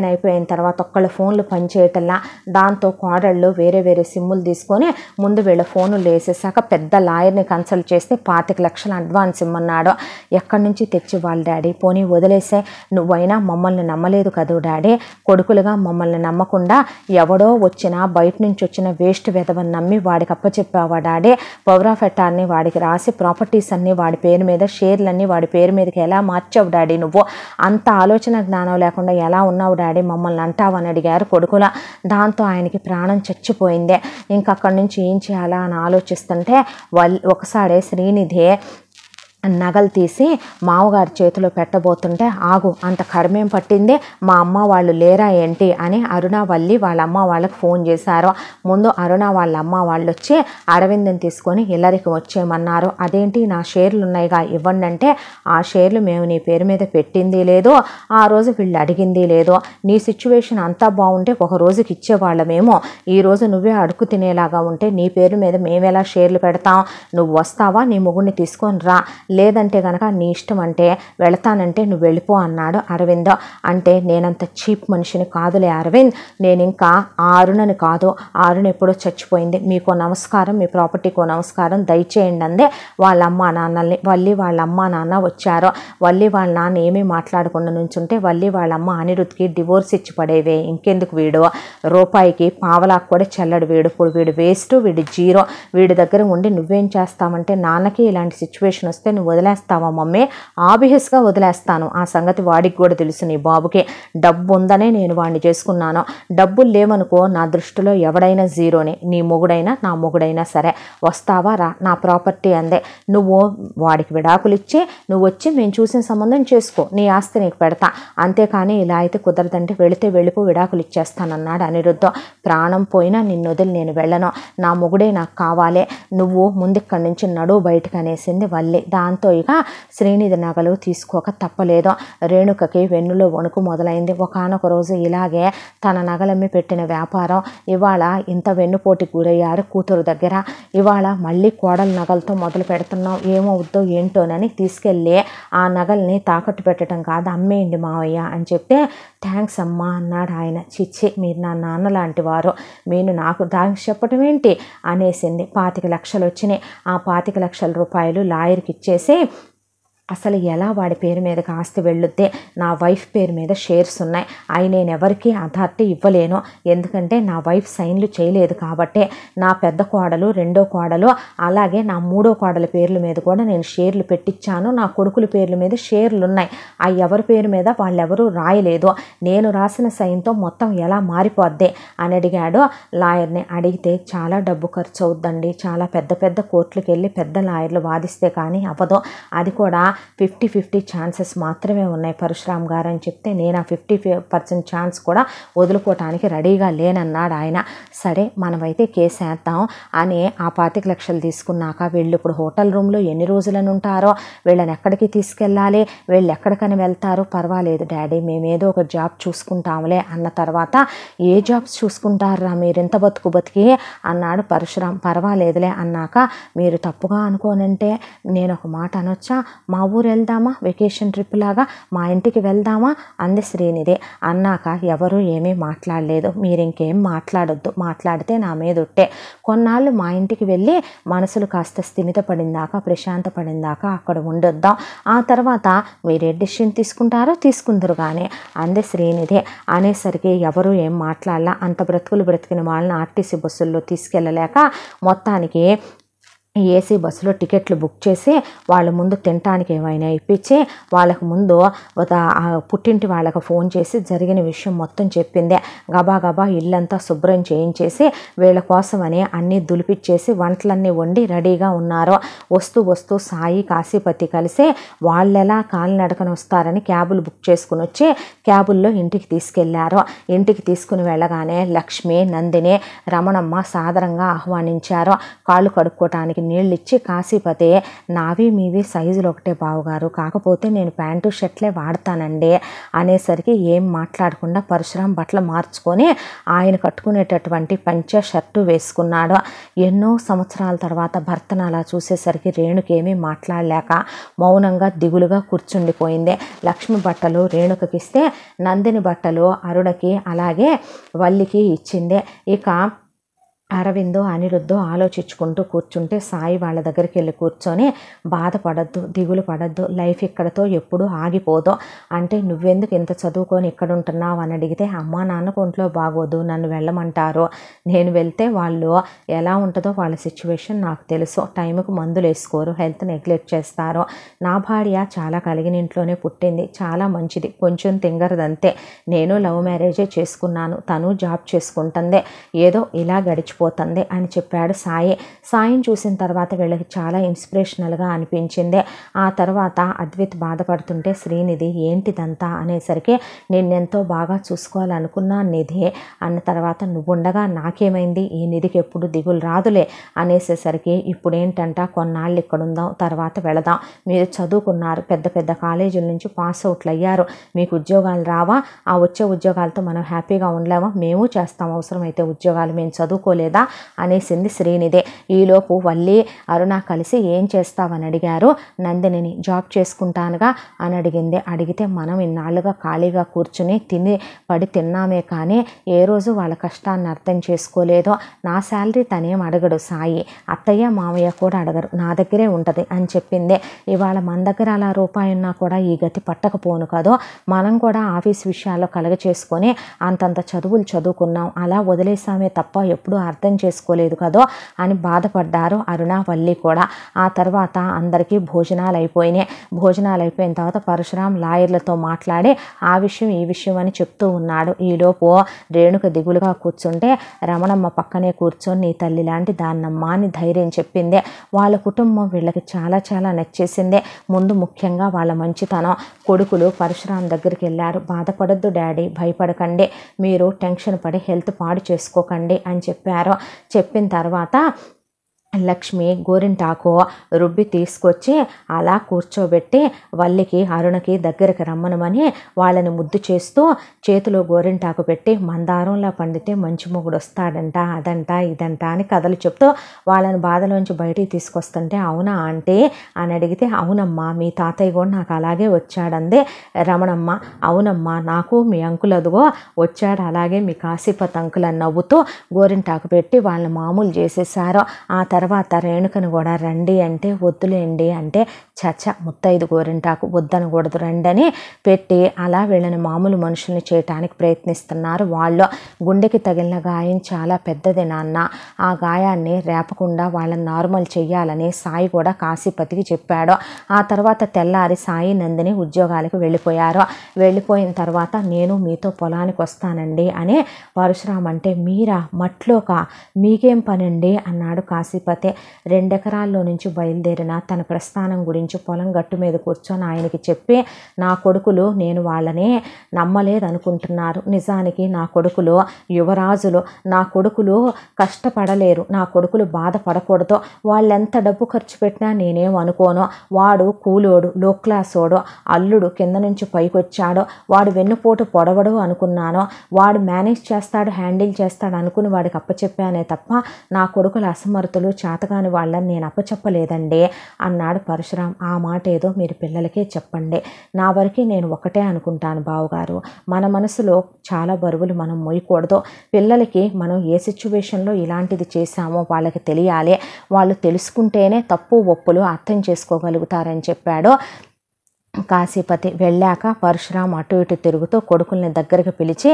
అయిపోయిన తర్వాత ఒక్కళ్ళ ఫోన్లు పనిచేయటల్లా. దాంతో కోడళ్ళు వేరే సిమ్ములు తీసుకొని ముందు వీళ్ళ ఫోన్లు వేసేసాక పెద్ద లాయర్ని కన్సల్ట్ చేస్తే 25 లక్షలు అడ్వాన్స్ ఇమ్మన్నాడు. ఎక్కడి నుంచి తెచ్చి వాళ్ళు డాడీ పోనీ వదిలేసే, నువ్వైనా మమ్మల్ని నమ్మలేదు కదూ డాడీ, కొడుకులుగా మమ్మల్ని నమ్మకుండా ఎవడో వచ్చినా బయట నుంచి వచ్చిన వేస్ట్ వెధవని నమ్మి వాడికి అప్పచెప్పావా డాడీ? పవర్ ఆఫ్ అటార్నీ వాడికి రాసి ప్రాపర్టీస్ అన్నీ వాడి పేరు మీద, షేర్లన్నీ వాడి పేరు మీదకి ఎలా మార్చావు డాడీ? నువ్వు అంత ఆలోచన జ్ఞానం లేకుండా ఎలా ఉన్నావు డాడీ? మమ్మల్ని అంటావని అడిగారు కొడుకుల. దాంతో ఆయనకి ప్రాణం చచ్చిపోయిందే. ఇంకక్కడి నుంచి ఏం చేయాలా అని ఆలోచిస్తుంటే ఒకసారి శ్రీనిధి నగలు తీసి మామగారి చేతిలో పెట్టబోతుంటే ఆగు, అంత కర్మేం పట్టింది, మా అమ్మ వాళ్ళు లేరా ఏంటి అని అరుణావల్లి వాళ్ళ అమ్మ వాళ్ళకి ఫోన్ చేశారు. ముందు అరుణ వాళ్ళ అమ్మ వాళ్ళు వచ్చి అరవింద్ని తీసుకొని ఇల్లరికి వచ్చేయమన్నారు. అదేంటి నా షేర్లు ఉన్నాయిగా ఇవ్వండి అంటే, ఆ షేర్లు మేము నీ పేరు మీద పెట్టింది లేదు, ఆ రోజు వీళ్ళు అడిగింది లేదు, నీ సిచ్యువేషన్ అంతా బాగుంటే ఒక రోజుకి ఇచ్చేవాళ్ళమేమో, ఈరోజు నువ్వే అడుగు తినేలాగా ఉంటే నీ పేరు మీద మేమెలా షేర్లు పెడతాం? నువ్వు వస్తావా నీ మొగుడిని తీసుకొని రా, లేదంటే కనుక నీ ఇష్టం అంటే వెళతానంటే నువ్వు వెళ్ళిపో అన్నాడు అరవింద్. అంటే నేనంత చీప్ మనిషిని కాదులే అరవింద్, నేను ఇంకా అరుణని కాదు, అరుణ ఎప్పుడో చచ్చిపోయింది, మీకో నమస్కారం, మీ ప్రాపర్టీకో నమస్కారం, దయచేయండి అందే వాళ్ళ అమ్మ నాన్నల్ని. వాళ్ళ అమ్మ నాన్న వచ్చారు. వాళ్ళ నాన్న ఏమీ మాట్లాడకుండా నుంచుంటే వాళ్ళ అమ్మ అనిరుద్ధ్కి డివోర్స్ ఇచ్చి పడేవే, ఇంకెందుకు వీడు రూపాయికి పావలాకు కూడా చెల్లడు, వీడు వేస్ట్, వీడి జీరో, వీడి దగ్గర ఉండి నువ్వేం చేస్తామంటే నాన్నకి ఇలాంటి సిచ్యువేషన్ వస్తే నువ్వు వదిలేస్తావా మమ్మీ? ఆబ్వియస్గా వదిలేస్తాను. ఆ సంగతి వాడికి కూడా తెలుసు, నీ బాబుకి. డబ్బు ఉందనే నేను వాడిని చేసుకున్నాను. డబ్బులు లేవనుకో నా దృష్టిలో ఎవడైనా జీరోనే. నీ మొగుడైనా నా మొగుడైనా సరే. వస్తావా రా, నా ప్రాపర్టీ అందే. నువ్వు వాడికి విడాకులు ఇచ్చి నువ్వు వచ్చి మేము చూసిన సంబంధం చేసుకో, నీ ఆస్తి నీకు పెడతా. అంతేకాని ఇలా అయితే కుదరదంటే వెళితే వెళ్ళిపో, విడాకులు ఇచ్చేస్తానన్నాడు అనిరుద్ధం. ప్రాణం పోయినా నిన్ను వదిలి నేను వెళ్ళను, నా మొగుడే నాకు కావాలి, నువ్వు ముందిక్కడి నుంచి నడువు బయటకు అనేసింది వల్లి. దాంతో ఇక శ్రీనిధి నగలు తీసుకోక తప్పలేదు. రేణుకకి వెన్నులో వణుకు మొదలైంది. ఒకానొక రోజు ఇలాగే తన నగలమ్మి పెట్టిన వ్యాపారం ఇవాళ ఇంత వెన్నుపోటుకు గురయ్యారు కూతురు దగ్గర. ఇవాళ మళ్ళీ కోడల నగలతో మొదలు పెడుతున్నాం, ఏమవుద్దో ఏంటోనని తీసుకెళ్ళి ఆ నగల్ని తాకట్టు పెట్టడం కాదు, అమ్మేయండి మావయ్య అని చెప్తే, థ్యాంక్స్ అమ్మా అన్నాడు ఆయన. చిచ్చి, మీరు నా నాన్న లాంటి వారు, మీరు నాకు థ్యాంక్స్ చెప్పటం ఏంటి అనేసింది. 25 లక్షలు వచ్చినాయి. ఆ 25 లక్షల రూపాయలు లాయర్కి ఇచ్చేసి, అసలు ఎలా వాడి పేరు మీదకి ఆస్తి వెళ్ళుద్దే, నా వైఫ్ పేరు మీద షేర్స్ ఉన్నాయి, అవి నేను ఎవరికి అథారిటీ ఇవ్వలేను, ఎందుకంటే నా వైఫ్ సైన్లు చేయలేదు కాబట్టి. నా పెద్ద కోడలు, రెండో కోడలు, అలాగే నా మూడో కోడల పేర్ల మీద కూడా నేను షేర్లు పెట్టించాను. నా కొడుకుల పేర్ల మీద షేర్లు ఉన్నాయి, అవి ఎవరి పేరు మీద వాళ్ళెవరూ రాయలేదు, నేను రాసిన సైన్తో మొత్తం ఎలా మారిపోద్ది అని అడిగాడు లాయర్ని. అడిగితే చాలా డబ్బు ఖర్చు అవుద్దండి, చాలా పెద్ద పెద్ద కోర్టులకు వెళ్ళి పెద్ద లాయర్లు వాదిస్తే కానీ అవ్వదు, అది కూడా 50-50 ఛాన్సెస్ మాత్రమే ఉన్నాయి పరశురామ్ గారు అని చెప్తే, నేను ఆ 50% ఛాన్స్ కూడా వదులుకోవటానికి రెడీగా లేనన్నాడు ఆయన. సరే మనమైతే కేసు వేద్దాం అని ఆ 25 లక్షలు తీసుకున్నాక వీళ్ళు ఇప్పుడు హోటల్ రూమ్లో ఎన్ని రోజులని ఉంటారో, వీళ్ళని ఎక్కడికి తీసుకెళ్ళాలి, వీళ్ళు ఎక్కడికని వెళ్తారో, పర్వాలేదు డాడీ మేమేదో ఒక జాబ్ చూసుకుంటాములే అన్న తర్వాత, ఏ జాబ్స్ చూసుకుంటారా మీరు ఇంత బతుకు బతికి అన్నాడు పరశురామ్. పర్వాలేదులే అన్నాక, మీరు తప్పుగా అనుకోనంటే నేను ఒక మాట అనొచ్చా, మా ఊరు వెళ్దామా, వెకేషన్ ట్రిప్ లాగా మా ఇంటికి వెళ్దామా అంది శ్రీనిధి. అన్నాక ఎవరు ఏమీ మాట్లాడలేదు. మీరు ఇంకేం మాట్లాడొద్దు, మాట్లాడితే నా మీద ఉట్టే. కొన్నాళ్ళు మా ఇంటికి వెళ్ళి మనసులు కాస్త స్థిమిత పడిందాకా, ప్రశాంత పడిందాకా అక్కడ ఉండొద్దాం, ఆ తర్వాత మీరే డెసిషన్ తీసుకుంటారో తీసుకుందరు కానీ అంది శ్రీనిధి. అనేసరికి ఎవరు ఏం మాట్లాడలా. అంత బ్రతుకులు బ్రతికిన వాళ్ళని ఆర్టీసీ బస్సుల్లో తీసుకెళ్ళలేక మొత్తానికి ఏసీ బస్సులో టికెట్లు బుక్ చేసి వాళ్ళ ముందు తినటానికి ఏమైనా ఇప్పించి, వాళ్ళకు ముందు పుట్టింటి వాళ్ళకు ఫోన్ చేసి జరిగిన విషయం మొత్తం చెప్పిందే. గబా గబా ఇల్లంతా శుభ్రం చేయించేసి వీళ్ళ కోసమని అన్నీ దులిపిచ్చేసి వంటలన్నీ వండి రెడీగా ఉన్నారు. వస్తూ వస్తూ సాయి, కాశీపతి కలిసి వాళ్ళెలా కాలినడకన వస్తారని క్యాబులు బుక్ చేసుకుని వచ్చి క్యాబుల్లో ఇంటికి తీసుకెళ్లారు. ఇంటికి తీసుకుని వెళ్ళగానే లక్ష్మి, నందిని, రమణమ్మ సాదరంగా ఆహ్వానించారు. కాళ్ళు కడుక్కోవటానికి నీళ్ళు ఇచ్చి, కాశీపతి నావి మీవి సైజులు ఒకటే బావగారు, కాకపోతే నేను ప్యాంటు షర్ట్లే వాడతానండి అనేసరికి ఏం మాట్లాడకుండా పరశురామ్ బట్టలు మార్చుకొని ఆయన కట్టుకునేటటువంటి పంచ షర్టు వేసుకున్నాడు. ఎన్నో సంవత్సరాల తర్వాత భర్తను అలా చూసేసరికి రేణుకేమీ మాట్లాడలేక మౌనంగా దిగులుగా కూర్చుండిపోయింది. లక్ష్మి బట్టలు రేణుకకిస్తే, నందిని బట్టలు అరుణకి అలాగే వల్లికి ఇచ్చింది. ఇక అరవిందో, అనిరుద్ధో ఆలోచించుకుంటూ కూర్చుంటే సాయి వాళ్ళ దగ్గరికి వెళ్ళి కూర్చొని, బాధపడద్దు, దిగులు పడద్దు, లైఫ్ ఇక్కడతో ఎప్పుడూ ఆగిపోదు, అంటే నువ్వెందుకు ఇంత చదువుకొని ఇక్కడ ఉంటున్నావు అని అడిగితే, అమ్మా నాన్నకు ఒంట్లో బాగోదు, నన్ను వెళ్ళమంటారు, నేను వెళ్తే వాళ్ళు ఎలా ఉంటుందో వాళ్ళ సిచ్యువేషన్ నాకు తెలుసు, టైంకు మందులు వేసుకోరు, హెల్త్ నెగ్లెక్ట్ చేస్తారు, నా భార్య చాలా కలిగిన ఇంట్లోనే పుట్టింది, చాలా మంచిది, కొంచెం తింగరదంతే, నేను లవ్ మ్యారేజే చేసుకున్నాను, తను జాబ్ చేసుకుంటుంది, ఏదో ఇలా గడిచిపోతుంది అని చెప్పాడు సాయి. సాయిని చూసిన తర్వాత వీళ్ళకి చాలా ఇన్స్పిరేషనల్గా అనిపించింది. ఆ తర్వాత అద్విత్ బాధపడుతుంటే శ్రీనిధి ఏంటిదంతా అనేసరికి, నిన్నెంతో బాగా చూసుకోవాలనుకున్నాను నిధి అన్న తర్వాత, నువ్వుండగా నాకేమైంది, ఈ నిధికి ఎప్పుడు దిగులు రాదులే అనేసేసరికి, ఇప్పుడేంటంట కొన్నాళ్ళు ఇక్కడ ఉందాం, తర్వాత వెళదాం, మీరు చదువుకున్నారు, పెద్ద పెద్ద కాలేజీల నుంచి పాస్ అవుట్లు అయ్యారు, మీకు ఉద్యోగాలు రావా, ఆ వచ్చే ఉద్యోగాలతో మనం హ్యాపీగా ఉండలేమా, మేము చేస్తాం అవసరమైతే ఉద్యోగాలు, మేము చదువుకోలేదా అనేసింది శ్రీనిధి. ఈలోపు వల్లి, అరుణ కలిసి ఏం చేస్తావని అడిగారు నందినిని. జాబ్ చేసుకుంటానుగా అని అడిగింది. అడిగితే, మనం ఇన్నాళ్ళుగా ఖాళీగా కూర్చుని పడి తిన్నామే కానీ ఏ రోజు వాళ్ళ కష్టాన్ని అర్థం చేసుకోలేదు, నా శాలరీ తనేం అడగడు సాయి, అత్తయ్య మామయ్య కూడా అడగరు, నా దగ్గరే ఉంటుంది అని చెప్పింది. ఇవాళ మన దగ్గర అలా రూపాయి ఉన్నా కూడా ఈ గతి పట్టకపోను కదో, మనం కూడా ఆఫీస్ విషయాల్లో కలగ చేసుకొని అంతంత చదువులు చదువుకున్నాం, అలా వదిలేసామే తప్ప ఎప్పుడూ అర్థం చేసుకోలేదు కదో అని బాధపడ్డారు అరుణ వల్లి కూడా. ఆ తర్వాత అందరికీ భోజనాలు అయిపోయినాయి. భోజనాలు అయిపోయిన తర్వాత పరశురాం లాయర్లతో మాట్లాడి ఆ విషయం ఈ విషయం అని చెప్తూ ఉన్నాడు. ఈలోపు రేణుక దిగులుగా కూర్చుంటే రమణమ్మ పక్కనే కూర్చొని నీ తల్లి లాంటి దాన్నమ్మా అని ధైర్యం చెప్పింది. వాళ్ళ కుటుంబం వీళ్ళకి చాలా చాలా నచ్చేసింది. ముందు ముఖ్యంగా వాళ్ళ మంచితనం. కొడుకులు పరశురాం దగ్గరికి వెళ్ళారు. బాధపడద్దు డాడీ, భయపడకండి, మీరు టెన్షన్ పడి హెల్త్ పాడు చేసుకోకండి అని చెప్పారు. చెప్పిన తర్వాత లక్ష్మి గోరింటాకు రుబ్బి తీసుకొచ్చి అలా కూర్చోబెట్టి వల్లికి అరుణకి దగ్గరికి రమ్మనమని వాళ్ళని ముద్దు చేస్తూ చేతిలో గోరింటాకు పెట్టి మందారంలా పండితే మంచి మొగుడు వస్తాడంట, అదంట ఇదంట అని కథలు చెప్తూ వాళ్ళని బాధలోంచి బయటికి తీసుకొస్తుంటే అవునా ఆంటీ అని అడిగితే అవునమ్మా మీ తాతయ్య కూడా నాకు అలాగే వచ్చాడందే రమణమ్మ. అవునమ్మా నాకు మీ అంకుల్ అదుగో వచ్చాడు అలాగే మీ కాశీపతి అంకుల్ అని నవ్వుతూ గోరింటాకు పెట్టి వాళ్ళని మామూలు చేసేసారు. ఆ తర్వాత రేణుకను కూడా రండి అంటే వద్దులేండి అంటే చచ్చ ముత్తైదు గోరింటాకు వద్దనకూడదు రండి అని పెట్టి అలా వీళ్ళని మామూలు మనుషుల్ని చేయటానికి ప్రయత్నిస్తున్నారు వాళ్ళు. గుండెకి తగిలిన గాయం చాలా పెద్దది నాన్న, ఆ గాయాన్ని రేపకుండా వాళ్ళని నార్మల్ చెయ్యాలని సాయి కూడా కాశీపతికి చెప్పాడు. ఆ తర్వాత తెల్లారి సాయి నందిని ఉద్యోగాలకు వెళ్ళిపోయారు. వెళ్ళిపోయిన తర్వాత నేను మీతో పొలానికి వస్తానండి అని పరశురాం అంటే మీరా మట్లోకా మీకేం పనండి అన్నాడు కాశీపతి. 2 ఎకరాల్లో నుంచి బయలుదేరిన తన ప్రస్థానం గురించి పొలం గట్టు మీద కూర్చొని ఆయనకి చెప్పి నా కొడుకులు నేను వాళ్ళని నమ్మలేదనుకుంటున్నారు. నిజానికి నా కొడుకులు యువరాజులు, నా కొడుకులు కష్టపడలేరు, నా కొడుకులు బాధపడకూడదు, వాళ్ళెంత డబ్బు ఖర్చు పెట్టినా నేనేం అనుకోను. వాడు కూలోడు, లో క్లాసోడు, అల్లుడు కింద నుంచి పైకొచ్చాడు, వాడు వెన్నుపోటు పొడవడు అనుకున్నాను, వాడు మేనేజ్ చేస్తాడు హ్యాండిల్ చేస్తాడు అనుకుని వాడికి అప్పచెప్పానే తప్ప నా కొడుకులు అసమర్థులు చేతగాని వాళ్ళని నేను అప్పచెప్పలేదండి అన్నాడు పరశురాం. ఆ మాట ఏదో మీరు పిల్లలకే చెప్పండి, నా వరకు నేను ఒకటే అనుకుంటాను బావగారు, మన మనసులో చాలా బరువులు మనం మోయకూడదు. పిల్లలకి మనం ఏ సిచ్యువేషన్లో ఇలాంటిది చేశామో వాళ్ళకి తెలియాలి, వాళ్ళు తెలుసుకుంటేనే తప్పు ఒప్పులు అర్థం చేసుకోగలుగుతారని చెప్పాడు కాశీపతి. వెళ్ళాక పరశురాం అటు ఇటు తిరుగుతూ కొడుకుల్ని దగ్గరికి పిలిచి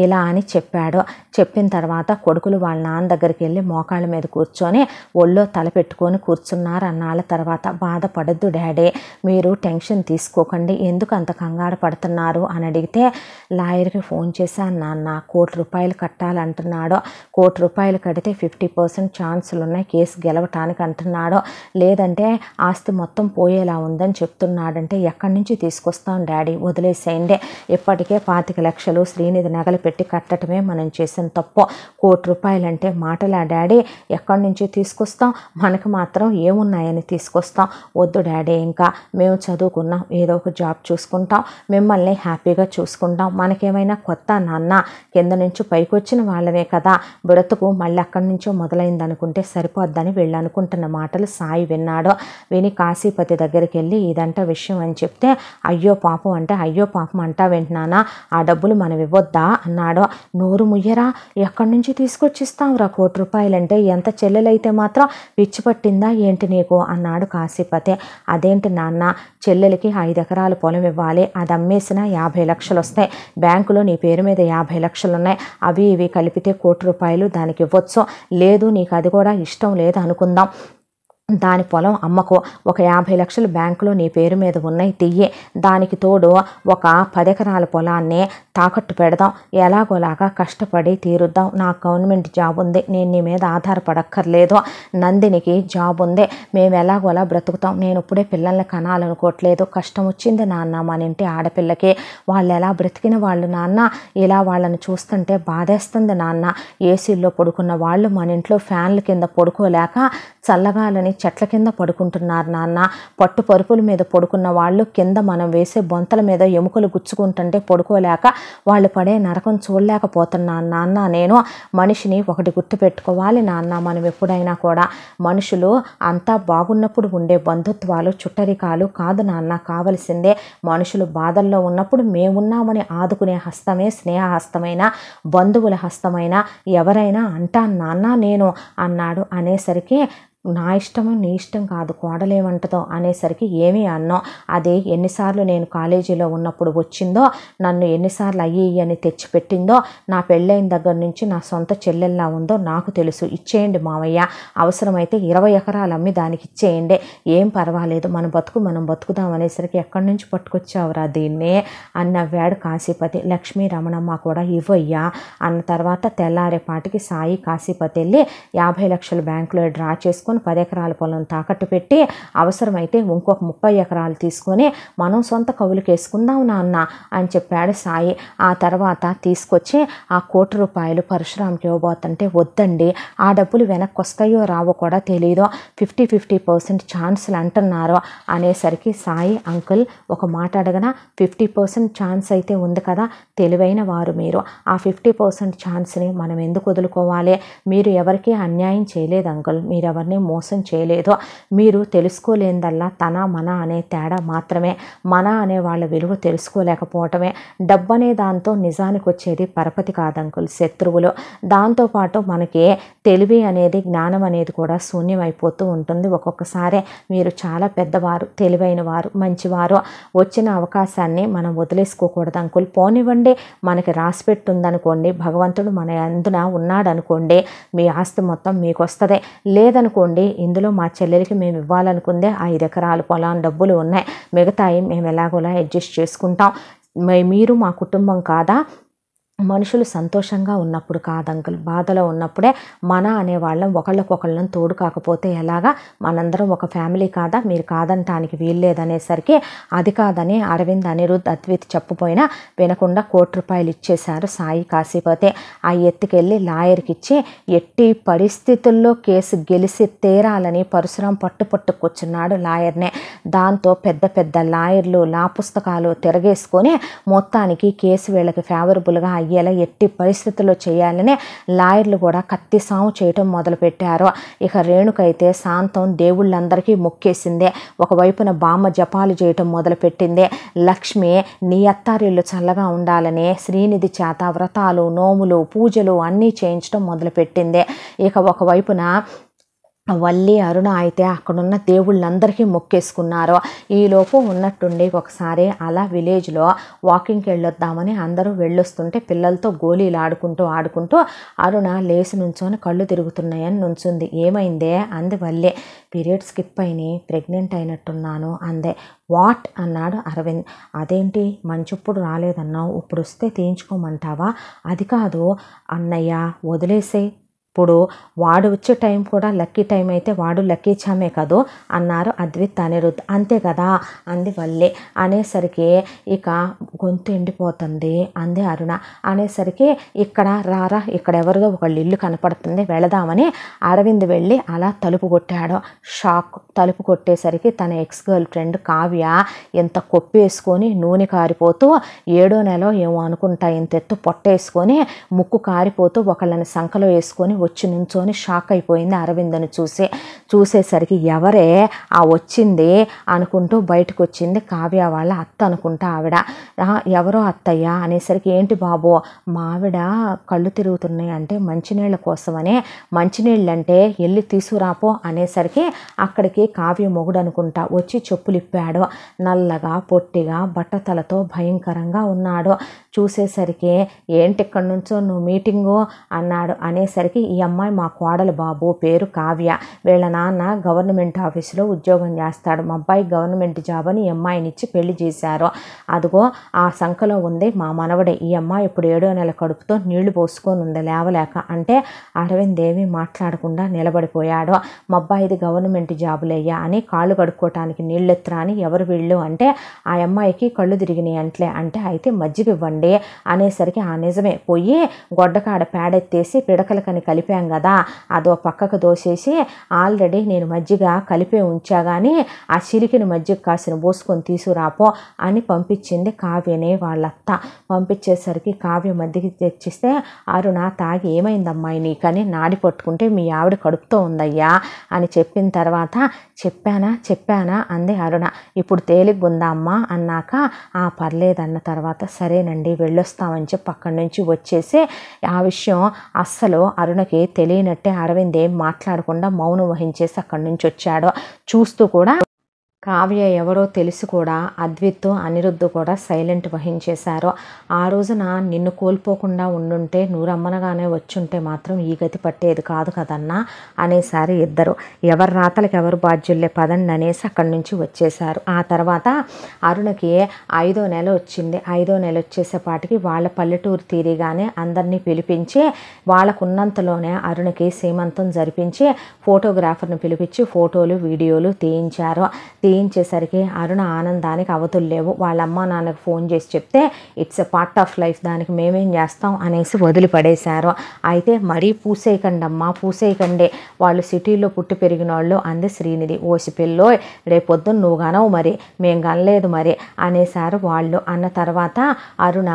ఇలా అని చెప్పాడు. చెప్పిన తర్వాత కొడుకులు వాళ్ళ నాన్న దగ్గరికి వెళ్ళి మోకాళ్ళ మీద కూర్చొని ఒళ్ళో తల పెట్టుకొని కూర్చున్నారు. అన్నాళ్ళ తర్వాత బాధపడద్దు డాడీ, మీరు టెన్షన్ తీసుకోకండి, ఎందుకు అంత కంగారు పడుతున్నారు అని అడిగితే లాయర్కి ఫోన్ చేశాను నాన్న, ₹1,00,00,000 కట్టాలంటున్నాడు, ₹1,00,00,000 కడితే 50% ఛాన్సులు ఉన్నాయి కేసు గెలవటానికి అంటున్నాడు, లేదంటే ఆస్తి మొత్తం పోయేలా ఉందని చెప్తున్నాడంటే ఎక్కడి నుంచి తీసుకొస్తాం డాడీ, వదిలేసేయండి, ఇప్పటికే 25 లక్షలు శ్రీనిధి నగలు పెట్టి కట్టడమే మనం చేసిన తప్పు, ₹1,00,00,000 అంటే మాటలా డాడీ, ఎక్కడి నుంచి తీసుకొస్తాం, మనకు మాత్రం ఏమున్నాయని తీసుకొస్తాం, వద్దు డాడీ, ఇంకా మేము చదువుకున్నాం, ఏదో ఒక జాబ్ చూసుకుంటాం, మిమ్మల్ని హ్యాపీగా చూసుకుంటాం, మనకేమైనా కొత్త నాన్న, కింద నుంచి పైకి వచ్చిన వాళ్ళమే కదా, బ్రతుకు మళ్ళీ అక్కడి నుంచో మొదలైంది అనుకుంటే సరిపోద్దని వీళ్ళు అనుకుంటున్న మాటలు సాయి విన్నాడు. విని కాశీపతి దగ్గరికి వెళ్ళి ఇదంట విషయం అని చెప్తే అయ్యో పాపం అంటే అయ్యో పాపం అంటా వింటున్నానా, ఆ డబ్బులు మనం ఇవ్వొద్దా అన్నాడు. నోరు ముయ్యరా, ఎక్కడి నుంచి తీసుకొచ్చిస్తాం రా ₹1,00,00,000 అంటే, ఎంత చెల్లెలైతే మాత్రం పిచ్చి పట్టిందా ఏంటి నీకు అన్నాడు కాశీపతి. అదేంటి నాన్న, చెల్లెలకి 5 ఎకరాల పొలం ఇవ్వాలి, అది అమ్మేసినా 50 లక్షలు వస్తాయి, బ్యాంకులో నీ పేరు మీద 50 లక్షలు ఉన్నాయి, అవి ఇవి కలిపితే ₹1,00,00,000 దానికి ఇవ్వచ్చు, లేదు నీకు అది కూడా ఇష్టం లేదు అనుకుందాం, దాని పొలం అమ్మకు, ఒక 50 లక్షలు బ్యాంకులో నీ పేరు మీద ఉన్నాయి తియ్యి, దానికి తోడు ఒక 10 ఎకరాల పొలాన్ని తాకట్టు పెడదాం, ఎలాగోలాగా కష్టపడి తీరుద్దాం, నాకు గవర్నమెంట్ జాబ్ ఉంది, నేను నీ మీద ఆధారపడక్కర్లేదు, నందినికి జాబ్ ఉంది, మేము ఎలాగోలా బ్రతుకుతాం, నేను ఇప్పుడే పిల్లల్ని కనాలనుకోవట్లేదు, కష్టం వచ్చింది నాన్న మన ఇంటి ఆడపిల్లకి, వాళ్ళు ఎలా బ్రతికిన వాళ్ళు నాన్న, ఇలా వాళ్ళని చూస్తుంటే బాధేస్తుంది నాన్న, ఏసీల్లో పడుకున్న వాళ్ళు మన ఇంట్లో ఫ్యాన్ల కింద పడుకోలేక చల్లగాలని చెట్ల కింద పడుకుంటున్నారు నాన్న, పట్టు పరుపుల మీద పడుకున్న వాళ్ళు కింద మనం వేసే బొంతల మీద ఎముకలు గుచ్చుకుంటుంటే పడుకోలేక వాళ్ళు పడే నరకం చూడలేకపోతున్నాను నాన్న, నేను మనిషిని ఒకటి గుర్తుపెట్టుకోవాలి నాన్న, మనం ఎప్పుడైనా కూడా మనుషులు అంతా బాగున్నప్పుడు ఉండే బంధుత్వాలు చుట్టరికాలు కాదు నాన్న, కావలసిందే మనుషులు బాధల్లో ఉన్నప్పుడు మేమున్నామని ఆదుకునే హస్తమే స్నేహహస్తమైన, బంధువుల హస్తమైన ఎవరైనా అంటాను నాన్న నేను అన్నాడు. అనేసరికి నా ఇష్టము నీ ఇష్టం కాదు, కోడలేమంటదో అనేసరికి ఏమీ అన్నాం. అది ఎన్నిసార్లు నేను కాలేజీలో ఉన్నప్పుడు వచ్చిందో, నన్ను ఎన్నిసార్లు అయ్యి అని తెచ్చిపెట్టిందో, నా పెళ్ళైన దగ్గర నుంచి నా సొంత చెల్లెల్లా ఉందో నాకు తెలుసు. ఇచ్చేయండి మావయ్య, అవసరమైతే 20 ఎకరాలు అమ్మి దానికి ఇచ్చేయండి, ఏం పర్వాలేదు, మన బతుకు మనం బతుకుదాం అనేసరికి ఎక్కడి నుంచి పట్టుకొచ్చావురా దీన్ని అని నవ్వాడు కాశీపతి. లక్ష్మీ రమణమ్మ కూడా ఇవ్వయ్యా అన్న తర్వాత తెల్లారేపాటికి సాయి కాశీపతి వెళ్ళి 50 లక్షలు బ్యాంకులో డ్రా చేసుకొని 10 ఎకరాల పొలం తాకట్టు పెట్టి అవసరమైతే ఇంకొక 30 ఎకరాలు తీసుకొని మనం సొంత కవులకు వేసుకుందాం నాన్న అని చెప్పాడు సాయి. ఆ తర్వాత తీసుకొచ్చి ఆ 1 కోటి రూపాయలు పరశురాంకి ఇవ్వబోతుంటే వద్దండి, ఆ డబ్బులు వెనక్కి వస్తాయో రావో కూడా తెలియదు, 50% ఛాన్సులు అంటున్నారు అనేసరికి సాయి అంకుల్ ఒక మాట అడగనా, 50% ఛాన్స్ అయితే ఉంది కదా, తెలివైన వారు మీరు, ఆ 50% ఛాన్స్ని మనం ఎందుకు వదులుకోవాలి? మీరు ఎవరికీ అన్యాయం చేయలేదు అంకుల్, మీరెవరిని మోసం చేయలేదు, మీరు తెలుసుకోలేనిదల్లా తన మన అనే తేడా మాత్రమే, మన అనే వాళ్ళ విలువ తెలుసుకోలేకపోవటమే. డబ్బు అనే దాంతో నిజానికి వచ్చేది పరపతి కాదు అంకుల్, శత్రువులు. దాంతోపాటు మనకి తెలివి అనేది జ్ఞానం అనేది కూడా శూన్యమైపోతూ ఉంటుంది ఒక్కొక్కసారి. మీరు చాలా పెద్దవారు, తెలివైన వారు, మంచివారు, వచ్చిన అవకాశాన్ని మనం వదిలేసుకోకూడదు అంకుల్. పోనివ్వండి, మనకి రాసిపెట్టి ఉందనుకోండి, భగవంతుడు మన అందున ఉన్నాడు అనుకోండి, మీ ఆస్తి మొత్తం మీకు వస్తుంది. లేదనుకోండి, ఇందులో మా చెల్లెలకి మేము ఇవ్వాలనుకుందే 5 ఎకరాల పొలం డబ్బులు ఉన్నాయి, మిగతాయి మేము ఎలాగోలా అడ్జస్ట్ చేసుకుంటాం, మీరు మా కుటుంబం కాదా? మనుషులు సంతోషంగా ఉన్నప్పుడు కాదు అంకుల్, బాధలో ఉన్నప్పుడే మన అనేవాళ్ళం ఒకళ్ళకొకళ్ళం తోడు కాకపోతే ఎలాగా, మనందరం ఒక ఫ్యామిలీ కాదా, మీరు కాదంటానికి వీల్లేదనేసరికి అది కాదని అరవింద్, అనిరుద్ధ్, అద్విత్ చెప్పపోయినా వినకుండా 1 కోటి రూపాయలు ఇచ్చేశారు సాయి కాశీపతి. ఆ ఎత్తుకెళ్ళి లాయర్కి ఇచ్చి ఎట్టి పరిస్థితుల్లో కేసు గెలిచి తీరాలని పరశురాం పట్టుకొచ్చున్నాడు లాయర్నే. దాంతో పెద్ద పెద్ద లాయర్లు లా పుస్తకాలు తిరగేసుకొని మొత్తానికి కేసు వీళ్ళకి ఫేవరబుల్గా అయ్యేలా ఎట్టి పరిస్థితుల్లో చేయాలని లాయర్లు కూడా కత్తి సాము చేయటం మొదలుపెట్టారు. ఇక రేణుకైతే శాంతం దేవుళ్ళందరికీ మొక్కేసిందే, ఒకవైపున బామ్మ జపాలు చేయటం మొదలుపెట్టింది. లక్ష్మి నీ అత్తారిల్లు చల్లగా ఉండాలని శ్రీనిధి చేత వ్రతాలు, నోములు, పూజలు అన్నీ చేయించడం మొదలుపెట్టింది. ఇక ఒకవైపున వల్లి, అరుణ అయితే అక్కడున్న దేవుళ్ళందరికీ మొక్కేసుకున్నారు. ఈలోపు ఉన్నట్టుండి ఒకసారి అలా విలేజ్లో వాకింగ్కి వెళ్ళొద్దామని అందరూ వెళ్ళొస్తుంటే పిల్లలతో గోళీలు ఆడుకుంటూ అరుణ లేచి నుంచొని కళ్ళు తిరుగుతున్నాయని నుంచుంది. ఏమైందే అంది వల్లి. పీరియడ్ స్కిప్ అయినాయి, ప్రెగ్నెంట్ అయినట్టున్నాను అందే. వాట్ అన్నాడు అరవింద్. అదేంటి మంచిప్పుడు రాలేదన్నావు, ఇప్పుడు వస్తే తీయించుకోమంటావా? అది కాదు అన్నయ్య, వదిలేసే, ఇప్పుడు వాడు వచ్చే టైం కూడా లక్కీ టైం అయితే వాడు లక్కీ చామే కదూ అన్నారు అద్విత్, అనిరుద్ధ్. అంతే కదా అంది వల్లి. అనేసరికి ఇక గొంతు ఎండిపోతుంది అంది అరుణ. అనేసరికి ఇక్కడ రారా, ఇక్కడ ఎవరిదో ఒకళ్ళు ఇల్లు కనపడుతుంది, వెళదామని అరవింద్ వెళ్ళి అలా తలుపు కొట్టాడు. షాక్. తలుపు కొట్టేసరికి తన ఎక్స్ గర్ల్ ఫ్రెండ్ కావ్య ఎంత కొప్పేసుకొని నూనె కారిపోతూ 7వ నెల ఏమో అనుకుంటా ఇంత ఎత్తు పొట్టేసుకొని ముక్కు కారిపోతూ ఒకళ్ళని సంకలో వేసుకొని వచ్చి నుంచొని షాక్ అయిపోయింది అరవింద్ని చూసేసరికి ఎవరే ఆ వచ్చింది అనుకుంటూ బయటకు వచ్చింది కావ్య వాళ్ళ అత్త అనుకుంటా ఆవిడ. ఎవరో అత్తయ్య అనేసరికి ఏంటి బాబు, మా ఆవిడ కళ్ళు తిరుగుతున్నాయి అంటే మంచినీళ్ళ కోసమనే, మంచినీళ్ళు అంటే వెళ్ళి తీసుకురాపో అనేసరికి అక్కడికి కావ్య మొగుడు అనుకుంటా వచ్చి చెప్పులు ఇప్పాడు. నల్లగా పొట్టిగా బట్టతలతో భయంకరంగా ఉన్నాడు. చూసేసరికి ఏంటి ఇక్కడి నుంచో నువ్వు మీటింగు అన్నాడు. అనేసరికి ఈ అమ్మాయి మా కోడలు బాబు, పేరు కావ్య, వీళ్ళ నాన్న గవర్నమెంట్ ఆఫీసులో ఉద్యోగం చేస్తాడు, మా అబ్బాయి గవర్నమెంట్ జాబ్ అని ఈ అమ్మాయిని ఇచ్చి పెళ్లి చేశారు, అదిగో ఆ సంఖలో ఉంది మా మనవడే, ఈ అమ్మాయి ఇప్పుడు 7వ నెల కడుపుతో నీళ్లు పోసుకొని ఉంది లేవలేక అంటే అరవింద్ ఏమీ మాట్లాడకుండా నిలబడిపోయాడు. మా అబ్బాయిది గవర్నమెంట్ జాబులయ్యా అని కాళ్ళు కడుక్కోవటానికి నీళ్ళెత్తరా అని ఎవరు వీళ్ళు అంటే ఆ అమ్మాయికి కళ్ళు తిరిగినాయి అంటే అయితే మజ్జిగ ఇవ్వండి అనేసరికి ఆ నిజమే, పోయి గొడ్డకాడ పేడెత్తేసి పిడకలకని కలిపాం కదా, అదో పక్కకు దోసేసి ఆల్రెడీ నేను మజ్జిగ కలిపే ఉంచా కానీ ఆ చిలికిన మజ్జిగ కాసిన పోసుకొని తీసుకురాపో అని పంపించింది కావ్యనే వాళ్ళత్త. పంపించేసరికి కావ్య మధ్యకి తెచ్చిస్తే అరుణ తాగి ఏమైందమ్మాయి నీకని నాడి పట్టుకుంటే మీ ఆవిడ కడుపుతో ఉందయ్యా అని చెప్పిన తర్వాత చెప్పానా అంది అరుణ. ఇప్పుడు తేలిగ్గుందా అమ్మా అన్నాక ఆ పర్లేదన్న తర్వాత సరేనండి వెళ్ళొస్తామని చెప్పి అక్కడి నుంచి వచ్చేసి ఆ విషయం అస్సలు అరుణకి అరుణకి తెలియనట్టే అరవింద్ ఏం మాట్లాడకుండా మౌనం వహించేసి అక్కడి నుంచి వచ్చాడు. చూస్తూ కూడా కావ్య ఎవరో తెలిసి కూడా అద్విత్, అనిరుద్ధ్ కూడా సైలెంట్ వహించేశారు. ఆ రోజున నిన్ను కోల్పోకుండా ఉండుంటే, నువ్వు రమ్మనగానే వచ్చుంటే మాత్రం ఈ గతి పట్టేది కాదు కదన్నా అనేసారి ఇద్దరు. ఎవరి రాతలకు ఎవరు బాధ్యుల్లే పదండి అనేసి అక్కడి నుంచి వచ్చేశారు. ఆ తర్వాత అరుణకి 5వ నెల వచ్చింది. 5వ నెల వచ్చేసేపాటికి వాళ్ళ పల్లెటూరు తీరిగానే అందరినీ పిలిపించి వాళ్ళకున్నంతలోనే అరుణకి సీమంతం జరిపించి ఫోటోగ్రాఫర్ని పిలిపించి ఫోటోలు వీడియోలు తీయించారు. తీయించేసరికి అరుణ ఆనందానికి అవతుల్లేవు. వాళ్ళ అమ్మ నాన్నకు ఫోన్ చేసి చెప్తే it's a part of life, దానికి మేమేం చేస్తాం అనేసి వదిలిపడేశారు. అయితే మరీ పూసేయకండి అమ్మా, పూసేయకండి, వాళ్ళు సిటీలో పుట్టి పెరిగిన వాళ్ళు అంది శ్రీనిధి. ఓసి పిల్లో రేపొద్దున నువ్వు కనవు మరి, మేం కనలేదు మరి అనేసారు వాళ్ళు. అన్న తర్వాత అరుణ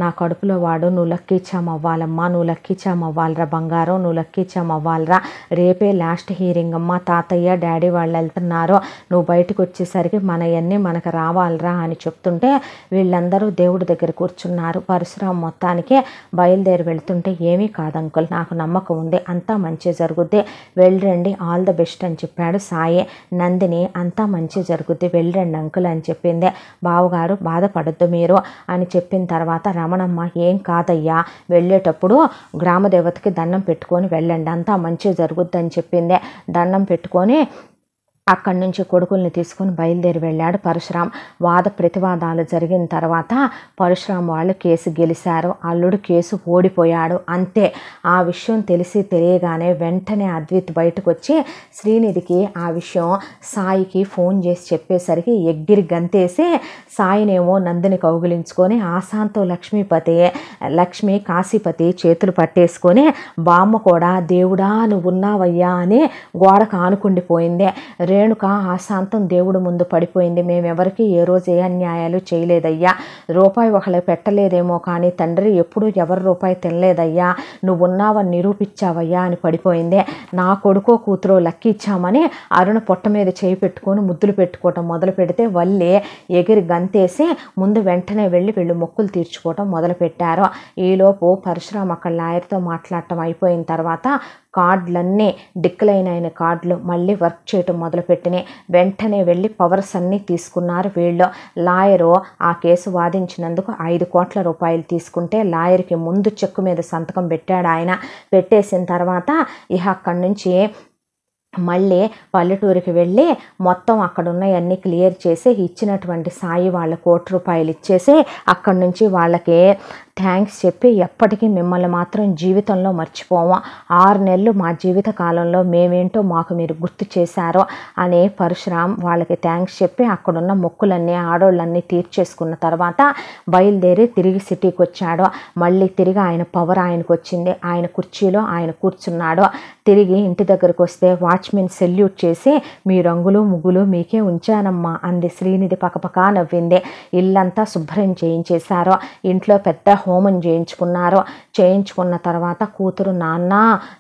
నా కడుపులో వాడు, నువ్వు లక్కీచాం అవ్వాలమ్మా, నువ్వు లక్కీచాం అవ్వాలరా బంగారం, నువ్వు లక్కీచాం అవ్వాలరా, రేపే లాస్ట్ హీరింగ్ అమ్మ, తాతయ్య డాడీ వాళ్ళు వెళ్తున్నారు, నువ్వు బయటకు వచ్చేసరికి మనయన్నీ మనకు రావాలరా అని చెప్తుంటే వీళ్ళందరూ దేవుడి దగ్గర కూర్చున్నారు. పరశురాం మొత్తానికి బయలుదేరి వెళ్తుంటే ఏమీ కాదు అంకుల్, నాకు నమ్మకం ఉంది, అంతా మంచి జరుగుద్ది, వెళ్ళండి, ఆల్ ద బెస్ట్ అని చెప్పాడు సాయి. నందిని అంతా మంచి జరుగుద్ది, వెళ్ళండి అంకుల్ అని చెప్పింది. బావగారు బాధపడద్దు మీరు అని చెప్పిన తర్వాత రమణమ్మ ఏం కాదయ్యా, వెళ్ళేటప్పుడు గ్రామదేవతకి దండం పెట్టుకొని వెళ్ళండి, అంతా మంచి జరుగుద్ది అని చెప్పింది. దండం పెట్టుకొని అక్కడి నుంచి కొడుకుల్ని తీసుకొని బయలుదేరి వెళ్ళాడు పరశురాం. వాద ప్రతివాదాలు జరిగిన తర్వాత పరశురాం వాళ్ళు కేసు గెలిచారు, అల్లుడు కేసు ఓడిపోయాడు. అంతే. ఆ విషయం తెలియగానే వెంటనే అద్విత్ బయటకు వచ్చి శ్రీనిధికి ఆ విషయం సాయికి ఫోన్ చేసి చెప్పేసరికి ఎగ్గిరి గంతేసి సాయినేమో నందిని కౌగిలించుకొని ఆశాంతో లక్ష్మీ కాశీపతి చేతులు పట్టేసుకొని బామ్మ కూడా దేవుడా నువ్వు ఉన్నావయ్యా అని గోడకు ఆనుకుండిపోయింది. రేణుక ఆశాంతం దేవుడు ముందు పడిపోయింది. మేమెవరికి ఏ రోజు ఏ అన్యాయాలు చేయలేదయ్యా, రూపాయి ఒకళ్ళకి పెట్టలేదేమో కానీ తండ్రి ఎప్పుడు ఎవరు రూపాయి తినలేదయ్యా, నువ్వు ఉన్నావని నిరూపించావయ్యా అని పడిపోయింది. నా కొడుకో కూతురో లక్కిచ్చామని అరుణ పొట్ట మీద చేయి పెట్టుకొని ముద్దులు పెట్టుకోవటం మొదలు పెడితే వల్లే ఎగిరి గంతేసి ముందు వెంటనే వీళ్ళు మొక్కులు తీర్చుకోవటం మొదలుపెట్టారు. ఈలోపు పరశురాం అక్కడ లాయర్తో మాట్లాడటం అయిపోయిన తర్వాత కార్డులన్నీ డిక్లైన్ అయిన కార్డులు మళ్ళీ వర్క్ చేయటం మొదలుపెట్టినాయి. వెంటనే వెళ్ళి పవర్స్ అన్నీ తీసుకున్నారు వీళ్ళు. లాయరు ఆ కేసు వాదించినందుకు 5 కోట్ల రూపాయలు తీసుకుంటే లాయర్కి ముందు చెక్కు మీద సంతకం పెట్టాడు ఆయన. పెట్టేసిన తర్వాత ఇక అక్కడి నుంచి మళ్ళీ పల్లెటూరికి వెళ్ళి మొత్తం అక్కడ ఉన్నవన్నీ క్లియర్ చేసి ఇచ్చినటువంటి సాయి వాళ్ళ 1 కోటి రూపాయలు ఇచ్చేసి అక్కడి నుంచి వాళ్ళకి థ్యాంక్స్ చెప్పి ఎప్పటికీ మిమ్మల్ని మాత్రం జీవితంలో మర్చిపోము, 6 నెలలు మా జీవిత కాలంలో మేమేంటో మాకు మీరు గుర్తు చేశారో అని పరశురాం వాళ్ళకి థ్యాంక్స్ చెప్పి అక్కడున్న మొక్కులన్నీ ఆడోళ్ళన్నీ తీర్చేసుకున్న తర్వాత బయలుదేరి తిరిగి సిటీకి వచ్చాడు. మళ్ళీ తిరిగి ఆయన పవర్ ఆయనకు వచ్చింది. ఆయన కుర్చీలో ఆయన కూర్చున్నాడు. తిరిగి ఇంటి దగ్గరకు వస్తే వాచ్మెన్ సెల్యూట్ చేసి మీ రంగులు ముగ్గులు మీకే ఉంచానమ్మా అంది. శ్రీనిధి పకపకా నవ్వింది. ఇల్లంతా శుభ్రం చేయించేశారు. ఇంట్లో పెద్ద హోమం చేయించుకున్న తర్వాత కూతురు నాన్న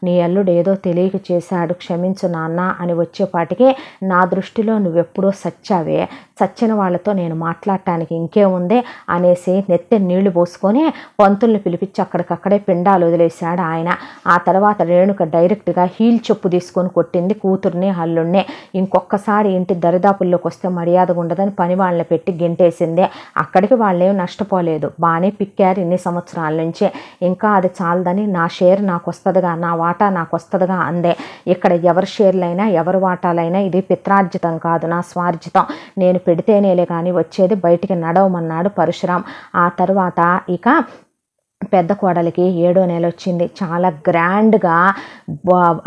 నీ అల్లుడు ఏదో తెలియక చేశాడు, క్షమించు నాన్న అని వచ్చేపాటికి నా దృష్టిలో నువ్వెప్పుడో సచ్చావే, చచ్చిన వాళ్ళతో నేను మాట్లాడటానికి ఇంకే ఉంది అనేసి నెత్తి నీళ్లు పోసుకొని పంతుల్ని పిలిపించి అక్కడికక్కడే పిండాలు వదిలేశాడు ఆయన. ఆ తర్వాత రేణుక డైరెక్ట్గా హీల్ చెప్పు తీసుకొని కొట్టింది కూతుర్ని అల్లుడిని. ఇంకొకసారి ఇంటి దరిదాపుల్లోకి వస్తే మర్యాదగా ఉండదని పని వాళ్ళని పెట్టి గెంటేసింది. అక్కడికి వాళ్ళేం నష్టపోలేదు, బాగానే పిక్కారు ఇన్ని సంవత్సరాల నుంచి. ఇంకా అది చాలదని నా షేర్ నాకు వస్తుందిగా, నా వాటా నాకు వస్తుందిగా అందే. ఇక్కడ ఎవరి షేర్లైనా ఎవరి వాటాలైనా ఇది పిత్రార్జితం కాదు, నా స్వార్జితం, నేను పెడితేనేలే కానీ వచ్చేది, బయటికి నడవమన్నాడు పరశురాం. ఆ తర్వాత ఇక పెద్ద కోడలికి 7వ నెల వచ్చింది. చాలా గ్రాండ్గా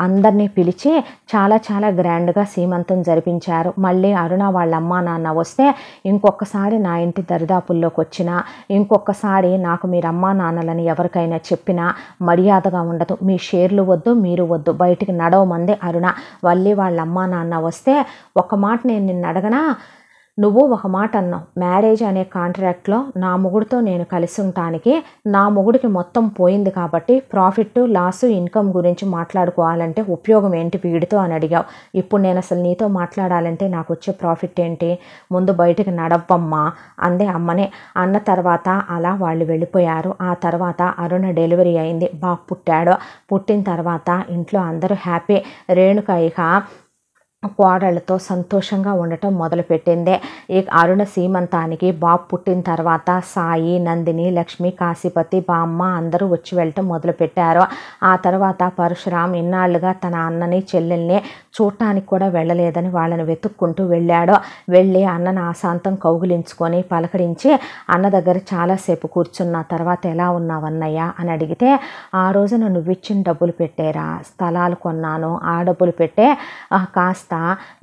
అందరినీ పిలిచి చాలా గ్రాండ్గా సీమంతం జరిపించారు. మళ్ళీ అరుణ వాళ్ళ అమ్మా నాన్న వస్తే ఇంకొకసారి నా ఇంటి దరిదాపుల్లోకి వచ్చినా, ఇంకొకసారి నాకు మీరు అమ్మా నాన్నలని ఎవరికైనా చెప్పినా మర్యాదగా ఉండదు, మీ షేర్లు వద్దు మీరు వద్దు, బయటికి నడవమంది అరుణ. మళ్ళీ వాళ్ళ అమ్మా నాన్న వస్తే ఒక మాట నేను నిన్ను అడగనా, నువ్వు ఒక మాట అన్నావు, మ్యారేజ్ అనే కాంట్రాక్ట్లో నా మొగుడితో నేను కలిసి ఉండటానికి నా మొగుడికి మొత్తం పోయింది కాబట్టి ప్రాఫిట్ లాస్ ఇన్కమ్ గురించి మాట్లాడుకోవాలంటే ఉపయోగం ఏంటి వీడితో అని అడిగావు. ఇప్పుడు నేను అసలు నీతో మాట్లాడాలంటే నాకు వచ్చే ప్రాఫిట్ ఏంటి, ముందు బయటకు నడవ్వమ్మా అందే అమ్మనే. అన్న తర్వాత అలా వాళ్ళు వెళ్ళిపోయారు. ఆ తర్వాత అరుణ డెలివరీ అయింది, బాగా పుట్టాడు. పుట్టిన తర్వాత ఇంట్లో అందరూ హ్యాపీ. రేణుక ఇక కోడళ్ళతో సంతోషంగా ఉండటం మొదలుపెట్టింది. ఈ అరుణ సీమంతానికి బాబు పుట్టిన తర్వాత సాయి, నందిని, లక్ష్మి, కాశీపతి, బామ్మ అందరూ వచ్చి వెళ్ళటం మొదలుపెట్టారు. ఆ తర్వాత పరశురాం ఇన్నాళ్ళుగా తన అన్నని చెల్లెల్ని చూడటానికి కూడా వెళ్ళలేదని వాళ్ళని వెతుక్కుంటూ వెళ్ళాడు. వెళ్ళి అన్నను ఆశాంతం కౌగిలించుకొని పలకరించి అన్న దగ్గర చాలాసేపు కూర్చున్న తర్వాత ఎలా ఉన్నావన్నయ్య అని అడిగితే, ఆ రోజున నువ్విచ్చిన డబ్బులు పెట్టేరా, స్థలాలు కొన్నాను, ఆ డబ్బులు పెట్టే కాస్త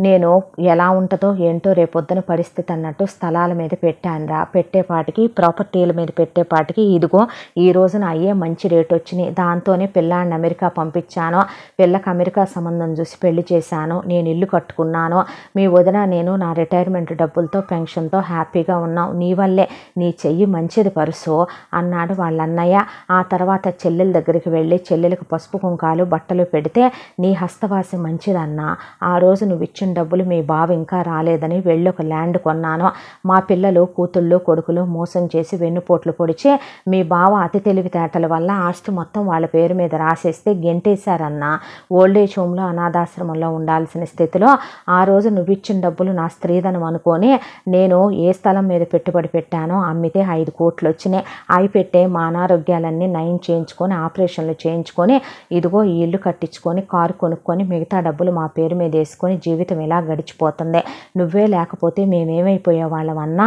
నేను ఎలా ఉంటుందో ఏంటో రేపొద్దున పరిస్థితి అన్నట్టు స్థలాల మీద పెట్టానురా, పెట్టేపాటికి ప్రాపర్టీల మీద పెట్టేపాటికి ఇదిగో ఈ రోజున అయ్యే మంచి రేటు వచ్చినాయి, దాంతోనే పిల్లాడిని అమెరికా పంపించాను, పిల్లకి అమెరికా సంబంధం చూసి పెళ్లి చేశాను, నేను ఇల్లు కట్టుకున్నాను, మీ వదిన నేను నా రిటైర్మెంట్ డబ్బులతో పెన్షన్తో హ్యాపీగా ఉన్నాం, నీ వల్లే, నీ చెయ్యి మంచిది పరుసు అన్నాడు వాళ్ళ అన్నయ్య. ఆ తర్వాత చెల్లెల దగ్గరికి వెళ్ళి చెల్లెలకు పసుపు కుంకాలు బట్టలు పెడితే, నీ హస్తవాసి మంచిదన్నా, ఆ రోజు నువ్వు ఇచ్చిన డబ్బులు మీ బావ ఇంకా రాలేదని వెళ్ళి ఒక ల్యాండ్ కొన్నాను, మా పిల్లలు కూతుళ్ళు కొడుకులు మోసం చేసి వెన్నుపోట్లు పొడిచి మీ బావ అతి తెలివితేటల వల్ల ఆస్తి మొత్తం వాళ్ళ పేరు మీద రాసేస్తే గెంటేశారన్న, ఓల్డేజ్ హోమ్లో అనాథాశ్రమంలో ఉండాల్సిన స్థితిలో ఆ రోజు నువ్వు ఇచ్చిన డబ్బులు నా స్త్రీధనం అనుకొని నేను ఏ స్థలం మీద పెట్టుబడి పెట్టానో అమ్మితే 5 కోట్లు వచ్చినాయి, అవి పెట్టే మా అనారోగ్యాలన్నీ నయం చేయించుకొని ఆపరేషన్లు చేయించుకొని ఇదిగో ఈ ఇల్లు కట్టించుకొని కారు కొనుక్కొని మిగతా డబ్బులు మా పేరు మీద వేసుకొని జీవితం ఇలా గడిచిపోతుంది, నువ్వే లేకపోతే మేమేమైపోయే వాళ్ళమన్నా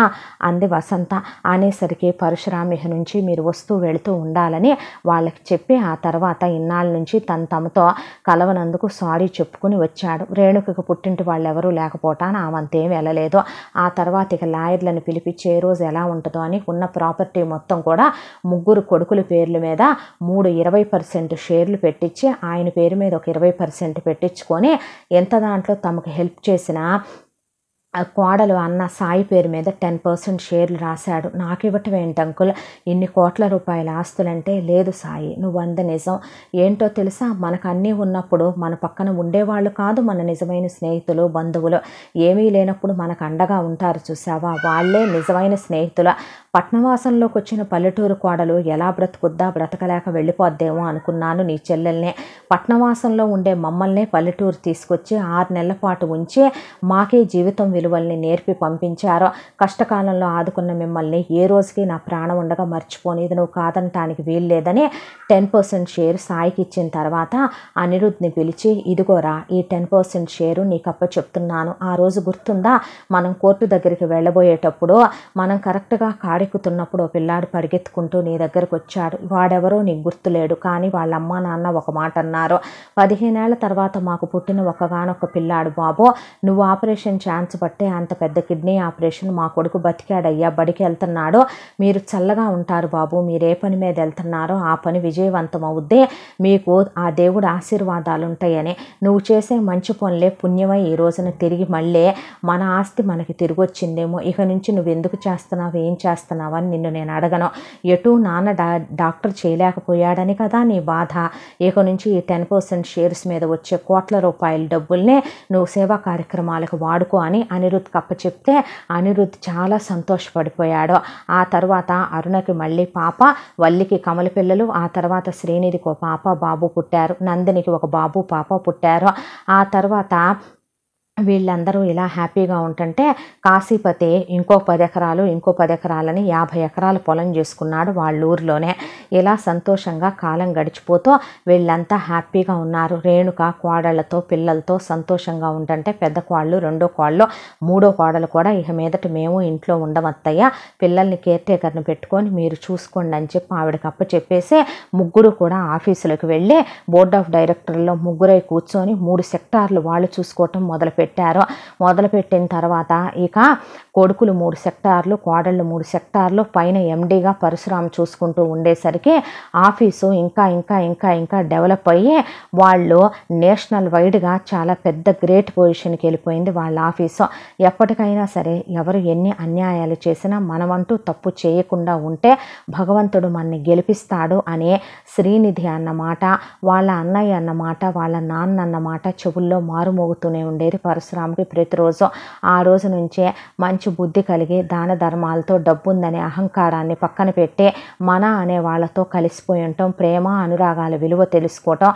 అంది వసంత. అనేసరికి పరశురామిహ నుంచి మీరు వస్తూ వెళుతూ ఉండాలని వాళ్ళకి చెప్పి ఆ తర్వాత ఇన్నాళ్ళ నుంచి తమతో కలవనందుకు సారీ చెప్పుకుని వచ్చాడు. రేణుకకు పుట్టింటి వాళ్ళు ఎవరూ లేకపోవటాన ఆమంతేం వెళ్ళలేదు. ఆ తర్వాత ఇక లాయర్లను పిలిపించి ఏ రోజు ఎలా ఉంటుందో అని ఉన్న ప్రాపర్టీ మొత్తం కూడా 3 కొడుకుల పేర్ల మీద 3 20% షేర్లు పెట్టించి ఆయన పేరు మీద ఒక 20% పెట్టించుకొని ఎంత దాంట్లో తమకు హెల్ప్ చేసిన కోడలు అన్న సాయి పేరు మీద 10% షేర్లు రాశాడు. నాకు ఇవ్వటం ఏంటి అంకుల్, ఇన్ని కోట్ల రూపాయల ఆస్తులంటే, లేదు సాయి నువ్వు అంద నిజం, ఏంటో తెలుసా, మనకు అన్నీ ఉన్నప్పుడు మన పక్కన ఉండేవాళ్ళు కాదు మన నిజమైన స్నేహితులు బంధువులు, ఏమీ లేనప్పుడు మనకు అండగా ఉంటారు చూసావా, వాళ్ళే నిజమైన స్నేహితులు. పట్నవాసంలోకి వచ్చిన పల్లెటూరు కోడలు ఎలా బ్రతుకుద్దా, బ్రతకలేక వెళ్ళిపోద్దేమో అనుకున్నాను నీ చెల్లెల్నే, పట్నవాసంలో ఉండే మమ్మల్నే పల్లెటూరు తీసుకొచ్చి 6 నెలల పాటు ఉంచి మాకే జీవితం విలువల్ని నేర్పి పంపించారో, కష్టకాలంలో ఆదుకున్న మిమ్మల్ని ఏ రోజుకి నా ప్రాణం ఉండగా మర్చిపోనిది, నువ్వు కాదనటానికి వీల్లేదని 10% షేర్ సాయికి ఇచ్చిన తర్వాత అనిరుద్ని పిలిచి, ఇదిగోరా ఈ 10% షేరు నీకు అప్ప చెప్తున్నాను, ఆ రోజు గుర్తుందా మనం కోర్టు దగ్గరికి వెళ్ళబోయేటప్పుడు మనం కరెక్ట్గా కాడెక్కుతున్నప్పుడు పిల్లాడు పరిగెత్తుకుంటూ నీ దగ్గరకు వచ్చాడు, వాడెవరో నీకు గుర్తులేడు, కానీ వాళ్ళ అమ్మ నాన్న ఒక మాట అన్నారు, 15 ఏళ్ల తర్వాత మాకు పుట్టిన ఒకగానొక పిల్లాడు బాబు, నువ్వు ఆపరేషన్ ఛాన్స్ బట్టే అంత పెద్ద కిడ్నీ ఆపరేషన్ మా కొడుకు బతికాడయ్యా, బడికి వెళ్తున్నాడు, మీరు చల్లగా ఉంటారు బాబు, మీరు ఏ పని మీద వెళ్తున్నారో ఆ పని విజయవంతం అవుద్ది, మీకు ఆ దేవుడు ఆశీర్వాదాలు ఉంటాయని, నువ్వు చేసే మంచి పనులే పుణ్యమై ఈ రోజున తిరిగి మళ్ళీ మన ఆస్తి మనకి తిరిగి వచ్చిందేమో, ఇక నుంచి నువ్వు ఎందుకు చేస్తున్నావు ఏం చేస్తున్నావు అని నిన్ను నేను అడగను, ఎటు నాన్న డాక్టర్ చేయలేకపోయాడని కదా నీ బాధ, ఇక నుంచి ఈ 10% షేర్స్ మీద వచ్చే కోట్ల రూపాయల డబ్బుల్నే నువ్వు సేవా కార్యక్రమాలకు వాడుకో అని అనిరుద్ కప్ప చెప్తే అనిరుద్ చాలా సంతోషపడిపోయాడు. ఆ తర్వాత అరుణకి మళ్ళీ పాప, వల్లికి కమల పిల్లలు, ఆ తర్వాత శ్రీనిధికి ఒక పాప బాబు పుట్టారు, నందినికి ఒక బాబు పాప పుట్టారు. ఆ తర్వాత వీళ్ళందరూ ఇలా హ్యాపీగా ఉంటుంటే కాశీపతి ఇంకో 10 ఎకరాలని 50 ఎకరాల పొలం చేసుకున్నాడు వాళ్ళ ఊరిలోనే. ఇలా సంతోషంగా కాలం గడిచిపోతూ వీళ్ళంతా హ్యాపీగా ఉన్నారు. రేణుక కోడళ్లతో పిల్లలతో సంతోషంగా ఉంటుంటే పెద్ద కోళ్ళు, రెండో కోళ్ళు, మూడో కోడలు కూడా ఇక మీదట మేము ఇంట్లో ఉండమత్తయ్య, పిల్లల్ని కేర్ టేకర్ని పెట్టుకొని మీరు చూసుకోండి అని చెప్పి ఆవిడకి అప్ప చెప్పేసి ముగ్గురు కూడా ఆఫీసులకు వెళ్ళి బోర్డ్ ఆఫ్ డైరెక్టర్లో ముగ్గురై కూర్చొని 3 సెక్టార్లు వాళ్ళు చూసుకోవటం మొదలుపెట్టారు. మొదలుపెట్టిన తర్వాత ఇక కొడుకులు 3 సెక్టార్లు, కోడళ్ళు 3 సెక్టార్లు, పైన ఎండీగా పరశురాం చూసుకుంటూ ఉండేసరికి ఆఫీసు ఇంకా డెవలప్ అయ్యి వాళ్ళు నేషనల్ వైడ్గా చాలా పెద్ద గ్రేట్ పొజిషన్కి వెళ్ళిపోయింది వాళ్ళ ఆఫీసు. ఎప్పటికైనా సరే ఎవరు ఎన్ని అన్యాయాలు చేసినా మనమంటూ తప్పు చేయకుండా ఉంటే భగవంతుడు మనని గెలిపిస్తాడు అనే శ్రీనిధి అన్నమాట, వాళ్ళ అన్నయ్య అన్నమాట, వాళ్ళ నాన్న అన్నమాట చెవుల్లో మారుమోగుతూనే ఉండేది పరశురాంకి ప్రతిరోజు. ఆ రోజు నుంచే మంచి బుద్ధి కలిగి దాన ధర్మాలతో డబ్బుందనే అహంకారాన్ని పక్కన పెట్టి మన అనే వాళ్ళతో కలిసిపోయి ఉండటం, ప్రేమ అనురాగాల విలువ తెలుసుకోవటం,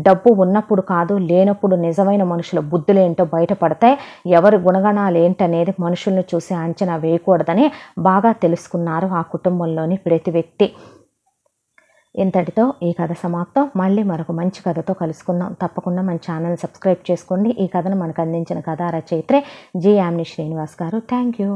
డబ్బు ఉన్నప్పుడు కాదు లేనప్పుడు నిజమైన మనుషుల బుద్ధులేంటో బయటపడతాయి, ఎవరి గుణగణాలు ఏంటనేది మనుషుల్ని చూసి అంచనా వేయకూడదని బాగా తెలుసుకున్నారు ఆ కుటుంబంలోని ప్రతి వ్యక్తి. ఇంతటితో ఈ కథ సమాప్తం. మళ్ళీ మరొక మంచి కథతో కలుసుకుందాం. తప్పకుండా మన ఛానల్ సబ్స్క్రైబ్ చేసుకోండి. ఈ కథను మనకు అందించిన కథా రచయిత్రి జి యామిని శ్రీనివాస్ గారు. Thank you.